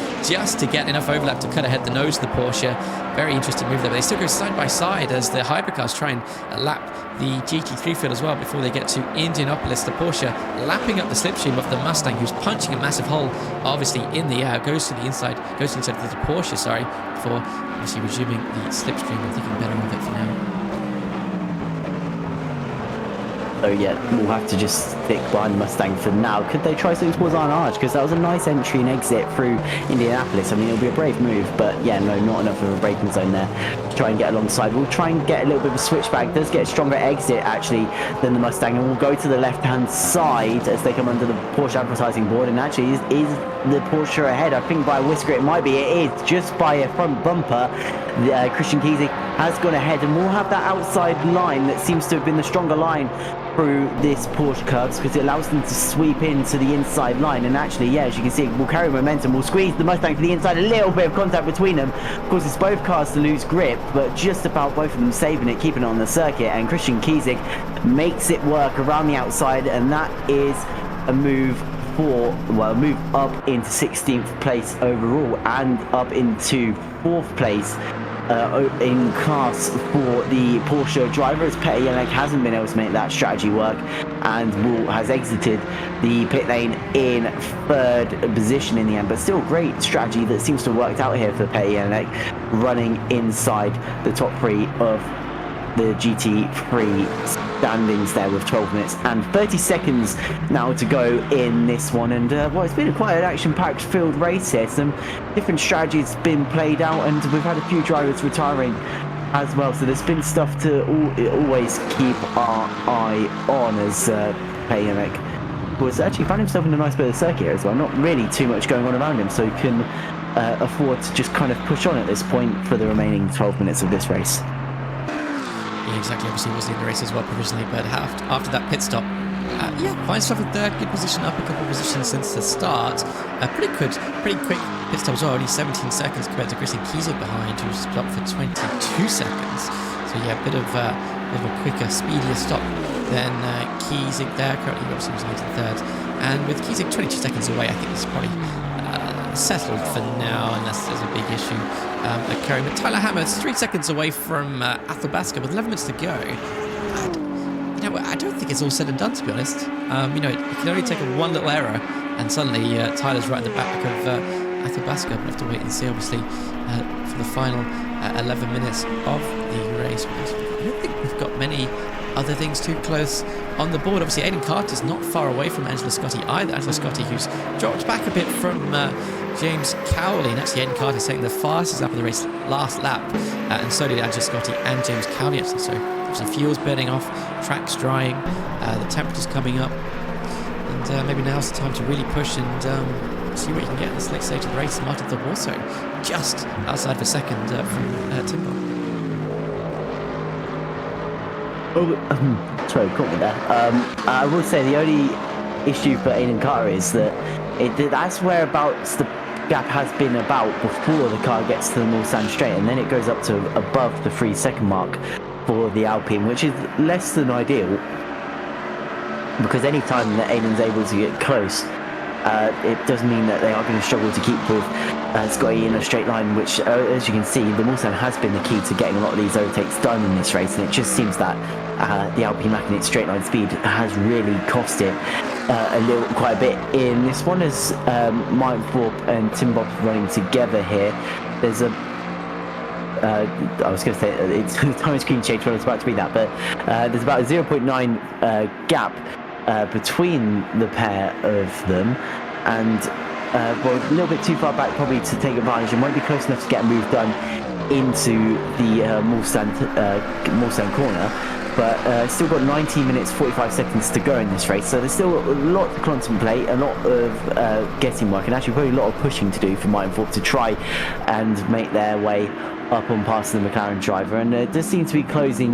to get enough overlap to cut ahead the nose of the Porsche. Very interesting move there, but they still go side by side as the hypercars try and lap the GT3 field as well before they get to Indianapolis. The Porsche lapping up the slipstream of the Mustang, who's punching a massive hole obviously in the air, goes to the inside of the Porsche, before obviously resuming the slipstream and thinking better of it for now. So yeah, we'll have to just stick behind the Mustang for now. Could they try something towards Iron Arch? Because that was a nice entry and exit through Indianapolis. I mean, it'll be a brave move, but yeah, no, not enough of a braking zone there to try and get alongside. We'll try and get a little bit of a switchback. Does get a stronger exit actually than the Mustang, and we'll go to the left-hand side as they come under the Porsche advertising board. And actually, is the Porsche ahead? I think by a whisker it might be. It is just by a front bumper. Christian Kiesig has gone ahead, and we'll have that outside line that seems to have been the stronger line through this Porsche curves, because it allows them to sweep into the inside line. And actually, yeah, as you can see, it will carry momentum. We'll squeeze the Mustang to the inside, a little bit of contact between them. Of course, it's both cars to lose grip, but just about both of them saving it, keeping it on the circuit. And Christian Kiesig makes it work around the outside, and that is a move up into 16th place overall, and up into 4th place in class for the Porsche driver, as Petr Yenik hasn't been able to make that strategy work, and has exited the pit lane in 3rd position in the end. But still great strategy that seems to have worked out here for Petr Yenik, running inside the top 3 of the GT3 standings there with 12 minutes and 30 seconds now to go in this one. And well, it's been quite an action-packed field race here. Some different strategies been played out, and we've had a few drivers retiring as well, so there's been stuff to always keep our eye on, as Petr Yenik was actually found himself in a nice bit of the circuit here as well. Not really too much going on around him, so he can afford to just kind of push on at this point for the remaining 12 minutes of this race. Yeah, exactly. Obviously, he was in the race as well provisionally, but after that pit stop, finds himself in 3rd, good position, up a couple of positions since the start. Pretty quick pit stop as well, only 17 seconds compared to Christian Kiesig behind, who's stopped for 22 seconds. So yeah, a bit of a quicker, speedier stop than Kiesig there. Currently, obviously, was in 3rd, and with Kiesig 22 seconds away, I think it's probably settled for now, unless there's a big issue occurring. But Tyler Hammer is 3 seconds away from Athabasca with 11 minutes to go. I don't think it's all said and done, to be honest. It can only take one little error, and suddenly Tyler's right in the back of Athabasca. We'll have to wait and see, obviously, for the final 11 minutes of the race. I don't think we've got many other things too close on the board. Obviously, Aiden Carter's not far away from Angela Scotty either. Angela Scotty, who's dropped back a bit from James Cowley and actually Aidan Carter taking the fastest lap of the race last lap, and so did Angela Scotti and James Cowley actually. So obviously fuel's burning off, track's drying, the temperature's coming up, and maybe now's the time to really push and see what you can get in this next stage of the race. Martin Thorpe also just outside of a second from Tim Bob. Oh, sorry, caught me there. I will say the only issue for Aidan Carter is that that's whereabouts the gap has been about before the car gets to the Mulsanne straight, and then it goes up to above the 3-second mark for the Alpine, which is less than ideal, because any time that Aidan's able to get close, it does mean that they are going to struggle to keep with Scotty in a straight line, which, as you can see, the Mulsanne has been the key to getting a lot of these overtakes done in this race, and it just seems that the Alpine lacking its straight line speed has really cost it quite a bit in this one, as Mike Thorpe and Tim Bob running together here. There's a I was going to say it's the time screen change when I was about to read that, but there's about a 0.9 gap between the pair of them, and well, a little bit too far back probably to take advantage, and won't be close enough to get a move done into the Mulsanne corner. But still got 19 minutes 45 seconds to go in this race, so there's still a lot to contemplate, a lot of getting work, and actually probably a lot of pushing to do for Mike Thorpe to try and make their way up on past the McLaren driver, and it does seem to be closing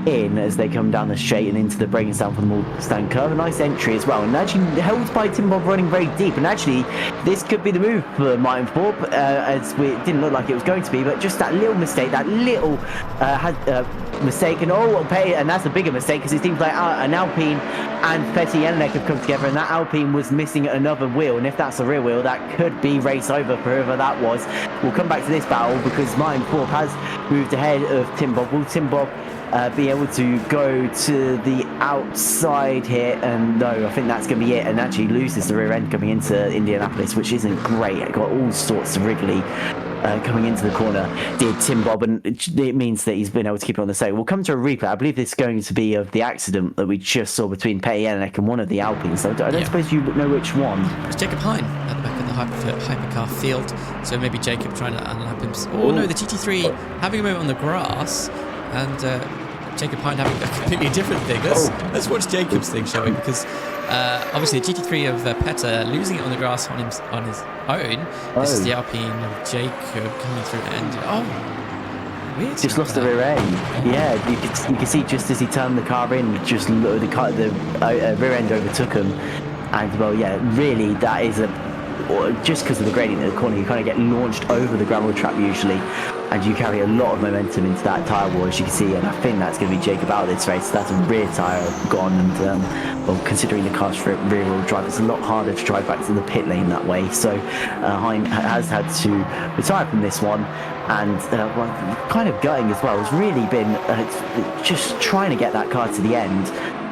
in as they come down the straight and into the braking stand for the Mulsanne curve. A nice entry as well, and actually held by Tim Bob running very deep, and actually this could be the move for Mike Thorpe, as it didn't look like it was going to be, but just that little mistake, that little mistake, and that's a bigger mistake, because it seems like an Alpine and Petty Jelinek have come together, and that Alpine was missing another wheel, and if that's a rear wheel, that could be race over for whoever that was. We'll come back to this battle because Mike Thorpe has moved ahead of Tim Bob. Will Tim Bob be able to go to the outside here? And no, I think that's going to be it, and actually loses the rear end coming into Indianapolis, which isn't great. It got all sorts of wriggly coming into the corner, did Tim Bob, and it means that he's been able to keep it on the side. We'll come to a replay. I believe this is going to be of the accident that we just saw between Petty Jelinek and one of the Alpines, so I don't suppose you know which one. It's Jacob Hine at the back of the hypercar field, so maybe Jacob trying to unlap him. Oh no, the GT3 having a moment on the grass, and Jacob Hine having a completely different thing. Let's watch Jacob's thing, shall we? Because obviously the GT3 of Petter losing it on the grass on his own. This is the Alpine of Jacob coming through, and weird. Just lost the rear end. Yeah, you can see just as he turned the car in, just the rear end overtook him, and well, yeah, really that is just because of the gradient in the corner, you kind of get launched over the gravel trap usually, and you carry a lot of momentum into that tyre wall, as you can see, and I think that's going to be Jacob out of this race. That's a rear tyre gone, and well, considering the car's rear wheel drive, it's a lot harder to drive back to the pit lane that way, so Hine has had to retire from this one, and well, kind of gutting as well. It's really been just trying to get that car to the end,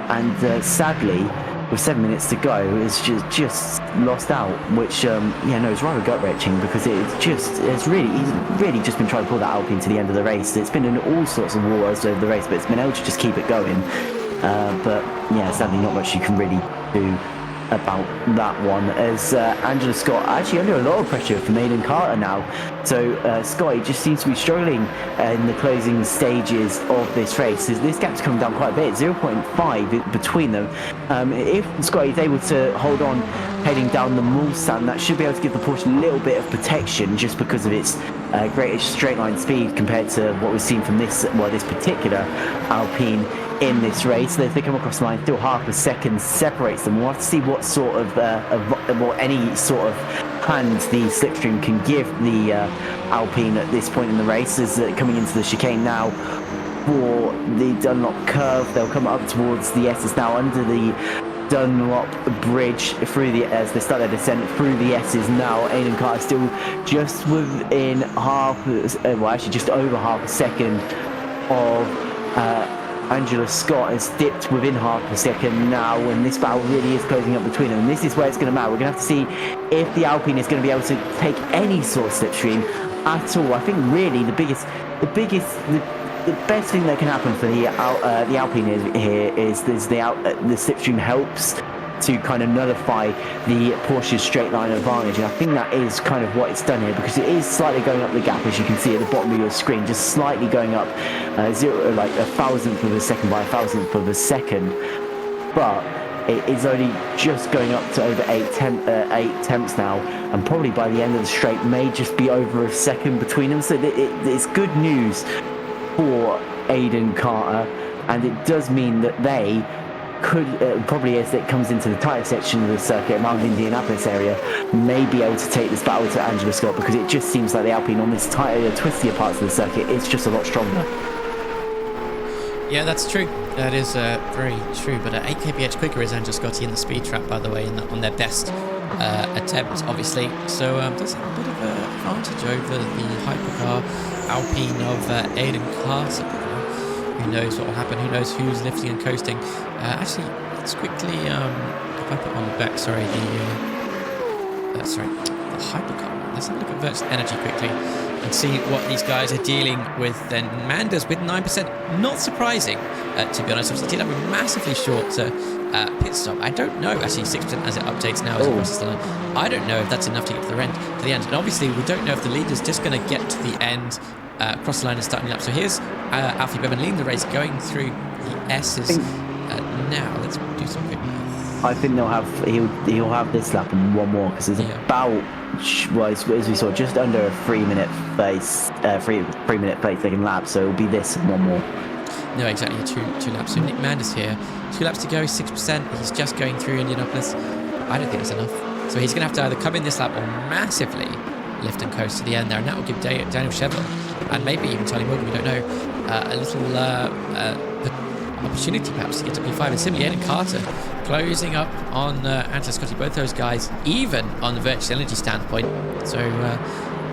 and sadly, with 7 minutes to go, it's just lost out, which it's rather gut-wrenching, because he's really just been trying to pull that Alpine to the end of the race. It's been in all sorts of wars over the race, but it's been able to just keep it going. But yeah, sadly not much you can really do about that one, as Angela Scott actually under a lot of pressure from Aidan Carter now. So Scotty just seems to be struggling in the closing stages of this race. This gap's coming down quite a bit, 0.5 between them. If Scotty is able to hold on heading down the Mulsanne, that should be able to give the Porsche a little bit of protection, just because of its greater straight line speed compared to what we've seen from this particular Alpine in this race. If they come across the line, still half a second separates them. We'll have to see what sort of any sort of hand the slipstream can give the Alpine at this point in the race, as coming into the chicane now for the Dunlop curve. They'll come up towards the S's now under the Dunlop bridge as they start their descent through the S's now. Aidan Carter still just within just over half a second of Angela Scott, has dipped within half a second now, and this battle really is closing up between them, and this is where it's going to matter. We're going to have to see if the Alpine is going to be able to take any sort of slipstream at all. I think really the best thing that can happen for the Alpine here is the slipstream helps to kind of nullify the Porsche's straight line advantage, and I think that is kind of what it's done here, because it is slightly going up the gap, as you can see at the bottom of your screen, just slightly going up like a thousandth of a second by a thousandth of a second, but it is only just going up to over 8 tenths now, and probably by the end of the straight may just be over a second between them. So it's good news for Aiden Carter, and it does mean that they could probably, as it comes into the tighter section of the circuit, around Indianapolis area, may be able to take this battle to Angela Scott, because it just seems like the Alpine on this tighter, twistier parts of the circuit is just a lot stronger. Yeah, that's true. That is very true. But 8 kph quicker is Angela Scotti in the speed trap, by the way, on their best attempt, obviously. So there's a bit of an advantage over the hypercar Alpine of Aiden Carter. Who knows what will happen? Who knows who's lifting and coasting? Actually, let's quickly, if I put on the back, the hypercar. Let's have a look at Virtual Energy quickly and see what these guys are dealing with. Then Manders with 9%, not surprising, to be honest. Obviously, did have a massively short pit stop. I don't know, actually 6% as it updates now as it crosses the line. I don't know if that's enough to get to the end. And obviously, we don't know if the leader's just going to get to the end, cross the line and starting up. So here's Alfie Bevan leading the race, going through the S's now. Let's do some quick math. I think he'll have this lap and one more, because it's about, well, as we saw, just under a 3-minute pace, 3-minute pace second lap. So it'll be this and one more. No, exactly, two laps. So Nick Manders here, 2 laps to go, 6%. He's just going through Indianapolis. I don't think that's enough. So he's going to have to either come in this lap or massively lift and coast to the end there, and that will give Daniel Chevrolet, and maybe even Charlie Morgan, we don't know, a little opportunity perhaps to get to P5. And similarly, Aiden Carter closing up on Angela Scotti, both those guys even on the virtual energy standpoint. So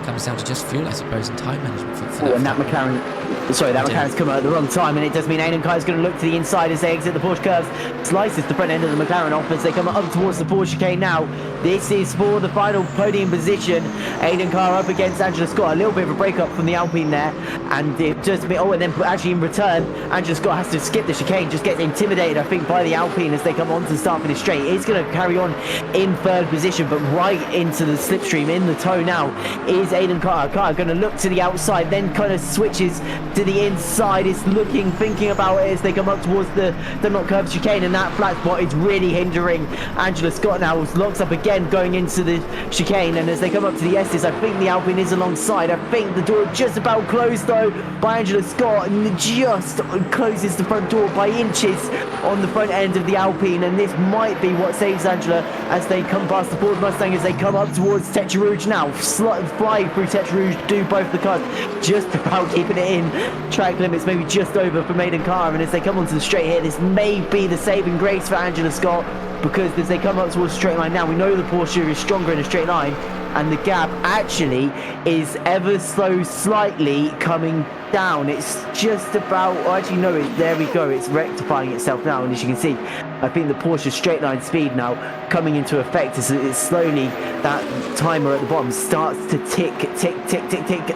comes down to just fuel, I suppose, and time management for that. And that McLaren's come out at the wrong time, and it does mean Aiden Carter's going to look to the inside as they exit the Porsche curves, slices the front end of the McLaren off as they come up towards the Porsche chicane now. This is for the final podium position. Aiden Carter up against Angela Scott. A little bit of a break-up from the Alpine there, and it just and then actually in return, Angela Scott has to skip the chicane, just gets intimidated, I think, by the Alpine as they come on to the start finish straight. It's going to carry on in third position, but right into the slipstream in the toe now is Aiden Carter. Carter going to look to the outside, then kind of switches to the inside, is thinking about it as they come up towards the not curved chicane, and that flat spot is really hindering Angela Scott now. Locks up again going into the chicane, and as they come up to the S's, I think the Alpine is alongside. I think the door just about closed though by Angela Scott, and just closes the front door by inches on the front end of the Alpine, and this might be what saves Angela as they come past the Ford Mustang, as they come up towards Tete Rouge now, fly through Tete Rouge, do both the cars, just about keeping it in track limits, maybe just over for Aiden Carter. And as they come onto the straight here, this may be the saving grace for Angela Scott, because as they come up towards the straight line now, we know the Porsche is stronger in a straight line, and the gap actually is ever so slightly coming down. It's just about, there we go, it's rectifying itself now, and as you can see, I think the Porsche straight line speed now coming into effect as it's slowly, that timer at the bottom starts to tick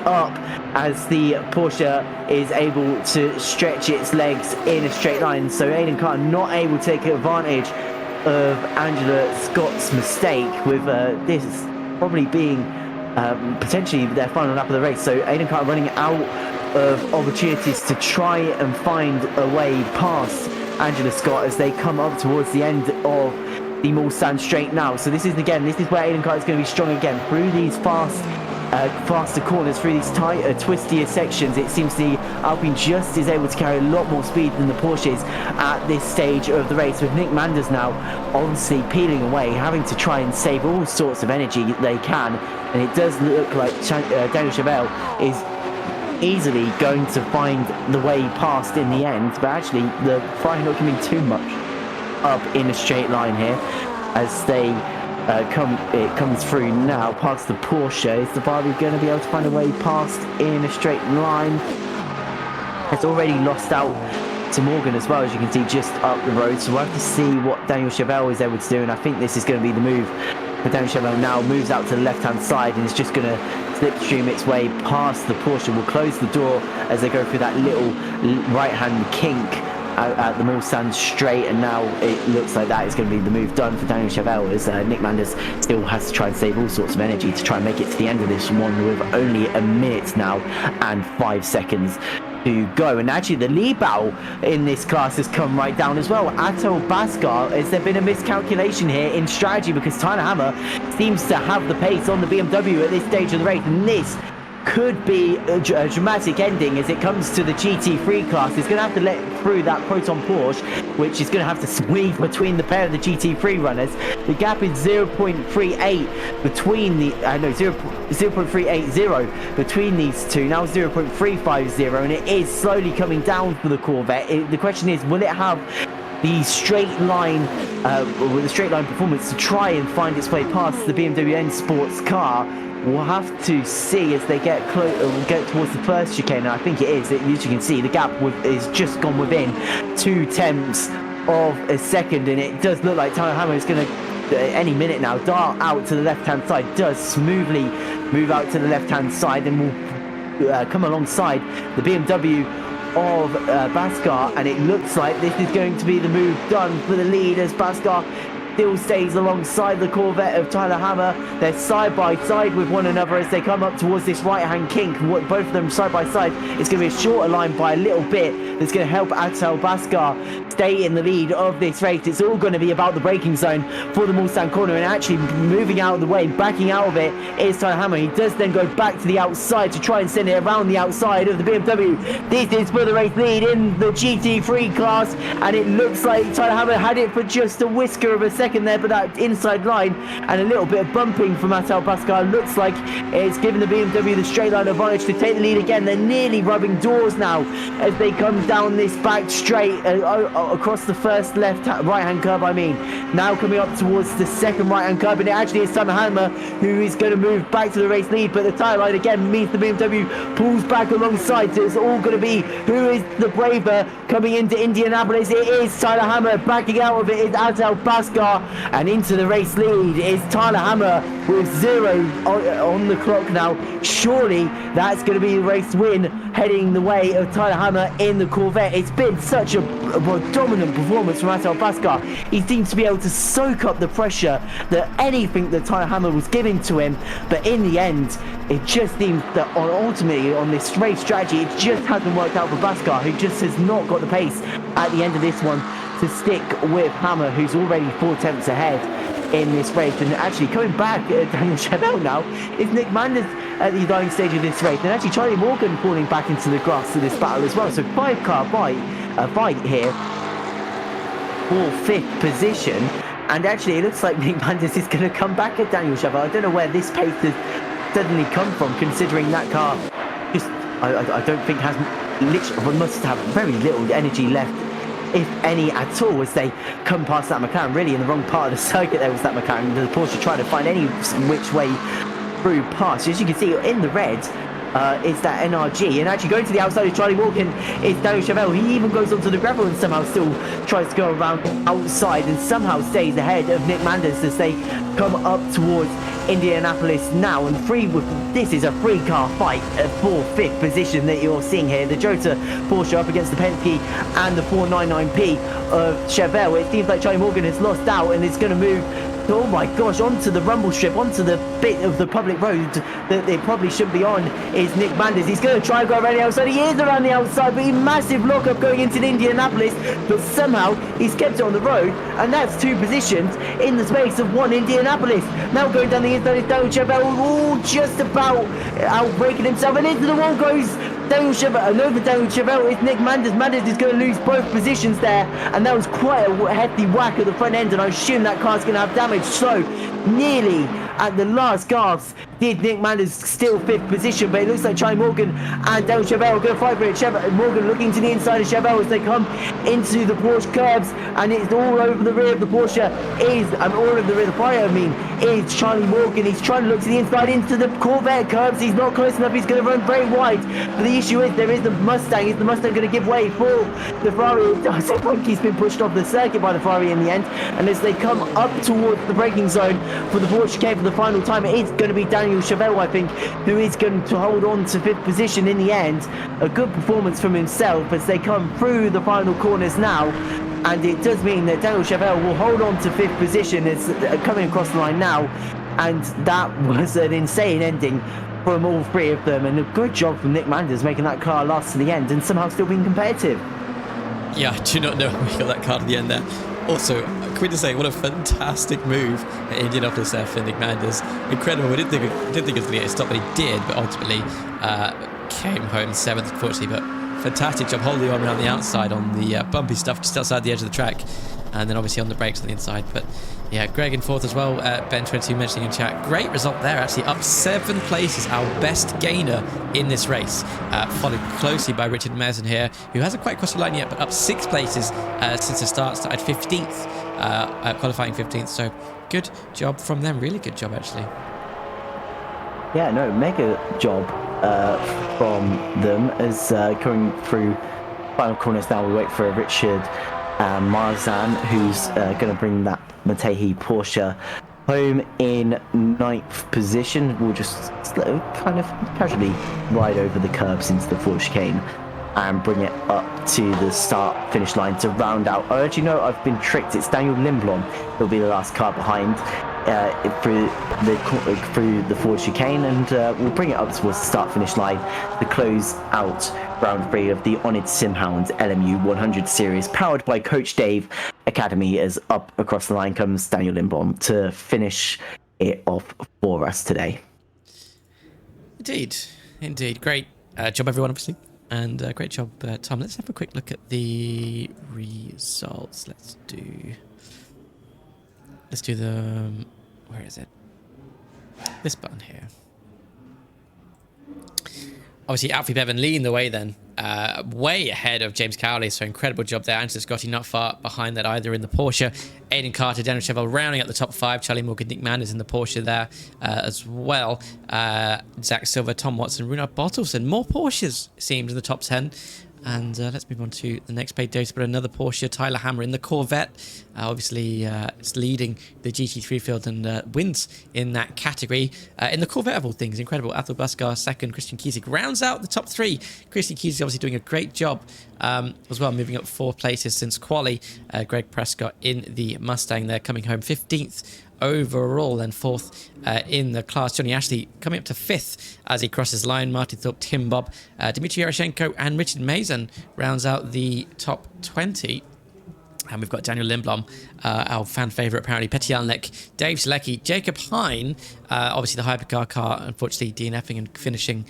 up as the Porsche is able to stretch its legs in a straight line. So Aiden Carter not able to take advantage of Angela Scott's mistake, with this probably being potentially their final lap of the race. So Aiden Carter running out of opportunities to try and find a way past Angela Scott as they come up towards the end of the Mulsanne straight now. So this is where Aiden Carter is going to be strong again, through these faster corners, through these tighter, twistier sections. It seems the Alpine just is able to carry a lot more speed than the Porsches at this stage of the race, with Nick Manders now obviously peeling away, having to try and save all sorts of energy they can, and it does look like Daniel Chevelle is easily going to find the way past in the end, but actually the fighting not coming too much up in a straight line here as they it comes through now past the Porsche. Is the Barbie going to be able to find a way past in a straight line? It's already lost out to Morgan as well, as you can see, just up the road. So we'll have to see what Daniel Chevelle is able to do, and I think this is going to be the move. But Daniel Chevelle now moves out to the left-hand side and is just going to slipstream its way past the Porsche. Will close the door as they go through that little right-hand kink at the Mulsanne straight, and now it looks like that is going to be the move done for Daniel Chevelle, as Nick Manders still has to try and save all sorts of energy to try and make it to the end of this one with only a minute now and 5 seconds to go. And actually the lead battle in this class has come right down as well. Atel Baskar, has there been a miscalculation here in strategy, because Tyler Hammer seems to have the pace on the BMW at this stage of the race, and this could be a dramatic ending as it comes to the GT3 class. It's going to have to let through that Proton Porsche, which is going to have to squeeze between the pair of the GT3 runners. The gap is 0.38 between the 0.380 between these two, now 0.350, and it is slowly coming down for the Corvette. The question is, will it have the straight line with a straight line performance to try and find its way past the BMW M Sports car? We'll have to see as they get towards the first chicane, and I think it is. As you can see, the gap is just gone within 0.2 of a second, and it does look like Tyler Hammer is going to, any minute now, dart out to the left-hand side, does smoothly move out to the left-hand side, and will come alongside the BMW of Baskar, and it looks like this is going to be the move done for the lead as Baskar still stays alongside the Corvette of Tyler Hammer. They're side by side with one another as they come up towards this right hand kink. Both of them side by side. It's going to be a shorter line by a little bit that's going to help Atel Baskar stay in the lead of this race. It's all going to be about the braking zone for the Mulsanne corner, and actually moving out of the way, backing out of it is Tyler Hammer. He does then go back to the outside to try and send it around the outside of the BMW. This is for the race lead in the GT3 class, and it looks like Tyler Hammer had it for just a whisker of a second there, but that inside line and a little bit of bumping from Atel Baskar looks like it's given the BMW the straight line advantage to take the lead again. They're nearly rubbing doors now as they come down this back straight across the first right hand curb. Now coming up towards the second right hand curb, and it actually is Tyler Hammer who is going to move back to the race lead, but the tyre line again means the BMW pulls back alongside. So it's all going to be who is the braver coming into Indianapolis. It is Tyler Hammer. Backing out of it is Atel Baskar, and into the race lead is Tyler Hammer with 0 on the clock now. Surely that's going to be the race win heading the way of Tyler Hammer in the Corvette. It's been such a dominant performance from Atel Baskar. He seems to be able to soak up the pressure that anything that Tyler Hammer was giving to him, but in the end it just seems that ultimately on this race strategy it just hasn't worked out for Baskar, who just has not got the pace at the end of this one to stick with Hammer, who's already 4 tenths ahead in this race. And actually coming back at Daniel Chevelle now is Nick Manders at the dying stage of this race, and actually Charlie Morgan falling back into the grass of this battle as well. So 5-car fight here for 5th position, and actually it looks like Nick Manders is going to come back at Daniel Chevelle. I don't know where this pace has suddenly come from, considering that car just I don't think has literally must have very little energy left, if any at all, as they come past that McLaren. Really in the wrong part of the circuit there was that McLaren. The Porsche trying to find any which way through past. As you can see in the red is that NRG, and actually going to the outside of Charlie Morgan is Daniel Chevelle. He even goes onto the gravel and somehow still tries to go around outside and somehow stays ahead of Nick Manders as they come up towards Indianapolis now. And this is a 3-car fight for 5th position that you're seeing here. The Jota Porsche up against the Penske and the 499P of Chevelle. It seems like Charlie Morgan has lost out and is going to move, oh my gosh, onto the rumble strip, onto the bit of the public road that they probably should be on is Nick Manders. He's going to try and go around the outside. He is around the outside, but a massive lockup going into Indianapolis, but somehow he's kept it on the road, and that's 2 positions in the space of 1 Indianapolis. Now going down the inside is Daniel Chevelle, all just about outbreaking himself, and into the wall goes Daniel Chevelle. And over Daniel Chevelle is Nick Manders. Manders is going to lose both positions there, and that was quite a hefty whack at the front end, and I assume that car's going to have damage. So nearly at the last gasp did Nick Manders steal 5th position, but it looks like Charlie Morgan and Daniel Chevelle are going to fight for it. Morgan looking to the inside of Chevelle as they come into the Porsche curbs, and it's all over the rear of the Porsche all over the rear of the fire, is Charlie Morgan. He's trying to look to the inside into the Corvette curbs. He's not close enough. He's going to run very wide, but the issue is there is the Mustang. Is the Mustang going to give way for the Ferrari? I think he's been pushed off the circuit by the Ferrari in the end, and as they come up towards the braking zone for the Porsche chicane for the final time, it's going to be Daniel Daniel Chevelle, I think, who is going to hold on to 5th position in the end. A good performance from himself as they come through the final corners now. And it does mean that Daniel Chevelle will hold on to 5th position as coming across the line now. And that was an insane ending from all three of them. And a good job from Nick Manders making that car last to the end and somehow still being competitive. Yeah, I do not know how we got that car to the end there. Also, can we just say what a fantastic move at Indianapolis there for Nick Manders. Incredible. We didn't think it was going to get stopped, but he did. But ultimately came home 7th, unfortunately. But fantastic job holding on around the outside on the bumpy stuff just outside the edge of the track. And then obviously on the brakes on the inside. But yeah, Greg in 4th as well. Ben22 mentioning in chat. Great result there, actually. Up 7 places. Our best gainer in this race. Followed closely by Richard Mason here, who hasn't quite crossed the line yet, but up 6 places since the start. Started 15th, qualifying 15th. So good job from them. Really good job, actually. Yeah, no, mega job from them as going through final corners now. We wait for Richard Mulsanne, who's going to bring that Matehi Porsche home in 9th position. We'll just kind of casually ride over the curbs into the Ford chicane and bring it up to the start finish line to round out. Oh, actually, no, I've been tricked. It's Daniel Lindblom who'll be the last car behind through the Ford chicane, and we'll bring it up towards the start finish line to close out round 3 of the oNiD Simhound LMU 100 series, powered by Coach Dave Academy. As up across the line comes Daniel Lindblom to finish it off for us today. Indeed. Great job, everyone, obviously. And great job, Tom. Let's have a quick look at the results. Let's do the... Where is it? This button here. Obviously, Alfie Bevan leading the way then. Way ahead of James Cowley, so incredible job there. Angela Scotty not far behind that either in the Porsche. Aidan Carter, Daniel Chevelle rounding out the top 5. Charlie Morgan, Nick Manders in the Porsche there as well. Zach Silver, Tom Watson, Runar Bottleson. More Porsches, it seems, in the top 10. And let's move on to the next page data, but another Porsche, Tyler Hammer in the Corvette. Obviously, it's leading the GT3 field and wins in that category. In the Corvette of all things, incredible. Athel Buskar, second. Christian Kiesig rounds out the top 3. Christian Kiesig obviously doing a great job as well, moving up 4 places since quali. Greg Prescott in the Mustang there, coming home 15th. Overall, then 4th in the class. Johnny Ashley coming up to 5th as he crosses the line. Martin Thorpe, Tim Bob, Dmitry Yaroshenko and Richard Mason rounds out the top 20. And we've got Daniel Lindblom, our fan favourite apparently, Petty Alnek, Dave Selecki, Jacob Hine, obviously the hypercar car, unfortunately DNFing and finishing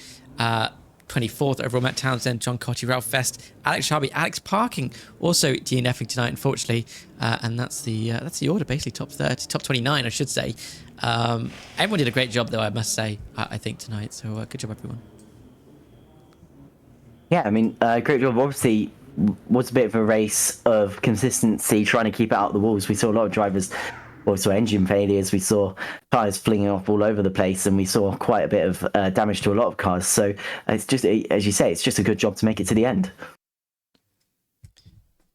24th overall. Matt Townsend, John Cotty, Ralph Fest, Alex Sharby, Alex Parking also DNFing tonight, unfortunately. And that's the order, basically top 30, top 29, I should say. Everyone did a great job, though, I must say, I think, tonight. So good job, everyone. Yeah, I mean, great job. Obviously, was a bit of a race of consistency, trying to keep it out of the walls. We saw a lot of drivers, also engine failures. We saw tyres flinging off all over the place, and we saw quite a bit of damage to a lot of cars. So it's just, as you say, it's just a good job to make it to the end.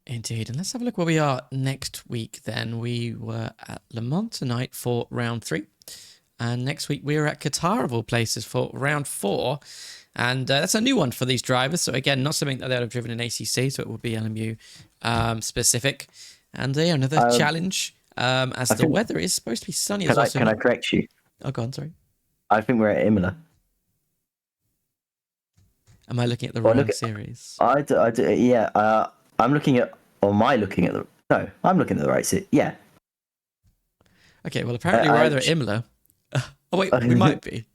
Indeed. And let's have a look where we are next week then. We were at Le Mans tonight for round 3. And next week we're at Qatar of all places for round 4. And that's a new one for these drivers. So again, not something that they would have driven in ACC, so it will be LMU specific. And another challenge, as the weather is supposed to be sunny as well. Can I correct you? Oh, go on, sorry. I think we're at Imola. Am I looking at the wrong series? Yeah, I'm looking at... Or am I looking at the... No, I'm looking at the right series. Yeah. Okay, well, apparently we're either at Imola... Oh, wait, we might be.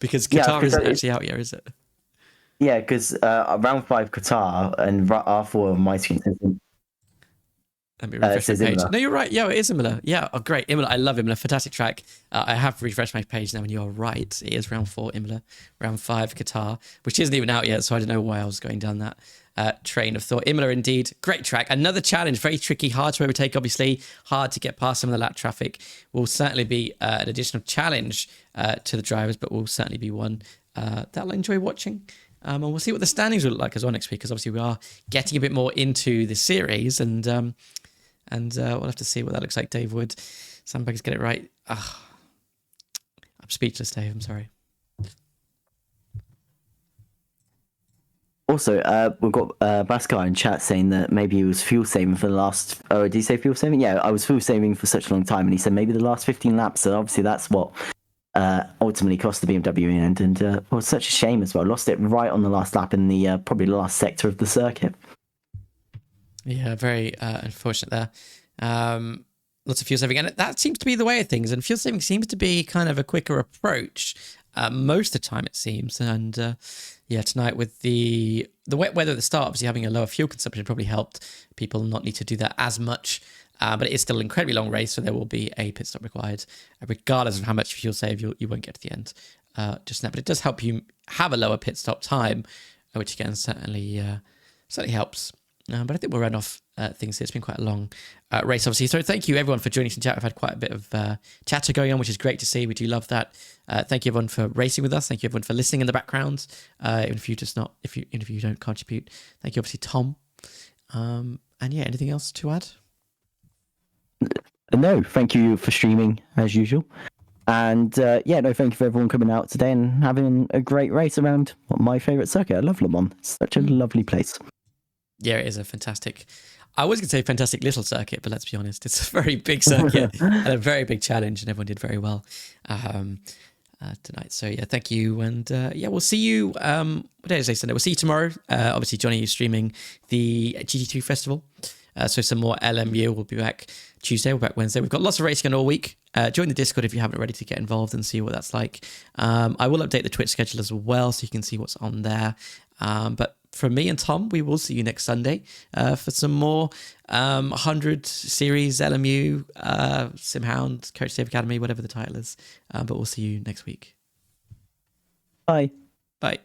Because Qatar isn't actually out yet, is it? Yeah, because round 5 Qatar and R4 on my screen says... Let me refresh my page. No, you're right. Yeah, it is Imola. Yeah, oh, great. Imola, I love Imola. Fantastic track. I have refreshed my page now, and you're right. It is round 4 Imola, round 5 Qatar, which isn't even out yet, so I don't know why I was going down that train of thought. Imola, indeed. Great track. Another challenge. Very tricky. Hard to overtake, obviously. Hard to get past some of the lap traffic. Will certainly be an additional challenge to the drivers, but will certainly be one that I'll enjoy watching. And we'll see what the standings will look like as well next week, because obviously we are getting a bit more into the series, and we'll have to see what that looks like. Dave Wood, Sandbaggers get it right. I'm speechless, Dave. I'm sorry. Also, we've got Baskar in chat saying that maybe he was fuel saving for the last. Oh, did he say fuel saving? Yeah, I was fuel saving for such a long time, and he said maybe the last 15 laps. So obviously, that's what ultimately cost the BMW in the end. And well, it's such a shame as well. Lost it right on the last lap in the probably the last sector of the circuit. Yeah, very unfortunate there. Lots of fuel saving, and that seems to be the way of things. And fuel saving seems to be kind of a quicker approach most of the time, it seems. And yeah, tonight with the wet weather at the start, obviously having a lower fuel consumption probably helped people not need to do that as much. But it is still an incredibly long race, so there will be a pit stop required. Regardless of how much fuel save, you won't get to the end just now. But it does help you have a lower pit stop time, which again certainly helps. But I think we'll run off things here. It's been quite a long race, obviously. So thank you, everyone, for joining us in chat. We've had quite a bit of chatter going on, which is great to see. We do love that. Thank you, everyone, for racing with us. Thank you, everyone, for listening in the background. Even if you don't contribute. Thank you, obviously, Tom. And yeah, anything else to add? No, thank you for streaming as usual. And yeah, no, thank you for everyone coming out today and having a great race around my favourite circuit. I love Le Mans. It's such a lovely place. Yeah, it is a fantastic, I was going to say fantastic little circuit, but let's be honest, it's a very big circuit and a very big challenge, and everyone did very well tonight. So yeah, thank you. And yeah, we'll see you, what day is it, Sunday? We'll see you tomorrow. Obviously, Johnny is streaming the GT3 Festival. So some more LMU. We'll be back Tuesday. We're back Wednesday. We've got lots of racing on all week. Join the Discord if you haven't already to get involved and see what that's like. I will update the Twitch schedule as well, so you can see what's on there. But from me and Tom, we will see you next Sunday for some more 100 series LMU, Simhound, Coach Save Academy, whatever the title is. But we'll see you next week. Bye. Bye.